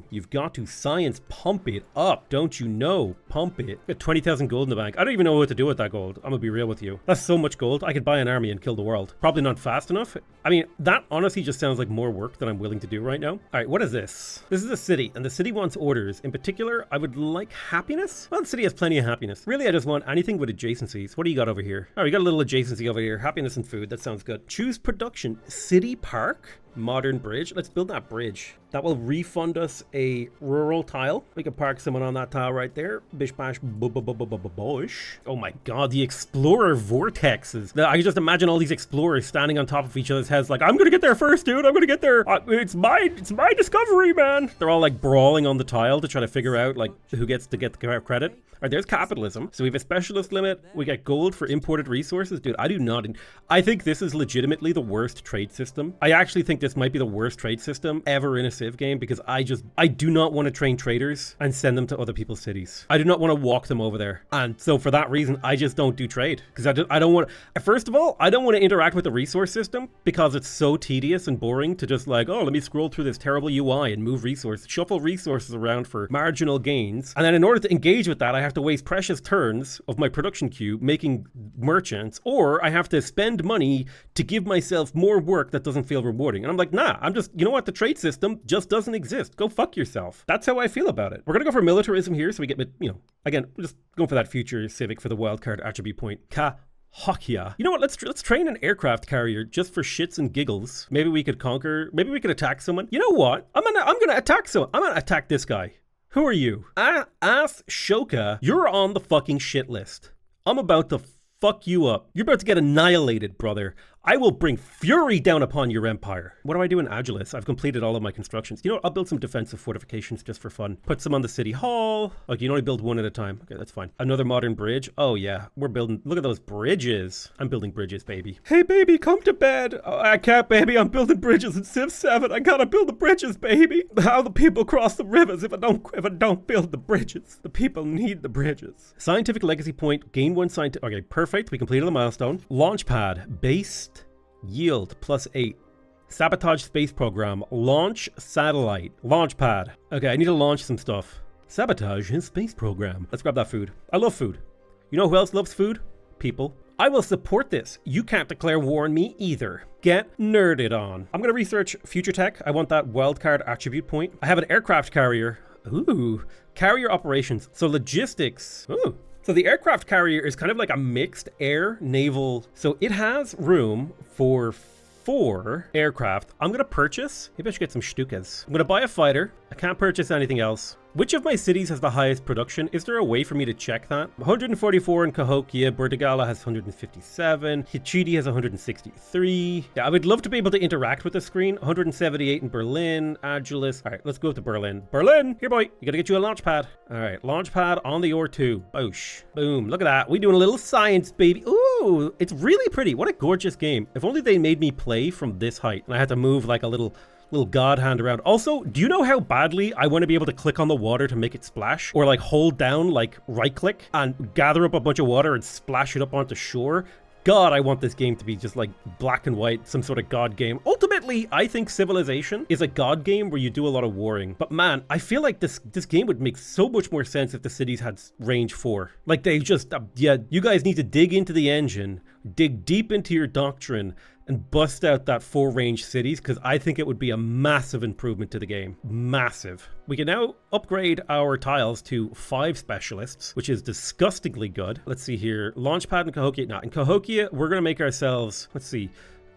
Speaker 1: You've got to science pump it up, don't you know? Pump it. Got 20,000 gold in the bank. I don't even know what to do with that gold. I'm gonna be real with you. That's so much gold. I could buy an army and kill the world. Probably not fast enough. I mean, that honestly just sounds like more work than I'm willing to do right now. All right, what is this? This is a city, and the city wants orders. In particular, I would like happiness. Well, the city has plenty of happiness. Really, I just want anything with adjacencies. What do you got over here? Oh, you got a little adjacency over here. Happiness and food. That sounds good. Choose production. City park. Modern bridge. Let's build that bridge. That will refund us a rural tile. We can park someone on that tile right there. Bish bash bosh. Oh my god, the explorer vortexes. Now, I can just imagine all these explorers standing on top of each other's heads like, I'm gonna get there first, dude. I'm gonna get there. It's my discovery, man. They're all like brawling on the tile to try to figure out like who gets to get the credit. All right, there's capitalism. So we have a specialist limit. We get gold for imported resources. Dude, I think this is legitimately the worst trade system. I actually think this might be the worst trade system ever in a Civ game because I do not want to train traders and send them to other people's cities. I do not want to walk them over there. And so for that reason, I just don't do trade because I don't want to, first of all, I don't want to interact with the resource system because it's so tedious and boring to just like, oh, let me scroll through this terrible UI and move resources, shuffle resources around for marginal gains. And then in order to engage with that, I have to waste precious turns of my production queue making merchants, or I have to spend money to give myself more work that doesn't feel rewarding. And I'm like, nah, I'm just, you know what? The trade system just doesn't exist. Go fuck yourself. That's how I feel about it. We're gonna go for militarism here, so we get, you know, again, we're just going for that future civic for the wildcard attribute point. Hokia. You know what? Let's train an aircraft carrier just for shits and giggles. Maybe we could attack someone. You know what? I'm gonna attack someone. I'm gonna attack this guy. Who are you? Ass Shoka, you're on the fucking shit list. I'm about to fuck you up. You're about to get annihilated, brother. I will bring fury down upon your empire. What do I do in Agilis? I've completed all of my constructions. You know what? I'll build some defensive fortifications just for fun. Put some on the city hall. Like, you can only build one at a time. Okay, that's fine. Another modern bridge. Oh, yeah. We're building... Look at those bridges. I'm building bridges, baby. Hey, baby, come to bed. Oh, I can't, baby. I'm building bridges in Civ 7. I gotta build the bridges, baby. How the people cross the rivers if I don't build the bridges? The people need the bridges. Scientific legacy point. Gain one scientific... Okay, perfect. We completed the milestone. Launchpad. Based yield +8. Sabotage space program. Launch satellite. Launchpad. Okay, I need to launch some stuff. Sabotage his space program. Let's grab that food. I love food. You know who else loves food? People. I will support this. You can't declare war on me either. Get nerded on. I'm gonna research future tech. I want that wildcard attribute point. I have an aircraft carrier. Ooh. Carrier operations. So logistics. Ooh. So the aircraft carrier is kind of like a mixed air naval. So it has room for 4 aircraft. I'm going to purchase. Maybe I should get some Stukas. I'm going to buy a fighter. I can't purchase anything else. Which of my cities has the highest production? Is there a way for me to check that? 144 in Cahokia, Bertigala has 157, Hichidi has 163. Yeah, I would love to be able to interact with the screen. 178 in Berlin, Agilis. All right, let's go to Berlin. Berlin, here boy, you gotta get you a launch pad. All right, launch pad on the OR2. Boosh. Boom, look at that. We doing a little science, baby. Ooh, it's really pretty. What a gorgeous game. If only they made me play from this height and I had to move like a little god hand around. Also, do you know how badly I want to be able to click on the water to make it splash? Or like hold down, like right click and gather up a bunch of water and splash it up onto shore? God, I want this game to be just like black and white, some sort of god game. Ultimately, I think Civilization is a god game where you do a lot of warring. But man, I feel like this game would make so much more sense if the cities had range 4. Like they just, yeah, you guys need to dig into the engine, dig deep into your doctrine, and bust out that 4 range cities, because I think it would be a massive improvement to the game. Massive. We can now upgrade our tiles to 5 specialists, which is disgustingly good. Let's see here. Launchpad in Cahokia. Now, in Cahokia, we're going to make ourselves, let's see,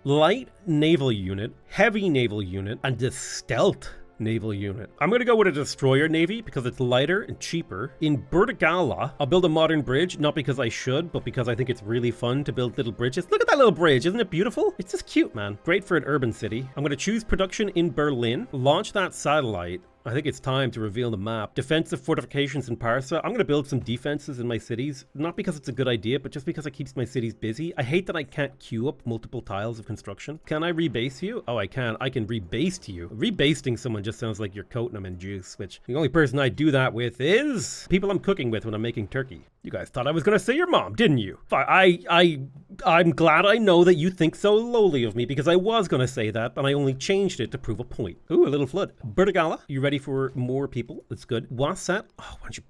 Speaker 1: light naval unit, heavy naval unit, and the stealth naval unit. I'm going to go with a destroyer navy because it's lighter and cheaper. In Bertigala, I'll build a modern bridge, not because I should, but because I think it's really fun to build little bridges. Look at that little bridge. Isn't it beautiful? It's just cute, man. Great for an urban city. I'm going to choose production in Berlin, launch that satellite. I think it's time to reveal the map. Defensive fortifications in Prussia. I'm going to build some defenses in my cities, not because it's a good idea, but just because it keeps my cities busy. I hate that I can't queue up multiple tiles of construction. Can I rebase you? Oh, I can. I can rebase you. Rebasting someone just sounds like you're coating them in juice, which the only person I do that with is people I'm cooking with when I'm making turkey. You guys thought I was going to say your mom, didn't you? I'm glad I know that you think so lowly of me, because I was going to say that, but I only changed it to prove a point. Ooh, a little flood. Bertigala, you ready for more people? That's good. Wasat, oh, why don't you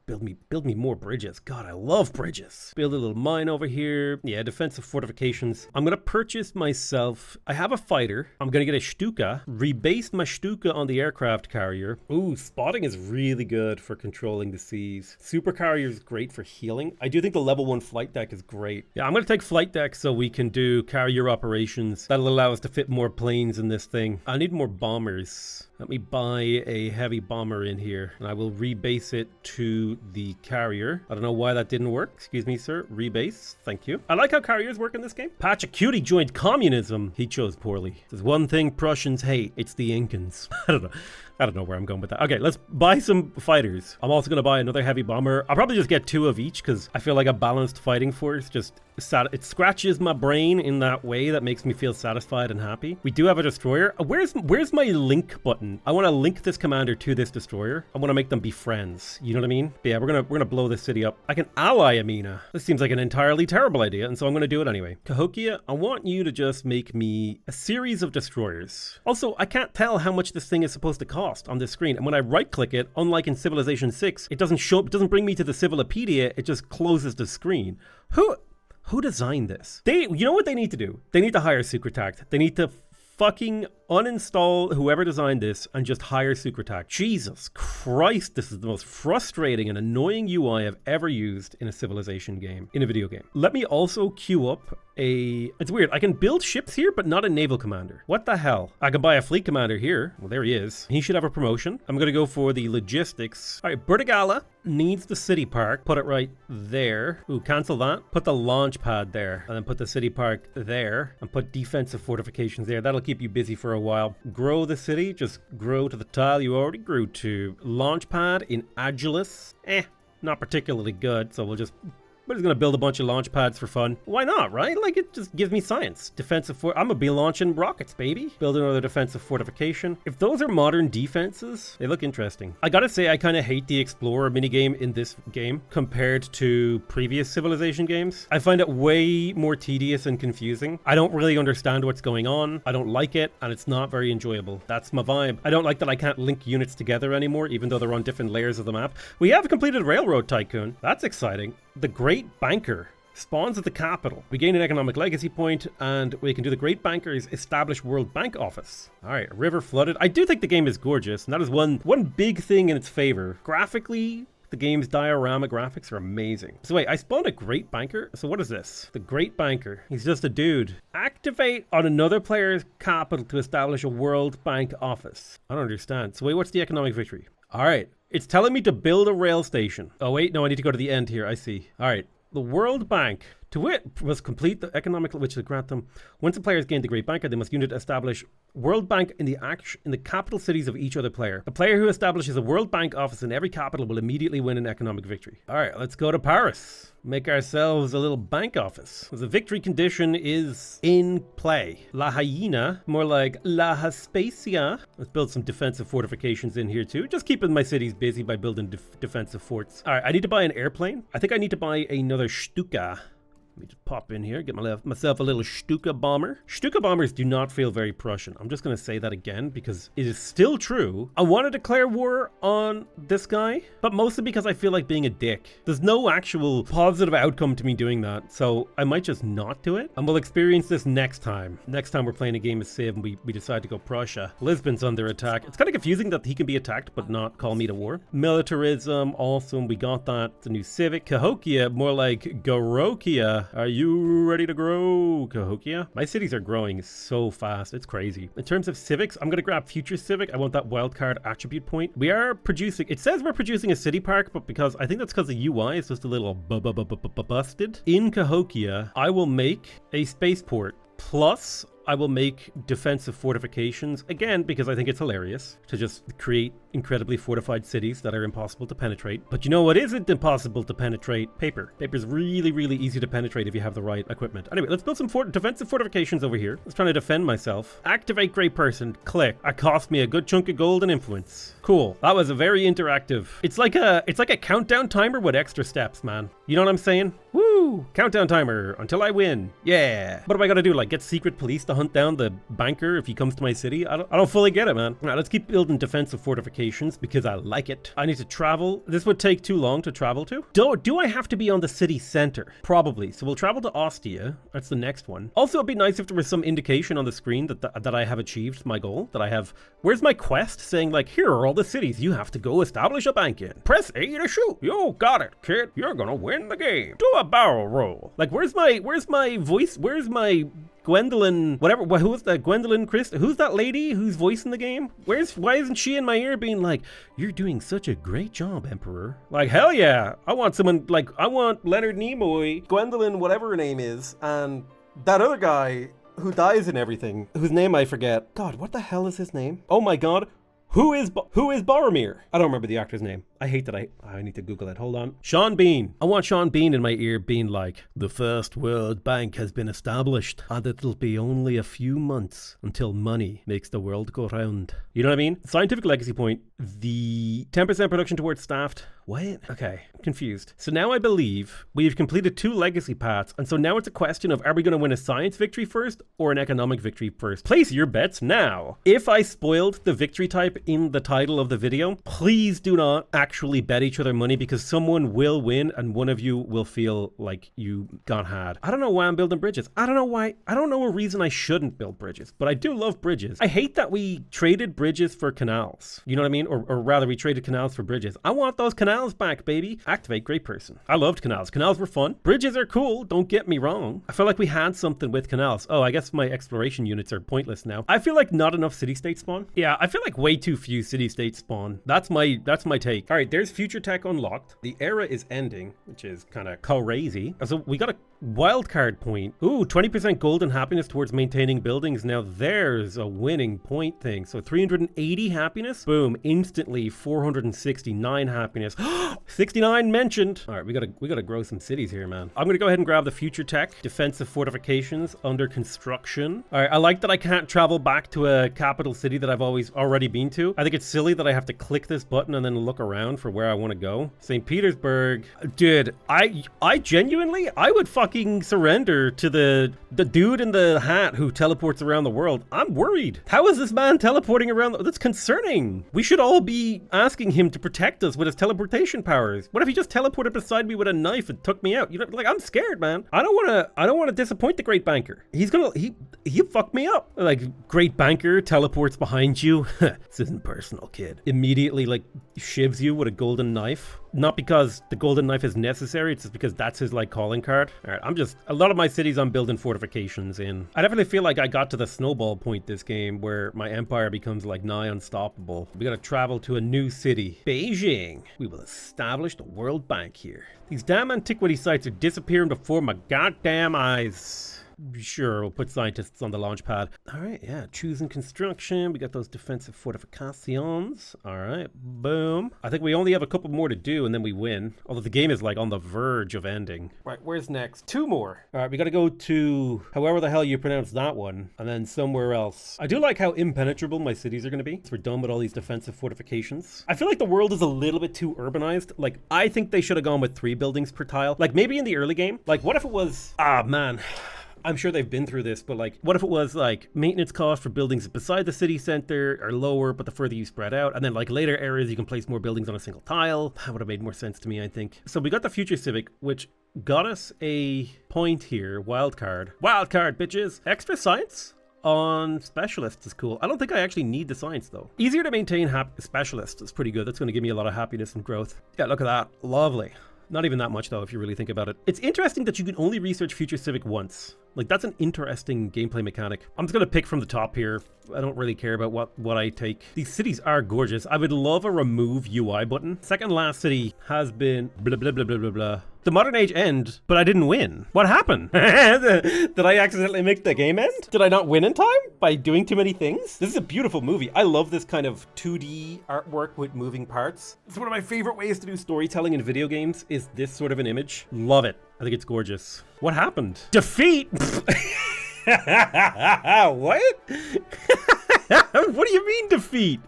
Speaker 1: build me more bridges? God, I love bridges. Build a little mine over here. Yeah, defensive fortifications. I'm going to purchase myself, I have a fighter. I'm going to get a Stuka, rebase my Stuka on the aircraft carrier. Ooh, spotting is really good for controlling the seas. Super carrier is great for healing. I do think the level 1 flight deck is great. Yeah, I'm going to take flight deck so we can do carrier operations. That'll allow us to fit more planes in this thing. I need more bombers. Let me buy a heavy bomber in here, and I will rebase it to the carrier. I don't know why that didn't work. Excuse me, sir. Rebase. Thank you. I like how carriers work in this game. Pachacuti joined communism. He chose poorly. There's one thing Prussians hate. It's the Incans. I don't know where I'm going with that. Okay, let's buy some fighters. I'm also going to buy another heavy bomber. I'll probably just get 2 of each because I feel like a balanced fighting force just it scratches my brain in that way that makes me feel satisfied and happy. We do have a destroyer. Where's my link button? I want to link this commander to this destroyer. I want to make them be friends. You know what I mean? But yeah, we're gonna blow this city up. I can ally Amina. This seems like an entirely terrible idea, and so I'm gonna do it anyway. Cahokia, I want you to just make me a series of destroyers. Also, I can't tell how much this thing is supposed to cost on this screen, and when I right-click it, unlike in Civilization 6, it doesn't bring me to the Civilopedia. It just closes the screen. Who designed this? You know what they need to do? They need to hire Secretact. They need to fucking uninstall whoever designed this and just hire Secretact. Jesus Christ, this is the most frustrating and annoying UI I've ever used in a Civilization game, in a video game. Let me also queue up it's weird, I can build ships here, but not a naval commander. What the hell? I can buy a fleet commander here. Well, there he is. He should have a promotion. I'm gonna go for the logistics. All right, Bertigala needs the city park. Put it right there. Ooh, cancel that. Put the launch pad there, and then put the city park there, and put defensive fortifications there. That'll keep you busy for a while. Grow the city. Just grow to the tile you already grew to. Launch pad in Agilis. Not particularly good, so we're just gonna build a bunch of launch pads for fun. Why not, right? Like, it just gives me science. Defensive I'm gonna be launching rockets, baby. Build another defensive fortification. If those are modern defenses, they look interesting. I gotta say, I kind of hate the Explorer minigame in this game compared to previous Civilization games. I find it way more tedious and confusing. I don't really understand what's going on. I don't like it, and it's not very enjoyable. That's my vibe. I don't like that I can't link units together anymore, even though they're on different layers of the map. We have completed Railroad Tycoon. That's exciting. The Great Banker spawns at the capital. We gain an economic legacy point, and we can do the Great Banker's establish World Bank office. All right, a river flooded. I do think the game is gorgeous, and that is one big thing in its favor. Graphically, the game's diorama graphics are amazing. So wait, I spawned a Great Banker? So what is this? The Great Banker. He's just a dude. Activate on another player's capital to establish a World Bank office. I don't understand. So wait, what's the economic victory? All right. It's telling me to build a rail station. Oh wait, no, I need to go to the end here. I see. All right. The World Bank. To wit, must complete the economic, which will grant them. Once the players gain the Great Banker, they must unit establish World Bank in the capital cities of each other player. The player who establishes a World Bank office in every capital will immediately win an economic victory. All right, let's go to Paris. Make ourselves a little bank office. The victory condition is in play. La Hyena, more like La Haspacia. Let's build some defensive fortifications in here too. Just keeping my cities busy by building defensive forts. All right, I need to buy an airplane. I think I need to buy another Stuka. Let me just pop in here, get myself a little Stuka bomber. Stuka bombers do not feel very Prussian. I'm just going to say that again because it is still true. I want to declare war on this guy, but mostly because I feel like being a dick. There's no actual positive outcome to me doing that, so I might just not do it. And we'll experience this next time. Next time we're playing a game of Civ and we decide to go Prussia. Lisbon's under attack. It's kind of confusing that he can be attacked but not call me to war. Militarism, awesome. We got that. It's a new civic. Cahokia, more like Gorokia. Are you ready to grow, Cahokia? My cities are growing so fast. It's crazy. In terms of civics, I'm going to grab future civic. I want that wildcard attribute point. We are producing, it says we're producing a city park, but I think that's because the UI is just a little busted. In Cahokia, I will make a spaceport. Plus, I will make defensive fortifications, again, because I think it's hilarious to just create incredibly fortified cities that are impossible to penetrate. But you know what isn't impossible to penetrate? Paper. Paper's really, really easy to penetrate if you have the right equipment. Anyway, let's build some defensive fortifications over here. Let's try to defend myself. Activate great person. Click. That cost me a good chunk of gold and influence. Cool. That was a very interactive. It's like a countdown timer with extra steps, man. You know what I'm saying? Woo! Countdown timer until I win. Yeah. What do I gotta do? Like get secret police to hunt down the banker if he comes to my city? I don't fully get it, man. All right, let's keep building defensive fortifications because I like it. I need to travel. This would take too long to travel to. Do I have to be on the city center? Probably. So we'll travel to Ostia. That's the next one. Also, it'd be nice if there was some indication on the screen that I have achieved my goal. That I have. Where's my quest saying like, here are all the cities you have to go establish a bank in. Press A to shoot. You got it, kid. You're gonna win the game. Do a barrel roll. Like, where's my voice? Where's my Gwendolyn, whatever, who is that? Gwendolyn Christ? Who's that lady who's voicing the game? Why isn't she in my ear being like, you're doing such a great job, Emperor? Like, hell yeah. I want someone, like, I want Leonard Nimoy, Gwendolyn, whatever her name is, and that other guy who dies and everything, whose name I forget. God, what the hell is his name? Oh my God. Who is Boromir? I don't remember the actor's name. I hate that I need to Google it. Hold on. Sean Bean. I want Sean Bean in my ear being like, the first world bank has been established and it'll be only a few months until money makes the world go round. You know what I mean? Scientific legacy point. The 10% production towards staffed. What? Okay, confused. So now I believe we've completed 2 legacy paths, and so now it's a question of, are we going to win a science victory first or an economic victory first? Place your bets now. If I spoiled the victory type in the title of the video, please do not actually bet each other money, because someone will win and one of you will feel like you got had. I don't know why I'm building bridges. I don't know why. I don't know a reason I shouldn't build bridges, but I do love bridges. I hate that we traded bridges for canals. You know what I mean? Or rather, we traded canals for bridges. I want those canals back, baby. Activate great person. I loved canals. Canals were fun. Bridges are cool. Don't get me wrong. I feel like we had something with canals. Oh, I guess my exploration units are pointless now. I feel like not enough city-state spawn. Yeah, I feel like way too few city-state spawn. That's my take. All right, there's future tech unlocked. The era is ending, which is kind of crazy. So we got a wildcard point. Ooh, 20% golden happiness towards maintaining buildings. Now there's a winning point thing. So 380 happiness. Boom. Instantly 469 happiness. 69 mentioned. All right, we gotta grow some cities here, man. I'm gonna go ahead and grab the future tech. Defensive fortifications under construction. All right, I like that I can't travel back to a capital city that I've already been to. I think it's silly that I have to click this button and then look around for where I want to go. St. Petersburg. Dude, I genuinely, I would fucking surrender to the dude in the hat who teleports around the world. I'm worried. How is this man teleporting around? That's concerning. We should all be asking him to protect us with his teleportation powers. What if he just teleported beside me with a knife and took me out? You know, like, I'm scared, man. I don't want to disappoint the great banker. He'll fuck me up. Like, great banker teleports behind you. This isn't personal, kid. Immediately, like, shivs you with a golden knife. Not because the golden knife is necessary, it's just because that's his, like, calling card. All right, a lot of my cities I'm building fortifications in. I definitely feel like I got to the snowball point this game where my empire becomes, like, nigh unstoppable. We gotta travel to a new city. Beijing. We will establish the World Bank here. These damn antiquity sites are disappearing before my goddamn eyes. Sure, we'll put scientists on the launch pad. All right, yeah, choosing construction. We got those defensive fortifications. All right, boom. I think we only have a couple more to do and then we win. Although the game is like on the verge of ending. Right, where's next? 2 more. All right, we got to go to however the hell you pronounce that one and then somewhere else. I do like how impenetrable my cities are going to be. So we're done with all these defensive fortifications. I feel like the world is a little bit too urbanized. Like, I think they should have gone with 3 buildings per tile. Like, maybe in the early game. Like, what if it was... Ah, man. I'm sure they've been through this, but like, what if it was like maintenance costs for buildings beside the city center are lower, but the further you spread out, and then like later areas, you can place more buildings on a single tile. That would have made more sense to me, I think. So we got the future civic, which got us a point here. Wildcard, bitches. Extra science on specialists is cool. I don't think I actually need the science though. Easier to maintain specialists is pretty good. That's going to give me a lot of happiness and growth. Yeah, look at that. Lovely. Not even that much though, if you really think about it. It's interesting that you can only research future civic once. Like, that's an interesting gameplay mechanic. I'm just gonna pick from the top here. I don't really care about what I take. These cities are gorgeous. I would love a remove UI button. Second last city has been blah, blah, blah, blah, blah, blah. The modern age end, but I didn't win. What happened? Did I accidentally make the game end? Did I not win in time by doing too many things? This is a beautiful movie. I love this kind of 2D artwork with moving parts. It's one of my favorite ways to do storytelling in video games is this sort of an image. Love it. I think it's gorgeous. What happened? Defeat! What? What do you mean defeat?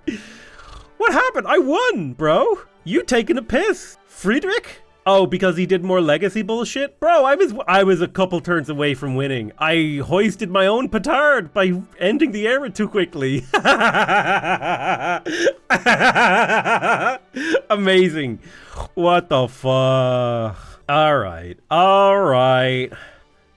Speaker 1: What happened? I won, bro. You taking a piss. Friedrich? Oh, because he did more legacy bullshit? Bro, I was a couple turns away from winning. I hoisted my own petard by ending the era too quickly. Amazing. What the fuck? All right.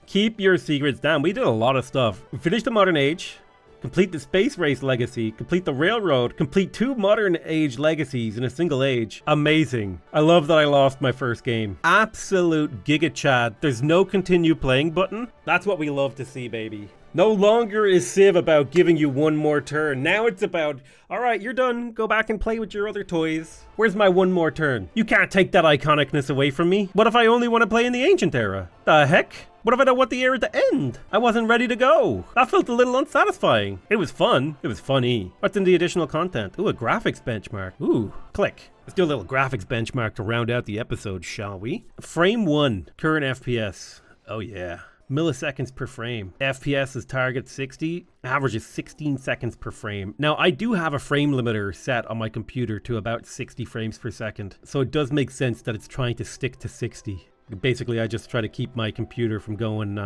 Speaker 1: Keep your secrets down. We did a lot of stuff. We finished the modern age. Complete the space race legacy, complete the railroad, complete 2 modern age legacies in a single age. Amazing. I love that I lost my first game. Absolute giga chad. There's no continue playing button. That's what we love to see, baby. No longer is Civ about giving you one more turn. Now it's about, all right, you're done. Go back and play with your other toys. Where's my one more turn? You can't take that iconicness away from me. What if I only want to play in the ancient era? The heck? What if I don't want the era to end? I wasn't ready to go. That felt a little unsatisfying. It was fun. It was funny. What's in the additional content? Ooh, a graphics benchmark. Ooh, click. Let's do a little graphics benchmark to round out the episode, shall we? Frame 1, current FPS. Oh yeah. Milliseconds per frame. FPS is target 60, average is 16 seconds per frame. Now I do have a frame limiter set on my computer to about 60 frames per second, so it does make sense that it's trying to stick to 60. Basically, I just try to keep my computer from going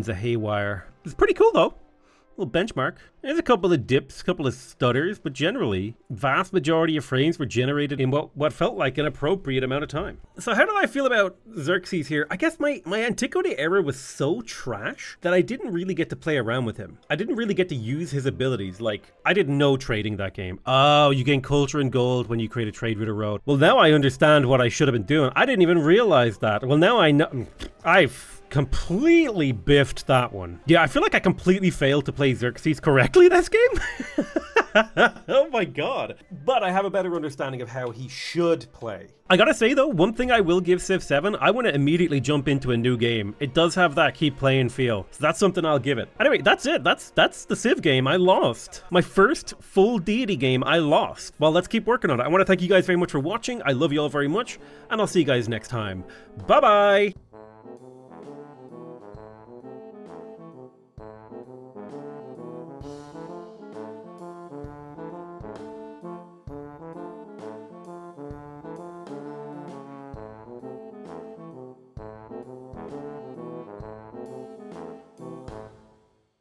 Speaker 1: haywire. It's pretty cool though. Little benchmark. There's a couple of dips, a couple of stutters, but generally, vast majority of frames were generated in what felt like an appropriate amount of time. So how do I feel about Xerxes here? I guess my Antiquity era was so trash that I didn't really get to play around with him. I didn't really get to use his abilities. Like, I did no trading that game. Oh, you gain culture and gold when you create a trade route or road. Well, now I understand what I should have been doing. I didn't even realize that. Well, now I know. I've completely biffed that one. Yeah, I feel like I completely failed to play Xerxes correctly this game. Oh my god. But I have a better understanding of how he should play. I gotta say though, one thing I will give Civ 7, I want to immediately jump into a new game. It does have that keep playing feel. So that's something I'll give it. Anyway, that's it. That's the Civ game. I lost. My first full deity game, I lost. Well, let's keep working on it. I want to thank you guys very much for watching. I love you all very much. And I'll see you guys next time. Bye-bye.